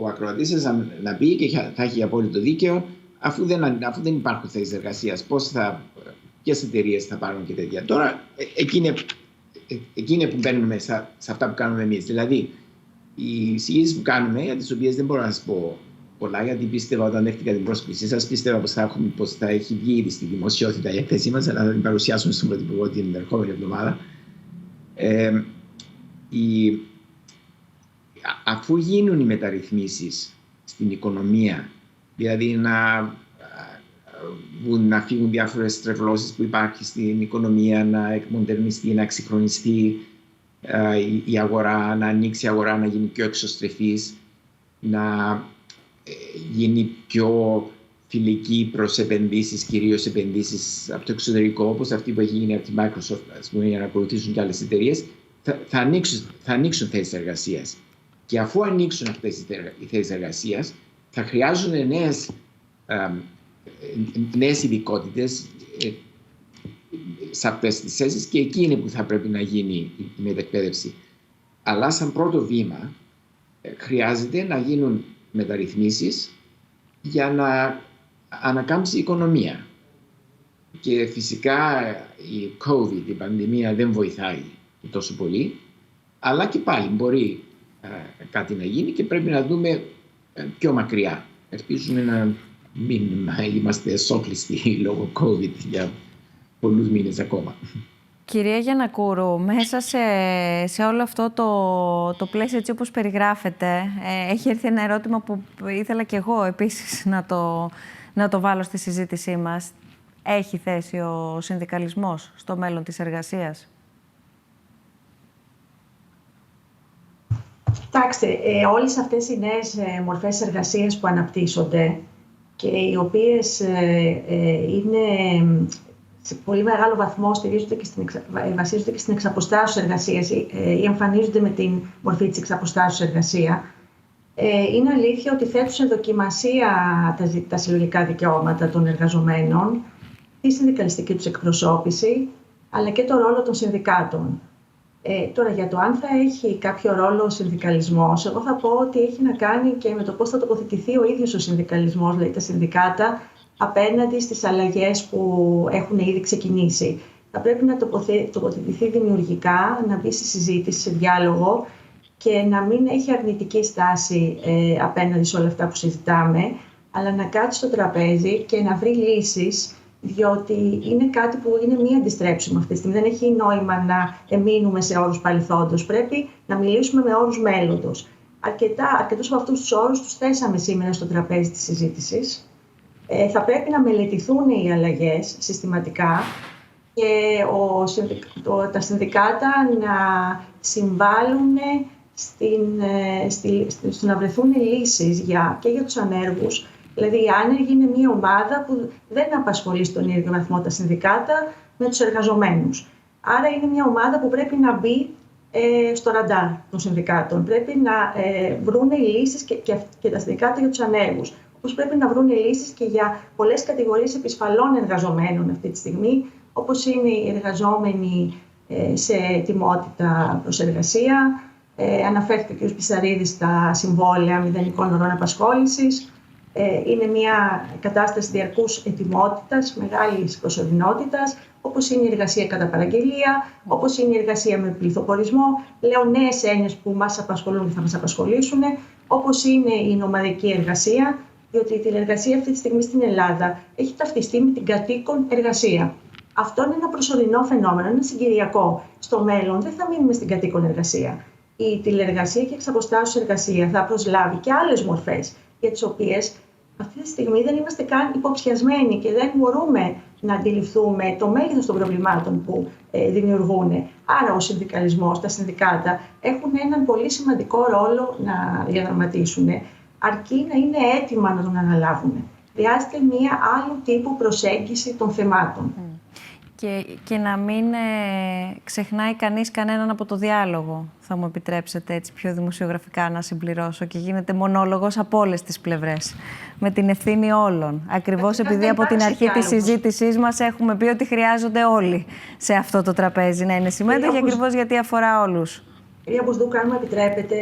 ακροατής σας να πει και θα έχει απόλυτο δίκαιο, αφού δεν υπάρχουν θέσεις εργασίας, ποιες εταιρείες θα πάρουν και τέτοια. Τώρα εκείνη που μπαίνουμε σε αυτά που κάνουμε εμείς. Δηλαδή οι εισηγήσεις που κάνουμε, για τις οποίες δεν μπορώ να σας πω πολλά, γιατί πίστευα όταν δέχτηκα την πρόσκλησή σας, πίστευα πως θα έχει βγει ήδη στη δημοσιότητα η έκθεσή μας, αλλά θα την παρουσιάσουμε στον Πρωθυπουργό την ερχόμενη εβδομάδα. Αφού γίνουν οι μεταρρυθμίσεις στην οικονομία, δηλαδή να φύγουν διάφορες στρεβλώσεις που υπάρχει στην οικονομία, να εκμοντερνιστεί, να εξυγχρονιστεί η αγορά, να ανοίξει η αγορά, να γίνει πιο εξωστρεφής, να γίνει πιο φιλική προς επενδύσεις, κυρίως επενδύσεις από το εξωτερικό, όπως αυτή που έχει γίνει από τη Microsoft, ας πούμε, για να ακολουθήσουν και άλλες εταιρείες, θα ανοίξουν θέσεις εργασίας. Και αφού ανοίξουν αυτές οι θέσεις εργασίας, θα χρειάζονται νέες ειδικότητες σε αυτές τις θέσεις και εκεί είναι που θα πρέπει να γίνει η μετεκπαίδευση. Αλλά σαν πρώτο βήμα χρειάζεται να γίνουν μεταρρυθμίσεις για να ανακάμψει η οικονομία. Και φυσικά η COVID, η πανδημία δεν βοηθάει τόσο πολύ, αλλά και πάλι μπορεί κάτι να γίνει και πρέπει να δούμε πιο μακριά. Ελπίζουμε να μην είμαστε σόκλειστοι λόγω COVID για πολλούς μήνες ακόμα. Κυρία Γιαννακούρου, μέσα σε όλο αυτό το πλαίσιο έτσι όπως περιγράφεται, έχει έρθει ένα ερώτημα που ήθελα και εγώ επίσης να το βάλω στη συζήτησή μας. Έχει θέση ο συνδικαλισμός στο μέλλον της εργασίας? Κοιτάξτε, όλες αυτές οι νέες μορφές εργασίας που αναπτύσσονται και οι οποίες είναι σε πολύ μεγάλο βαθμό βασίζονται και στην εξαποστάσεως εργασία ή εμφανίζονται με την μορφή της εξαποστάσεως εργασία, είναι αλήθεια ότι θέτουν σε δοκιμασία τα συλλογικά δικαιώματα των εργαζομένων, τη συνδικαλιστική τους εκπροσώπηση, αλλά και το ρόλο των συνδικάτων. Τώρα, για το αν θα έχει κάποιο ρόλο ο συνδικαλισμός, εγώ θα πω ότι έχει να κάνει και με το πώς θα τοποθετηθεί ο ίδιος ο συνδικαλισμός, δηλαδή τα συνδικάτα, απέναντι στις αλλαγές που έχουν ήδη ξεκινήσει. Θα πρέπει να τοποθετηθεί δημιουργικά, να μπει στη συζήτηση, σε διάλογο και να μην έχει αρνητική στάση απέναντι σε όλα αυτά που συζητάμε, αλλά να κάτσει στο τραπέζι και να βρει λύσεις, διότι είναι κάτι που είναι μη αντιστρέψιμο αυτή τη στιγμή. Δεν έχει νόημα να εμείνουμε σε όρους παρελθόντος. Πρέπει να μιλήσουμε με όρους μέλλοντος. Αρκετούς από αυτούς τους όρους τους θέσαμε σήμερα στο τραπέζι της συζήτησης. Θα πρέπει να μελετηθούν οι αλλαγές συστηματικά και τα συνδικάτα να συμβάλλουν στο να βρεθούν λύσεις και για τους ανέργους. Δηλαδή, οι άνεργοι είναι μια ομάδα που δεν απασχολεί στον ίδιο βαθμό τα συνδικάτα με τους εργαζομένους. Άρα, είναι μια ομάδα που πρέπει να μπει στο ραντάρ των συνδικάτων. Πρέπει να βρουν λύσεις και τα συνδικάτα για τους ανέργους. Όπως πρέπει να βρουν λύσεις και για πολλές κατηγορίες επισφαλών εργαζομένων αυτή τη στιγμή, όπως είναι οι εργαζόμενοι σε ετοιμότητα προς εργασία. Αναφέρθηκε ο κ. Πισαρίδης στα συμβόλαια μηδενικών ωρών απασχόλησης. Είναι μια κατάσταση διαρκούς ετοιμότητας, μεγάλης προσωρινότητας, όπως είναι η εργασία κατά παραγγελία, όπως είναι η εργασία με πληθοπορισμό. Λέω νέες έννοιες που μας απασχολούν και θα μας απασχολήσουν, όπως είναι η νομαδική εργασία, διότι η τηλεργασία αυτή τη στιγμή στην Ελλάδα έχει ταυτιστεί με την κατοίκον εργασία. Αυτό είναι ένα προσωρινό φαινόμενο, είναι συγκυριακό. Στο μέλλον δεν θα μείνουμε στην κατοίκον εργασία. Η τηλεργασία και η εξαποστάσεως εργασία θα προσλάβει και άλλες μορφές, για τις οποίες αυτή τη στιγμή δεν είμαστε καν υποψιασμένοι και δεν μπορούμε να αντιληφθούμε το μέγεθος των προβλημάτων που δημιουργούν. Άρα ο συνδικαλισμός, τα συνδικάτα έχουν έναν πολύ σημαντικό ρόλο να διαδραματίσουν, αρκεί να είναι έτοιμα να τον αναλάβουν. Χρειάζεται μία άλλου τύπου προσέγγιση των θεμάτων. Και να μην ξεχνάει κανείς κανέναν από το διάλογο. Θα μου επιτρέψετε έτσι πιο δημοσιογραφικά να συμπληρώσω, και γίνεται μονόλογος από όλες τις πλευρές. Με την ευθύνη όλων. Ακριβώς επειδή από την αρχή της συζήτησής μας έχουμε πει ότι χρειάζονται όλοι σε αυτό το τραπέζι να είναι συμμέτοχοι, ακριβώς γιατί αφορά όλους. Κυρία Μπουσδούκα, αν μου επιτρέπετε,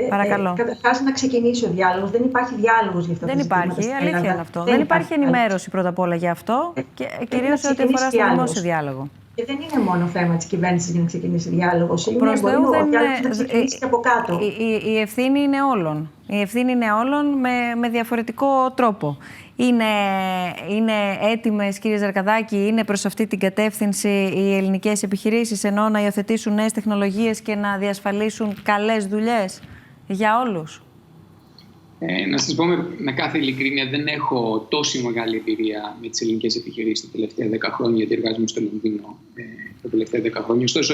καταρχάς να ξεκινήσει ο διάλογος. Δεν υπάρχει διάλογος για αυτά τα ζητήματα. Δεν υπάρχει, αλήθεια είναι αυτό. Δεν υπάρχει ενημέρωση πρώτα απ' όλα για αυτό και κυρίως ό,τι αφορά στο δημόσιο διάλογο. Και δεν είναι μόνο θέμα της κυβέρνησης για να ξεκινήσει διάλογος. Μπορεί ο διάλογος να ξεκινήσει και από κάτω. Η ευθύνη είναι όλων. Η ευθύνη είναι όλων με διαφορετικό τρόπο. Είναι έτοιμες, κύριε Ζαρκαδάκη, είναι προς αυτή την κατεύθυνση οι ελληνικές επιχειρήσεις, ενώ να υιοθετήσουν νέες τεχνολογίες και να διασφαλίσουν καλές δουλειές για όλους? Να σας πω με κάθε ειλικρίνεια, δεν έχω τόση μεγάλη εμπειρία με τις ελληνικές επιχειρήσεις τα τελευταία 10 χρόνια, γιατί εργάζομαι στο Λονδίνο τα τελευταία 10 χρόνια. Ωστόσο,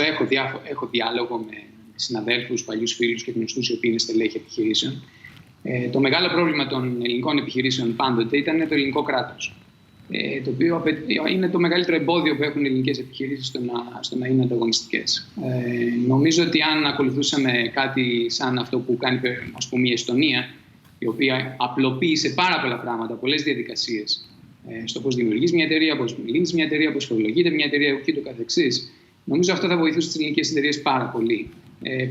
έχω διάλογο με συναδέλφους, παλιούς φίλους και γνωστούς οι οποίοι είναι στελέχη επιχειρήσεων. Το μεγάλο πρόβλημα των ελληνικών επιχειρήσεων πάντοτε ήταν το ελληνικό κράτος. Το οποίο είναι το μεγαλύτερο εμπόδιο που έχουν οι ελληνικές επιχειρήσεις στο να είναι ανταγωνιστικές. Νομίζω ότι αν ακολουθούσαμε κάτι σαν αυτό που κάνει, ας πούμε, η Εστονία, η οποία απλοποίησε πάρα πολλά πράγματα, πολλές διαδικασίες στο πώς δημιουργείς μια εταιρεία, πώς λύνεις μια εταιρεία, πώς φορολογείται μια εταιρεία και το καθεξής. Νομίζω αυτό θα βοηθούσε τις ελληνικές εταιρείες πάρα πολύ.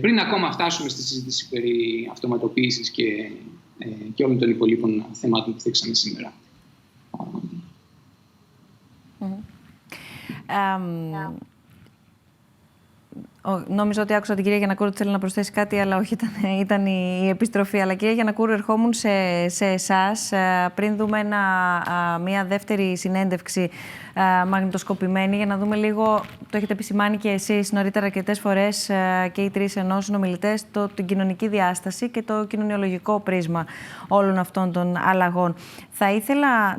Πριν ακόμα φτάσουμε στη συζήτηση περί αυτοματοποίησης και όλων των υπολείπων θεμάτων που θίξαμε σήμερα. Νόμιζα ότι άκουσα την κυρία Γιαννακούρου ότι θέλει να προσθέσει κάτι, αλλά όχι, ήταν η επιστροφή. Αλλά κυρία Γιαννακούρου, ερχόμουν σε εσάς πριν δούμε μια δεύτερη συνέντευξη μαγνητοσκοπημένη για να δούμε λίγο, το έχετε επισημάνει και εσείς νωρίτερα αρκετές φορές και οι τρεις ενός συνομιλητές, την κοινωνική διάσταση και το κοινωνιολογικό πρίσμα όλων αυτών των αλλαγών. Θα ήθελα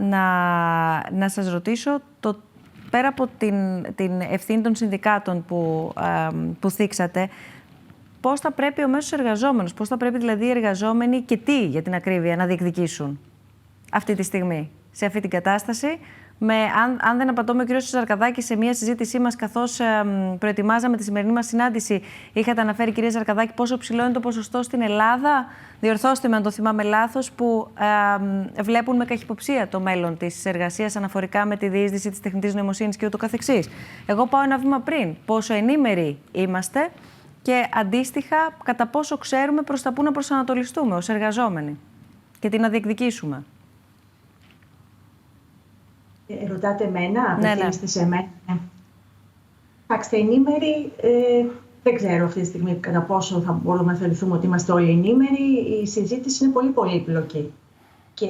να σας ρωτήσω πέρα από την ευθύνη των συνδικάτων που θίξατε, πώς θα πρέπει ο μέσος εργαζόμενος, πώς θα πρέπει δηλαδή οι εργαζόμενοι και τι για την ακρίβεια να διεκδικήσουν αυτή τη στιγμή, σε αυτή την κατάσταση. Αν δεν απατώμε, ο κ. Ζαρκαδάκη, σε μια συζήτησή μας, καθώς προετοιμάζαμε τη σημερινή μας συνάντηση, είχατε αναφέρει, κυρία Ζαρκαδάκη, πόσο ψηλό είναι το ποσοστό στην Ελλάδα, διορθώστε με αν το θυμάμαι λάθος, που βλέπουν με καχυποψία το μέλλον της εργασίας αναφορικά με τη διείσδυση της τεχνητής νοημοσύνης και ούτω καθεξής. Εγώ πάω ένα βήμα πριν. Πόσο ενήμεροι είμαστε και αντίστοιχα κατά πόσο ξέρουμε προς τα πού να προσανατολιστούμε ως εργαζόμενοι και τι να διεκδικήσουμε. Ρωτάτε εμένα, ναι. απευθύνεστε σε εμένα. Κοιτάξτε, ενήμεροι, δεν ξέρω αυτή τη στιγμή κατά πόσο θα μπορούμε να θεωρηθούμε ότι είμαστε όλοι ενήμεροι. Η συζήτηση είναι πολύ πολύπλοκη και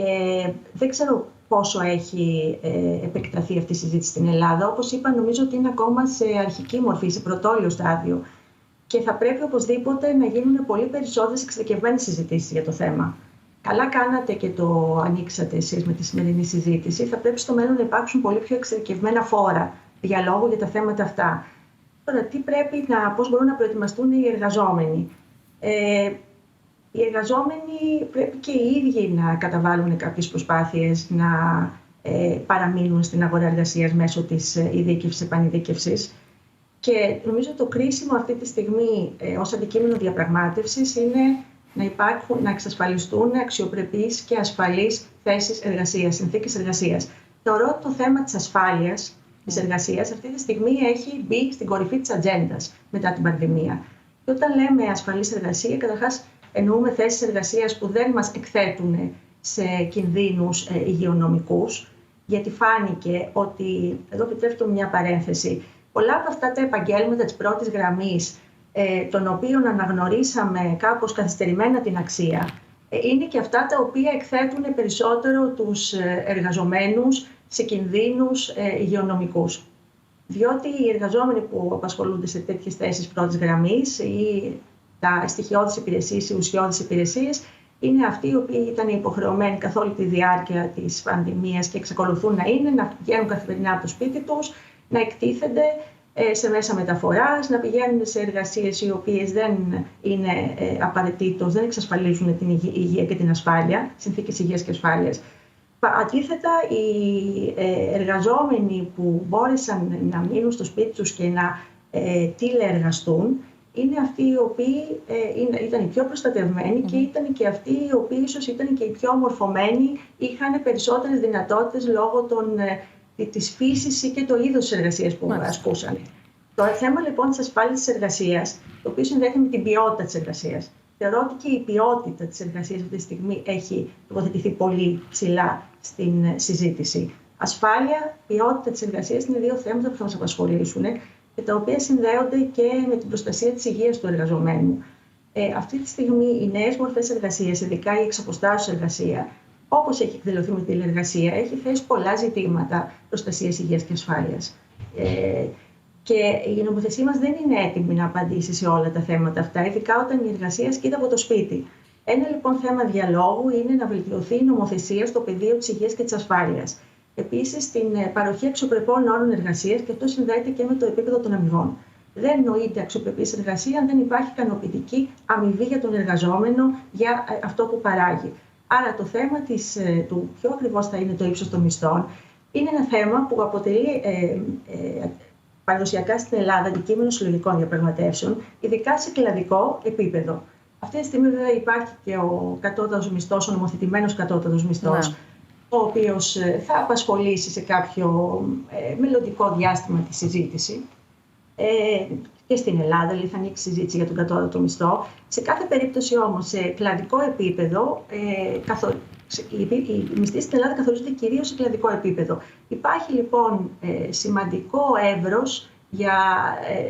δεν ξέρω πόσο έχει επεκταθεί αυτή η συζήτηση στην Ελλάδα. Όπως είπα, νομίζω ότι είναι ακόμα σε αρχική μορφή, σε πρωτόλιο στάδιο και θα πρέπει οπωσδήποτε να γίνουν πολύ περισσότερες εξειδικευμένες συζητήσεις για το θέμα. Καλά κάνατε και το ανοίξατε εσείς με τη σημερινή συζήτηση. Θα πρέπει στο μέλλον να υπάρξουν πολύ πιο εξειδικευμένα φόρα διαλόγου για τα θέματα αυτά. Τώρα, πώς μπορούν να προετοιμαστούν οι εργαζόμενοι. Οι εργαζόμενοι πρέπει και οι ίδιοι να καταβάλουν κάποιες προσπάθειες να παραμείνουν στην αγορά εργασίας μέσω της ειδίκευσης, επανειδίκευσης. Και νομίζω το κρίσιμο αυτή τη στιγμή ως αντικείμενο διαπραγμάτευσης είναι να εξασφαλιστούν αξιοπρεπείς και ασφαλείς θέσεις εργασίας, συνθήκες εργασίας. Θεωρώ ότι το θέμα της ασφάλειας της εργασίας αυτή τη στιγμή έχει μπει στην κορυφή της ατζέντας μετά την πανδημία. Και όταν λέμε ασφαλής εργασία, καταρχάς εννοούμε θέσεις εργασίας που δεν μας εκθέτουν σε κινδύνους υγειονομικούς, γιατί φάνηκε ότι, εδώ επιτρέπω μια παρένθεση, πολλά από αυτά τα επαγγέλματα της πρώτης γραμμής, των οποίων αναγνωρίσαμε κάπως καθυστερημένα την αξία, είναι και αυτά τα οποία εκθέτουν περισσότερο τους εργαζομένους σε κινδύνους υγειονομικούς. Διότι οι εργαζόμενοι που απασχολούνται σε τέτοιες θέσεις πρώτης γραμμής ή τα στοιχειώδεις υπηρεσίες ή ουσιώδεις υπηρεσίες είναι αυτοί οι οποίοι ήταν υποχρεωμένοι καθ' όλη τη διάρκεια της πανδημίας και εξακολουθούν να είναι, να βγαίνουν καθημερινά από το σπίτι τους, να εκτίθενται σε μέσα μεταφοράς, να πηγαίνουν σε εργασίες οι οποίες δεν είναι απαραίτητος, δεν εξασφαλίζουν την υγεία και την ασφάλεια, συνθήκες υγείας και ασφάλειας. Αντίθετα, οι εργαζόμενοι που μπόρεσαν να μείνουν στο σπίτι τους και να τηλεεργαστούν, είναι αυτοί οι οποίοι ήταν οι πιο προστατευμένοι και ήταν και αυτοί οι οποίοι ίσως ήταν και οι πιο ομορφωμένοι, είχαν περισσότερες δυνατότητες λόγω της φύσης και το είδος της εργασίας που ασκούσαν. Το θέμα λοιπόν της ασφάλειας της εργασίας, το οποίο συνδέεται με την ποιότητα της εργασίας. Θεωρώ ότι και η ποιότητα της εργασίας αυτή τη στιγμή έχει τοποθετηθεί πολύ ψηλά στην συζήτηση. Ασφάλεια, ποιότητα της εργασίας είναι δύο θέματα που θα μας απασχολήσουν και τα οποία συνδέονται και με την προστασία της υγείας του εργαζομένου. Αυτή τη στιγμή οι νέες μορφές εργασίας, ειδικά η εξαποστάσεως εργασία, όπως έχει εκδηλωθεί με τη τηλεργασία, έχει θέσει πολλά ζητήματα προστασίας υγείας και ασφάλειας. Και η νομοθεσία μας δεν είναι έτοιμη να απαντήσει σε όλα τα θέματα αυτά, ειδικά όταν η εργασία ασκείται από το σπίτι. Ένα λοιπόν θέμα διαλόγου είναι να βελτιωθεί η νομοθεσία στο πεδίο της υγείας και της ασφάλειας. Επίσης, στην παροχή αξιοπρεπών όρων εργασίας, και αυτό συνδέεται και με το επίπεδο των αμοιβών. Δεν νοείται αξιοπρεπής εργασία αν δεν υπάρχει ικανοποιητική αμοιβή για τον εργαζόμενο για αυτό που παράγει. Άρα, το θέμα του ποιο ακριβώς θα είναι το ύψος των μισθών είναι ένα θέμα που αποτελεί παραδοσιακά στην Ελλάδα αντικείμενο συλλογικών διαπραγματεύσεων, ειδικά σε κλαδικό επίπεδο. Αυτή τη στιγμή βέβαια υπάρχει και ο κατώτατος μισθός, ο νομοθετημένος κατώτατος μισθός, ο οποίος θα απασχολήσει σε κάποιο μελλοντικό διάστημα τη συζήτηση. Και στην Ελλάδα δηλαδή, θα ανοίξει συζήτηση για τον κατώτατο μισθό. Σε κάθε περίπτωση όμως, σε κλαδικό επίπεδο, οι μισθοί στην Ελλάδα καθορίζονται κυρίως σε κλαδικό επίπεδο. Υπάρχει λοιπόν σημαντικό εύρος για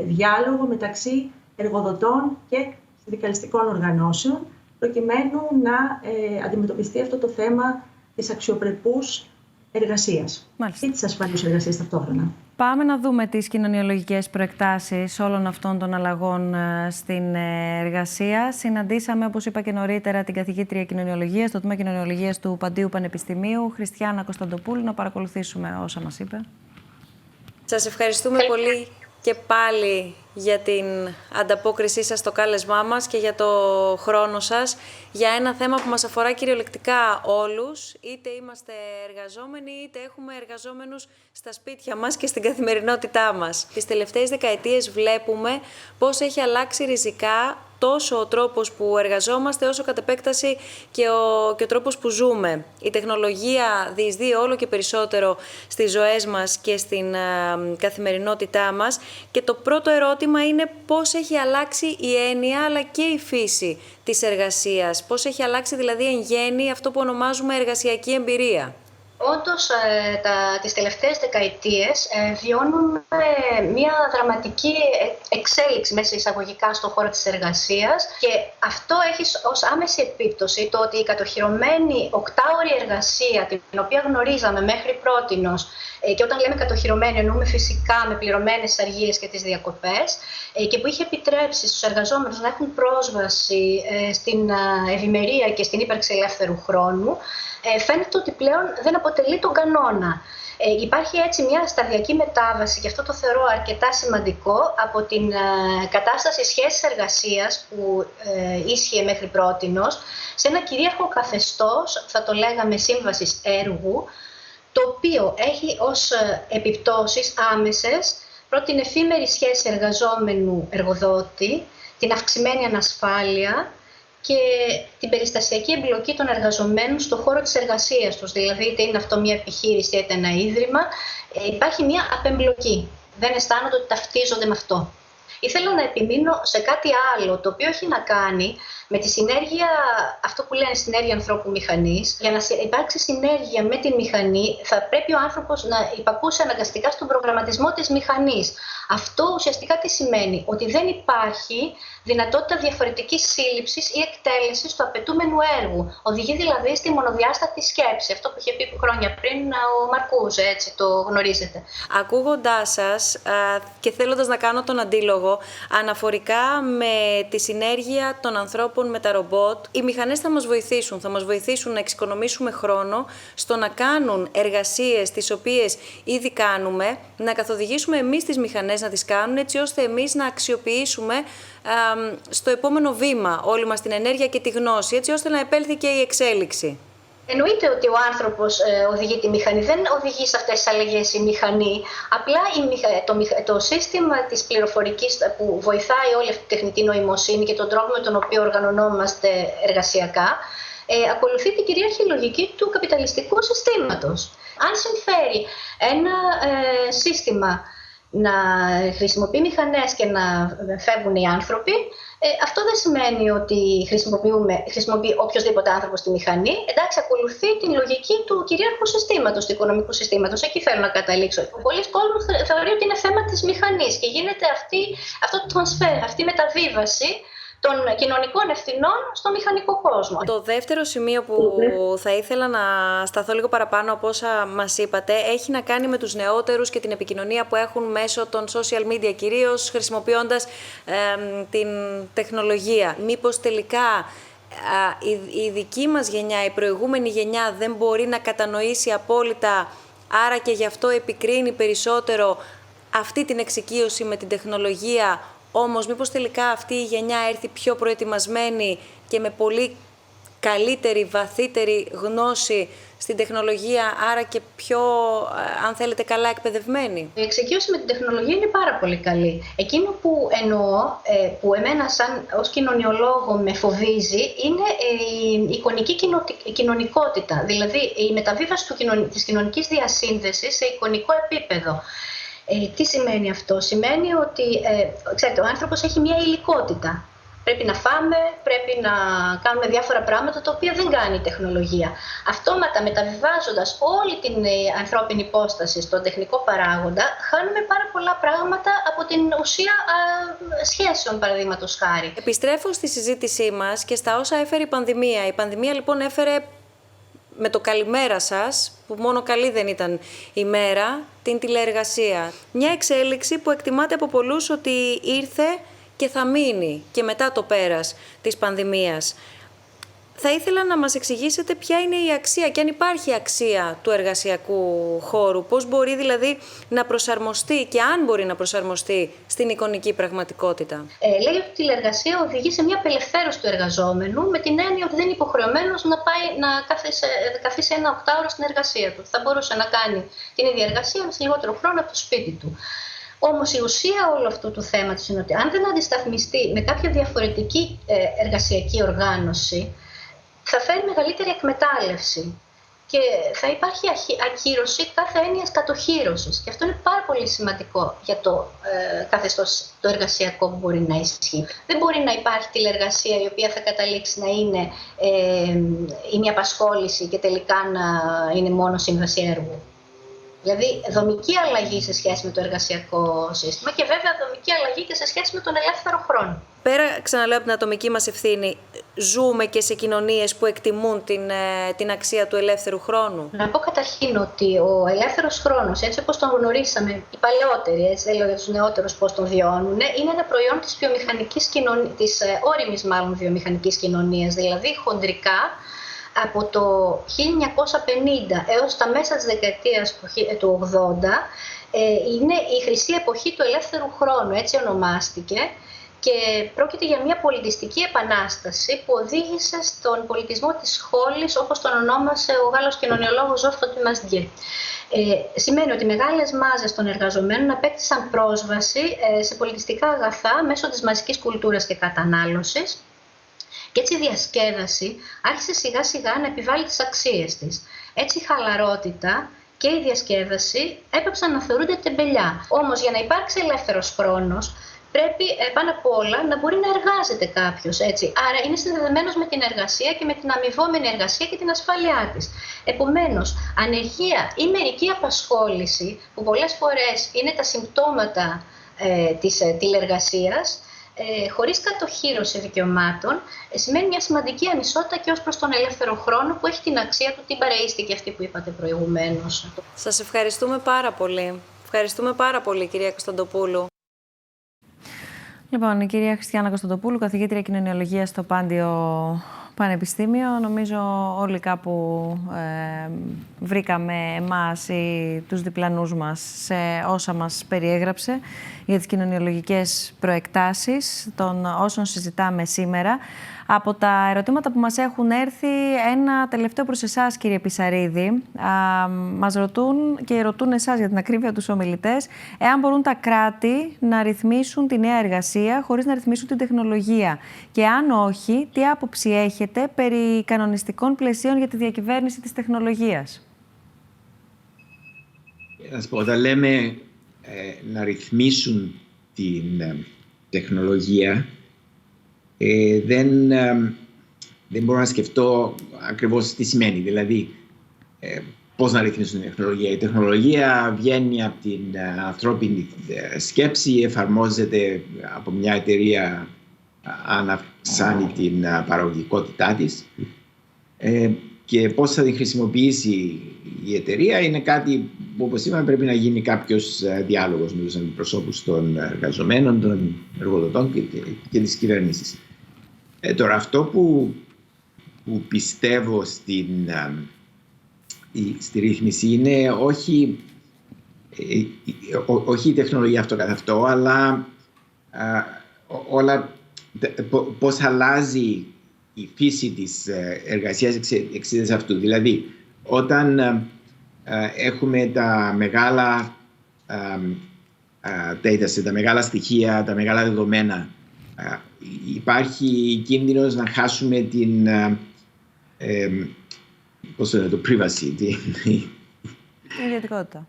διάλογο μεταξύ εργοδοτών και συνδικαλιστικών οργανώσεων, προκειμένου να αντιμετωπιστεί αυτό το θέμα της αξιοπρεπούς εργασίας και της ασφαλούς εργασίας ταυτόχρονα. Πάμε να δούμε τις κοινωνιολογικές προεκτάσεις όλων αυτών των αλλαγών στην εργασία. Συναντήσαμε, όπως είπα και νωρίτερα, την καθηγήτρια κοινωνιολογίας στο τμήμα κοινωνιολογίας του Παντίου Πανεπιστημίου, Χριστιάνα Κωνσταντοπούλου. Να παρακολουθήσουμε όσα μας είπε. Σας ευχαριστούμε πολύ και πάλι για την ανταπόκρισή σας στο κάλεσμά μας και για το χρόνο σας για ένα θέμα που μας αφορά κυριολεκτικά όλους, είτε είμαστε εργαζόμενοι είτε έχουμε εργαζόμενους στα σπίτια μας και στην καθημερινότητά μας. Τις τελευταίες δεκαετίες βλέπουμε πώς έχει αλλάξει ριζικά τόσο ο τρόπος που εργαζόμαστε, όσο κατ' επέκταση και ο τρόπος που ζούμε. Η τεχνολογία διεισδύει όλο και περισσότερο στις ζωές μας και στην καθημερινότητά μας και το πρώτο ερώτημα είναι πώς έχει αλλάξει η έννοια αλλά και η φύση της εργασίας. Πώς έχει αλλάξει δηλαδή εν γέννη αυτό που ονομάζουμε εργασιακή εμπειρία. Όντως, τις τελευταίες δεκαετίες βιώνουμε μια δραματική εξέλιξη μέσα εισαγωγικά στον χώρο της εργασίας και αυτό έχει ως άμεση επίπτωση το ότι η κατοχυρωμένη 8ωρη εργασία, την οποία γνωρίζαμε μέχρι πρότινος, και όταν λέμε κατοχυρωμένη εννοούμε φυσικά με πληρωμένες αργίες και τις διακοπές, και που είχε επιτρέψει στους εργαζόμενους να έχουν πρόσβαση στην ευημερία και στην ύπαρξη ελεύθερου χρόνου, φαίνεται ότι πλέον δεν αποτελεί τον κανόνα. Υπάρχει έτσι μια σταδιακή μετάβαση, και αυτό το θεωρώ αρκετά σημαντικό, από την κατάσταση σχέσης εργασίας που ίσχυε μέχρι πρότινος, σε ένα κυρίαρχο καθεστώς, θα το λέγαμε σύμβασης έργου, το οποίο έχει ως επιπτώσεις άμεσες πρώτη την εφήμερη σχέση εργαζόμενου-εργοδότη, την αυξημένη ανασφάλεια και την περιστασιακή εμπλοκή των εργαζομένων στον χώρο της εργασίας τους. Δηλαδή, είτε είναι αυτό μια επιχείρηση είτε ένα ίδρυμα, υπάρχει μια απεμπλοκή. Δεν αισθάνονται ότι ταυτίζονται με αυτό. Ήθελα να επιμείνω σε κάτι άλλο, το οποίο έχει να κάνει με τη συνέργεια, αυτό που λένε συνέργεια ανθρώπου-μηχανής. Για να υπάρξει συνέργεια με τη μηχανή, θα πρέπει ο άνθρωπος να υπακούσει αναγκαστικά στον προγραμματισμό της μηχανής. Αυτό ουσιαστικά τι σημαίνει? Ότι δεν υπάρχει δυνατότητα διαφορετικής σύλληψης ή εκτέλεσης του απαιτούμενου έργου. Οδηγεί δηλαδή στη μονοδιάστατη σκέψη. Αυτό που είχε πει χρόνια πριν ο Μαρκούζε, έτσι το γνωρίζετε. Ακούγοντάς σας και θέλοντας να κάνω τον αντίλογο, αναφορικά με τη συνέργεια των ανθρώπων με τα ρομπότ, οι μηχανές θα μας βοηθήσουν. Θα μας βοηθήσουν να εξοικονομήσουμε χρόνο στο να κάνουν εργασίες τις οποίες ήδη κάνουμε, να καθοδηγήσουμε εμείς τις μηχανές να τις κάνουν, έτσι ώστε εμείς να αξιοποιήσουμε στο επόμενο βήμα όλη μας την ενέργεια και τη γνώση, έτσι ώστε να επέλθει και η εξέλιξη. Εννοείται ότι ο άνθρωπος οδηγεί τη μηχανή, δεν οδηγεί σε αυτές τις αλλαγές η μηχανή. Απλά το σύστημα της πληροφορικής που βοηθάει όλη αυτή τη τεχνητή νοημοσύνη και τον τρόπο με τον οποίο οργανωνόμαστε εργασιακά, ακολουθεί την κυρίαρχη λογική του καπιταλιστικού συστήματος. Αν συμφέρει ένα σύστημα να χρησιμοποιεί μηχανές και να φεύγουν οι άνθρωποι, αυτό δεν σημαίνει ότι χρησιμοποιεί οποιοδήποτε άνθρωπος τη μηχανή. Εντάξει, ακολουθεί την λογική του κυρίαρχου συστήματος, του οικονομικού συστήματος. Εκεί θέλω να καταλήξω. Πολλοί κόσμοι θεωρεί ότι είναι θέμα της μηχανής και γίνεται αυτό το transfer, αυτή η μεταβίβαση των κοινωνικών ευθυνών στο μηχανικό κόσμο. Το δεύτερο σημείο που θα ήθελα να σταθώ λίγο παραπάνω από όσα μας είπατε έχει να κάνει με τους νεότερους και την επικοινωνία που έχουν μέσω των social media, κυρίως χρησιμοποιώντας την τεχνολογία. Μήπως τελικά η δική μας γενιά, η προηγούμενη γενιά δεν μπορεί να κατανοήσει απόλυτα, άρα και γι' αυτό επικρίνει περισσότερο αυτή την εξοικείωση με την τεχνολογία. Όμως, μήπως τελικά αυτή η γενιά έρθει πιο προετοιμασμένη και με πολύ καλύτερη, βαθύτερη γνώση στην τεχνολογία, άρα και πιο, αν θέλετε, καλά εκπαιδευμένη? Η εξοικείωση με την τεχνολογία είναι πάρα πολύ καλή. Εκείνο που εννοώ, που εμένα ως κοινωνιολόγο με φοβίζει, είναι η εικονική κοινωνικότητα. Δηλαδή, η μεταβίβαση της κοινωνικής διασύνδεσης σε εικονικό επίπεδο. Τι σημαίνει αυτό? Σημαίνει ότι ξέρετε, ο άνθρωπος έχει μια υλικότητα. Πρέπει να φάμε, πρέπει να κάνουμε διάφορα πράγματα τα οποία δεν κάνει η τεχνολογία. Αυτόματα μεταβιβάζοντας όλη την ανθρώπινη υπόσταση στον τεχνικό παράγοντα, χάνουμε πάρα πολλά πράγματα από την ουσία σχέσεων, παραδείγματος χάρη. Επιστρέφω στη συζήτησή μας και στα όσα έφερε η πανδημία. Η πανδημία λοιπόν έφερε με το καλημέρα σας, που μόνο καλή δεν ήταν η μέρα, την τηλεεργασία. Μια εξέλιξη που εκτιμάται από πολλούς ότι ήρθε και θα μείνει και μετά το πέρας της πανδημίας. Θα ήθελα να μας εξηγήσετε ποια είναι η αξία και αν υπάρχει αξία του εργασιακού χώρου, πώς μπορεί δηλαδή να προσαρμοστεί και αν μπορεί να προσαρμοστεί στην εικονική πραγματικότητα. Λέει ότι η τηλεεργασία οδηγεί σε μια απελευθέρωση του εργαζόμενου με την έννοια ότι δεν είναι υποχρεωμένος να πάει να καθίσει ένα 8ωρο στην εργασία του. Θα μπορούσε να κάνει την ίδια εργασία σε λιγότερο χρόνο από το σπίτι του. Όμως η ουσία όλου αυτού του θέματος είναι ότι αν δεν αντισταθμιστεί με κάποια διαφορετική εργασιακή οργάνωση, θα φέρει μεγαλύτερη εκμετάλλευση και θα υπάρχει ακύρωση κάθε έννοιας κατοχύρωσης. Και αυτό είναι πάρα πολύ σημαντικό για το καθεστώς το εργασιακό που μπορεί να ισχύει. Δεν μπορεί να υπάρχει τηλεργασία η οποία θα καταλήξει να είναι η μια απασχόληση και τελικά να είναι μόνο σύμβαση έργου. Δηλαδή δομική αλλαγή σε σχέση με το εργασιακό σύστημα και βέβαια δομική αλλαγή και σε σχέση με τον ελεύθερο χρόνο. Πέρα, ξαναλέω, από την ατομική μας ευθύνη, ζούμε και σε κοινωνίες που εκτιμούν την αξία του ελεύθερου χρόνου. Να πω καταρχήν ότι ο ελεύθερος χρόνος, έτσι όπως τον γνωρίσαμε οι παλαιότεροι, έτσι δεν λέω για τους νεότερους πώς τον βιώνουν, είναι ένα προϊόν της βιομηχανικής κοινωνίας, της όριμης μάλλον βιομηχανικής κοινωνίας, δηλαδή χοντρικά. Από το 1950 έως τα μέσα της δεκαετίας του 80 είναι η χρυσή εποχή του ελεύθερου χρόνου, έτσι ονομάστηκε, και πρόκειται για μια πολιτιστική επανάσταση που οδήγησε στον πολιτισμό της σχόλης, όπως τον ονόμασε ο Γάλλος κοινωνιολόγος Ζορς Φωτιμασντιέ. Σημαίνει ότι μεγάλες μάζες των εργαζομένων απέκτησαν πρόσβαση σε πολιτιστικά αγαθά μέσω της μαζικής κουλτούρας και κατανάλωσης. Και έτσι η διασκέδαση άρχισε σιγά σιγά να επιβάλλει τις αξίες της. Έτσι η χαλαρότητα και η διασκέδαση έπαιξαν να θεωρούνται τεμπελιά. Όμως για να υπάρξει ελεύθερος χρόνος πρέπει πάνω απ' όλα να μπορεί να εργάζεται κάποιος. Έτσι. Άρα είναι συνδεδεμένος με την εργασία και με την αμοιβόμενη εργασία και την ασφάλειά της. Επομένως, ανεργία ή μερική απασχόληση, που πολλές φορές είναι τα συμπτώματα της τηλεργασίας, χωρίς κατοχύρωση δικαιωμάτων, σημαίνει μια σημαντική ανισότητα και ως προς τον ελεύθερο χρόνο που έχει την αξία του, την παρεΐστηκε αυτή που είπατε προηγουμένως. Σας ευχαριστούμε πάρα πολύ. Ευχαριστούμε πάρα πολύ, κυρία Κωνσταντοπούλου. Λοιπόν, η κυρία Χριστιανά Κωνσταντοπούλου, καθηγήτρια κοινωνιολογίας στο Πάντιο Πανεπιστήμιο. Νομίζω όλοι κάπου βρήκαμε εμάς ή τους διπλανούς μας σε όσα μας περιέγραψε για τις κοινωνιολογικές προεκτάσεις των όσων συζητάμε σήμερα. Από τα ερωτήματα που μας έχουν έρθει, ένα τελευταίο προς εσάς, κύριε Πισαρίδη. Μας ρωτούν και ρωτούν εσάς για την ακρίβεια τους ομιλητές, εάν μπορούν τα κράτη να ρυθμίσουν τη νέα εργασία χωρίς να ρυθμίσουν την τεχνολογία. Και αν όχι, τι άποψη έχετε περί κανονιστικών πλαισίων για τη διακυβέρνηση της τεχνολογίας. Να σας πω, όταν λέμε να ρυθμίσουν την τεχνολογία, δεν μπορώ να σκεφτώ ακριβώς τι σημαίνει. Δηλαδή, πώς να ρυθμίσουν την τεχνολογία. Η τεχνολογία βγαίνει από την ανθρώπινη σκέψη, εφαρμόζεται από μια εταιρεία αν αυξάνει την παραγωγικότητά της, και πώς θα την χρησιμοποιήσει η εταιρεία είναι κάτι που, όπως είπαμε, πρέπει να γίνει κάποιος διάλογος με τους αντιπροσώπους των εργαζομένων, των εργοδοτών και της κυβέρνησης. Τώρα, αυτό που πιστεύω στη ρύθμιση είναι όχι η τεχνολογία αυτό καθ' αυτό, αλλά πώς αλλάζει η φύση της εργασίας εξαιτίας αυτού. Δηλαδή, όταν έχουμε τα μεγάλα data, τα μεγάλα στοιχεία, τα μεγάλα δεδομένα, υπάρχει κίνδυνος να χάσουμε την το privacy. Την ιδιωτικότητα.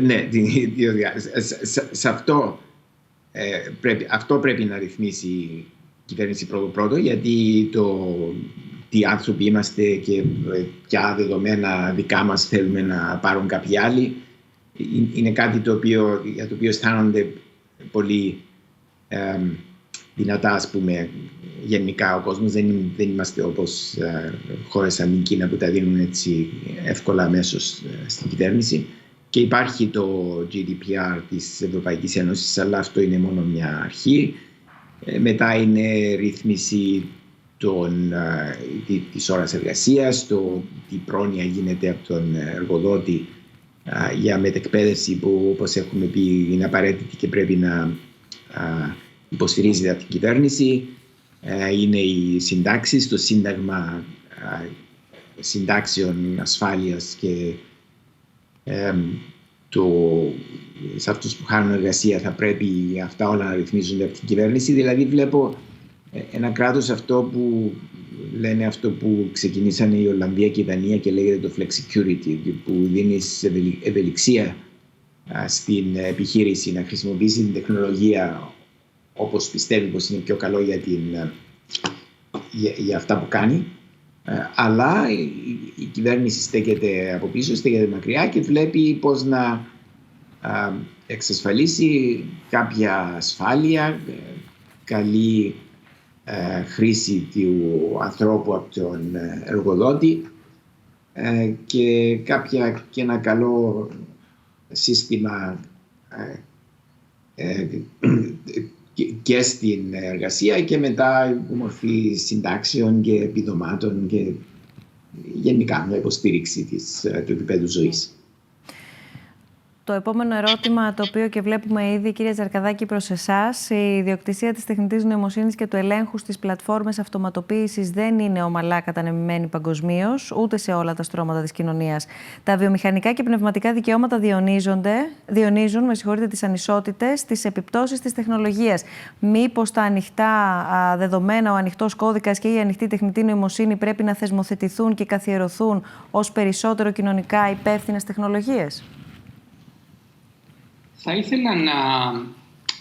Ναι, την ιδιωτικότητα. Αυτό πρέπει να ρυθμίσει κυβέρνηση πρώτο, γιατί τι άνθρωποι είμαστε και ποια δεδομένα δικά μας θέλουμε να πάρουν κάποιοι άλλοι, είναι κάτι για το οποίο αισθάνονται πολύ δυνατά, ας πούμε, γενικά ο κόσμος. Δεν είμαστε όπως χώρες σαν την Κίνα που τα δίνουν έτσι εύκολα αμέσως στην κυβέρνηση. Και υπάρχει το GDPR της Ευρωπαϊκής Ένωσης, αλλά αυτό είναι μόνο μια αρχή. Μετά είναι ρύθμιση της ώρας εργασίας, τι πρόνοια γίνεται από τον εργοδότη για μετεκπαίδευση που, όπως έχουμε πει, είναι απαραίτητη και πρέπει να υποστηρίζεται από την κυβέρνηση. Είναι οι συντάξεις, το Σύνταγμα Συντάξεων Ασφάλειας και σε αυτούς που χάνουν εργασία θα πρέπει αυτά όλα να ρυθμίζονται από την κυβέρνηση. Δηλαδή βλέπω ένα κράτος αυτό που ξεκινήσανε η Ολλανδία και η Δανία και λέγεται το flexicurity, που δίνει ευελιξία στην επιχείρηση να χρησιμοποιήσει την τεχνολογία όπως πιστεύει πως είναι πιο καλό για αυτά που κάνει. Αλλά η κυβέρνηση στέκεται από πίσω, στέκεται μακριά και βλέπει πώς να εξασφαλίσει κάποια ασφάλεια, καλή χρήση του ανθρώπου από τον εργοδότη και ένα καλό σύστημα και στην εργασία και μετά μορφή συντάξεων και επιδομάτων και γενικά μια υποστήριξη του επίπεδου ζωής. Το επόμενο ερώτημα, το οποίο και βλέπουμε ήδη, κύριε Τζαρκαδάκη, προς εσάς, η ιδιοκτησία της τεχνητής νοημοσύνης και του ελέγχου στις πλατφόρμες αυτοματοποίησης δεν είναι ομαλά κατανεμημένη παγκοσμίως, ούτε σε όλα τα στρώματα της κοινωνίας. Τα βιομηχανικά και πνευματικά δικαιώματα διονύζουν τις ανισότητες, τις επιπτώσεις της τεχνολογίας. Μήπως τα ανοιχτά δεδομένα, ο ανοιχτός κώδικας και η ανοιχτή τεχνητή νοημοσύνη πρέπει να θεσμοθετηθούν και καθιερωθούν ως περισσότερο κοινωνικά υπεύθυνες τεχνολογίες? Θα ήθελα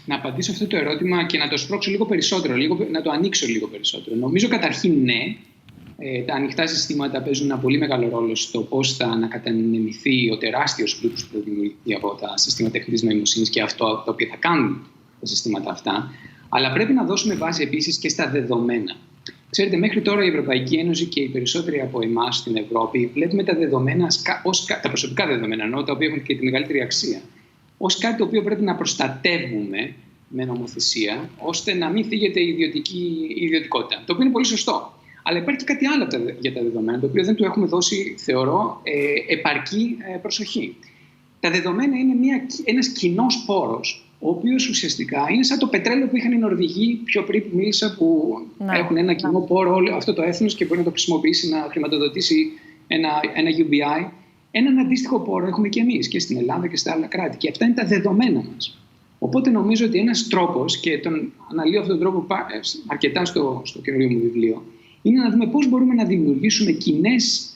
να απαντήσω αυτό το ερώτημα και να το σπρώξω λίγο περισσότερο, να το ανοίξω λίγο περισσότερο. Νομίζω καταρχήν ναι, τα ανοιχτά συστήματα παίζουν ένα πολύ μεγάλο ρόλο στο πώς θα ανακατανεμηθεί ο τεράστιος πλούτος που δημιουργηθεί από τα συστήματα τεχνητής νοημοσύνης και αυτό το οποίο θα κάνουν τα συστήματα αυτά. Αλλά πρέπει να δώσουμε βάση επίσης και στα δεδομένα. Ξέρετε, μέχρι τώρα η Ευρωπαϊκή Ένωση και οι περισσότεροι από εμάς στην Ευρώπη βλέπουμε τα δεδομένα, τα προσωπικά δεδομένα, ενώ τα οποία έχουν και τη μεγαλύτερη αξία, ως κάτι το οποίο πρέπει να προστατεύουμε με νομοθεσία, ώστε να μην θίγεται η ιδιωτικότητα. Το οποίο είναι πολύ σωστό. Αλλά υπάρχει και κάτι άλλο για τα δεδομένα, το οποίο δεν του έχουμε δώσει, θεωρώ, επαρκή προσοχή. Τα δεδομένα είναι ένας κοινός πόρος, ο οποίος ουσιαστικά είναι σαν το πετρέλαιο που είχαν οι Νορβηγοί πιο πριν που μίλησα, που έχουν ένα κοινό πόρο όλο αυτό το έθνος και μπορεί να το χρησιμοποιήσει να χρηματοδοτήσει ένα UBI. Έναν αντίστοιχο πόρο έχουμε και εμείς και στην Ελλάδα και στα άλλα κράτη. Και αυτά είναι τα δεδομένα μας. Οπότε νομίζω ότι ένας τρόπος, και τον αναλύω αυτόν τον τρόπο αρκετά στο καινούριο μου βιβλίο, είναι να δούμε πώς μπορούμε να δημιουργήσουμε κοινές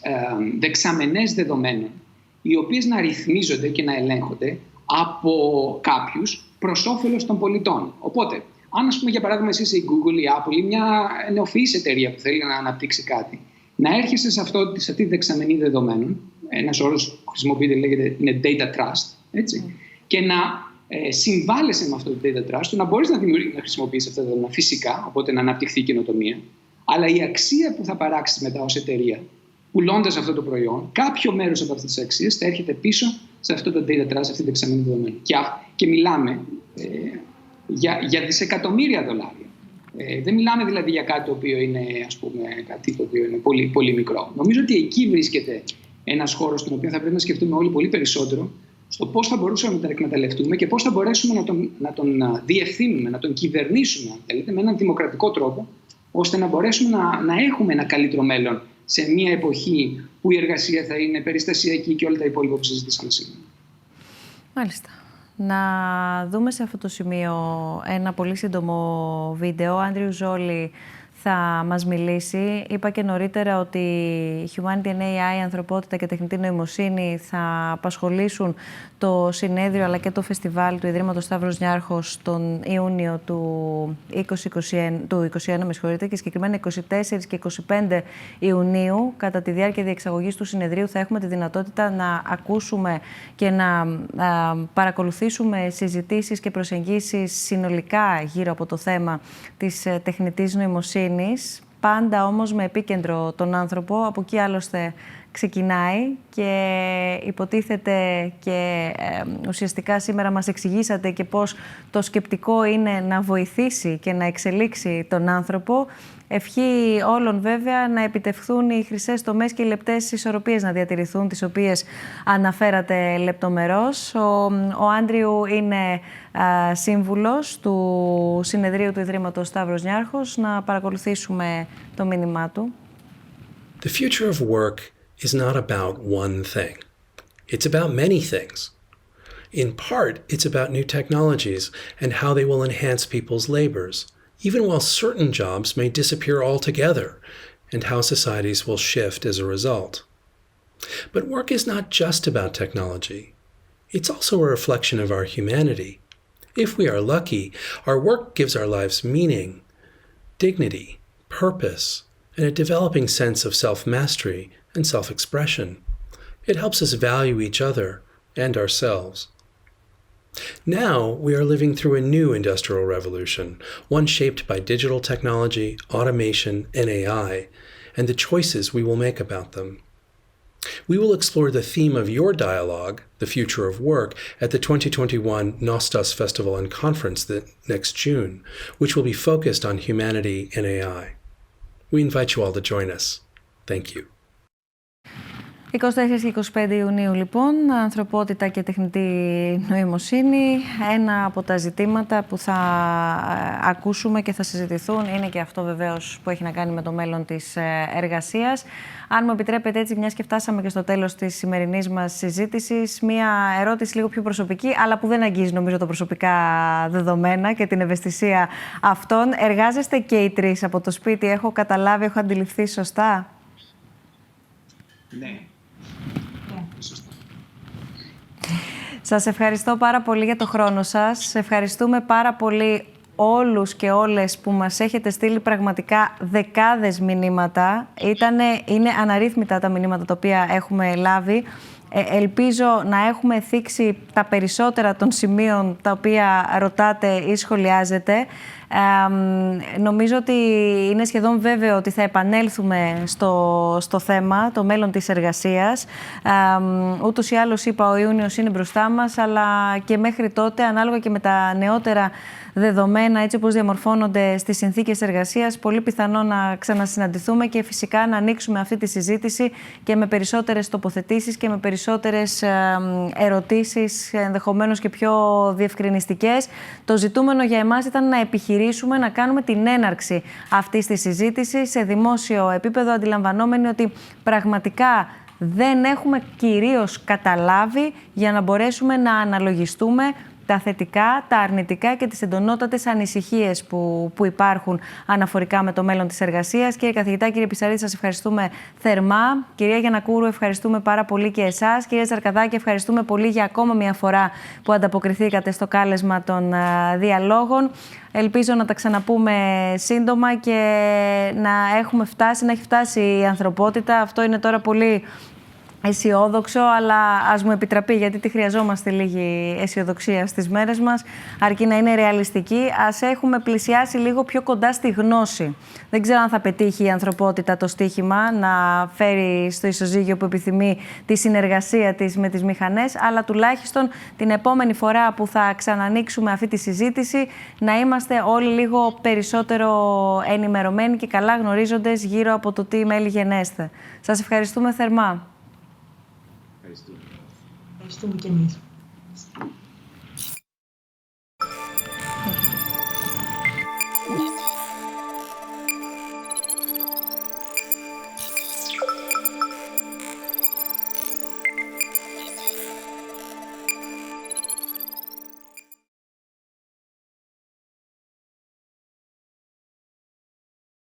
δεξαμενές δεδομένων, οι οποίες να ρυθμίζονται και να ελέγχονται από κάποιους προς όφελος των πολιτών. Οπότε, αν ας πούμε για παράδειγμα εσύ είσαι η Google, η Apple ή μια νεοφυής εταιρεία που θέλει να αναπτύξει κάτι, να έρχεσαι σε αυτή τη δεξαμενή δεδομένων, ένας όρος που χρησιμοποιείται λέγεται είναι data trust, έτσι, και να συμβάλλεσαι με αυτό το data trust, να μπορείς να χρησιμοποιήσεις αυτά τα δεδομένα φυσικά, οπότε να αναπτυχθεί η καινοτομία, αλλά η αξία που θα παράξεις μετά ως εταιρεία, πουλώντας αυτό το προϊόν, κάποιο μέρος από αυτές τις αξίες θα έρχεται πίσω σε αυτό το data trust, αυτή τη δεξαμενή δεδομένων. Και μιλάμε για δισεκατομμύρια δολάρια. Δεν μιλάμε δηλαδή για κάτι το οποίο είναι, ας πούμε, κάτι το οποίο είναι πολύ, πολύ μικρό. Νομίζω ότι εκεί βρίσκεται ένας χώρος στον οποίο θα πρέπει να σκεφτούμε όλοι πολύ περισσότερο στο πώς θα μπορούσαμε να τα εκμεταλλευτούμε και πώς θα μπορέσουμε να τον διευθύνουμε, να τον κυβερνήσουμε, αν θέλετε, με έναν δημοκρατικό τρόπο, ώστε να μπορέσουμε να έχουμε ένα καλύτερο μέλλον σε μια εποχή που η εργασία θα είναι περιστασιακή και όλα τα υπόλοιπα που συζητήσαμε σήμερα. Μάλιστα. Να δούμε σε αυτό το σημείο ένα πολύ σύντομο βίντεο. Ο Άντριου Ζόλι θα μας μιλήσει. Είπα και νωρίτερα ότι η Humanity and AI, η ανθρωπότητα και τεχνητή νοημοσύνη θα απασχολήσουν το συνέδριο αλλά και το φεστιβάλ του Ιδρύματος Σταύρος Νιάρχος τον Ιούνιο του 2021, και συγκεκριμένα 24 και 25 Ιουνίου. Κατά τη διάρκεια διεξαγωγής του συνεδρίου θα έχουμε τη δυνατότητα να ακούσουμε και να παρακολουθήσουμε συζητήσεις και προσεγγίσεις συνολικά γύρω από το θέμα της τεχνητής νοημοσύνης, πάντα όμως με επίκεντρο τον άνθρωπο. Από εκεί άλλωστε ξεκινάει και υποτίθεται και ουσιαστικά σήμερα μας εξηγήσατε και πώς το σκεπτικό είναι να βοηθήσει και να εξελίξει τον άνθρωπο. Ευχή όλων βέβαια να επιτευχθούν οι χρυσές τομές και οι λεπτές ισορροπίες να διατηρηθούν, τις οποίες αναφέρατε λεπτομερώς. Ο Άντριου είναι σύμβουλος του συνεδρίου του Ιδρύματος Σταύρος Νιάρχος. Να παρακολουθήσουμε το μήνυμά του. The future of work is not about one thing. It's about many things. In part, it's about new technologies and how they will enhance people's labors, even while certain jobs may disappear altogether, and how societies will shift as a result. But work is not just about technology. It's also a reflection of our humanity. If we are lucky, our work gives our lives meaning, dignity, purpose, and a developing sense of self-mastery and self-expression. It helps us value each other and ourselves. Now we are living through a new industrial revolution, one shaped by digital technology, automation, and AI, and the choices we will make about them. We will explore the theme of your dialogue, The Future of Work, at the 2021 Nostos Festival and Conference next June, which will be focused on humanity and AI. We invite you all to join us. Thank you. 24 και 25 Ιουνίου, λοιπόν, ανθρωπότητα και τεχνητή νοημοσύνη. Ένα από τα ζητήματα που θα ακούσουμε και θα συζητηθούν είναι και αυτό βεβαίως που έχει να κάνει με το μέλλον της εργασίας. Αν μου επιτρέπετε έτσι, μιας και φτάσαμε και στο τέλος της σημερινής μας συζήτησης, μια ερώτηση λίγο πιο προσωπική, αλλά που δεν αγγίζει νομίζω τα προσωπικά δεδομένα και την ευαισθησία αυτών. Εργάζεστε και οι τρεις από το σπίτι, έχω καταλάβει, έχω αντιληφθεί σωστά? Ναι. Σας ευχαριστώ πάρα πολύ για το χρόνο σας. Ευχαριστούμε πάρα πολύ όλους και όλες που μας έχετε στείλει πραγματικά δεκάδες μηνύματα. Είναι αναρρύθμιτα τα μηνύματα τα οποία έχουμε λάβει. Ελπίζω να έχουμε θίξει τα περισσότερα των σημείων τα οποία ρωτάτε ή σχολιάζετε. Νομίζω ότι είναι σχεδόν βέβαιο ότι θα επανέλθουμε στο θέμα, το μέλλον της εργασίας. Ούτως ή άλλως είπα, ο Ιούνιος είναι μπροστά μας, αλλά και μέχρι τότε, ανάλογα και με τα νεότερα δεδομένα, έτσι όπως διαμορφώνονται στις συνθήκες εργασίας, πολύ πιθανό να ξανασυναντηθούμε και φυσικά να ανοίξουμε αυτή τη συζήτηση και με περισσότερες τοποθετήσεις και με περισσότερες ερωτήσεις, ενδεχομένως και πιο διευκρινιστικές. Το ζητούμενο για εμάς ήταν να επιχειρήσουμε να κάνουμε την έναρξη αυτής της συζήτησης σε δημόσιο επίπεδο, αντιλαμβανόμενοι ότι πραγματικά δεν έχουμε κυρίως καταλάβει για να μπορέσουμε να αναλογιστούμε τα θετικά, τα αρνητικά και τις εντονότατες ανησυχίες που υπάρχουν αναφορικά με το μέλλον της εργασίας. Κύριε καθηγητά, κύριε Πισαρίδη, σας ευχαριστούμε θερμά. Κυρία Γιαννακούρου, ευχαριστούμε πάρα πολύ και εσάς. Κύριε Ζαρκαδάκη, ευχαριστούμε πολύ για ακόμα μια φορά που ανταποκριθήκατε στο κάλεσμα των διαλόγων. Ελπίζω να τα ξαναπούμε σύντομα και να έχει φτάσει η ανθρωπότητα. Αυτό είναι τώρα πολύ αισιόδοξο, αλλά ας μου επιτραπεί, γιατί τη χρειαζόμαστε λίγη αισιοδοξία στις μέρες μας, αρκεί να είναι ρεαλιστική. Ας έχουμε πλησιάσει λίγο πιο κοντά στη γνώση. Δεν ξέρω αν θα πετύχει η ανθρωπότητα το στίχημα να φέρει στο ισοζύγιο που επιθυμεί τη συνεργασία της με τις μηχανές, αλλά τουλάχιστον την επόμενη φορά που θα ξανανοίξουμε αυτή τη συζήτηση να είμαστε όλοι λίγο περισσότερο ενημερωμένοι και καλά γνωρίζοντες γύρω από το τι μέλη γενέστε. Σας ευχαριστούμε θερμά. Ευχαριστούμε και εμείς.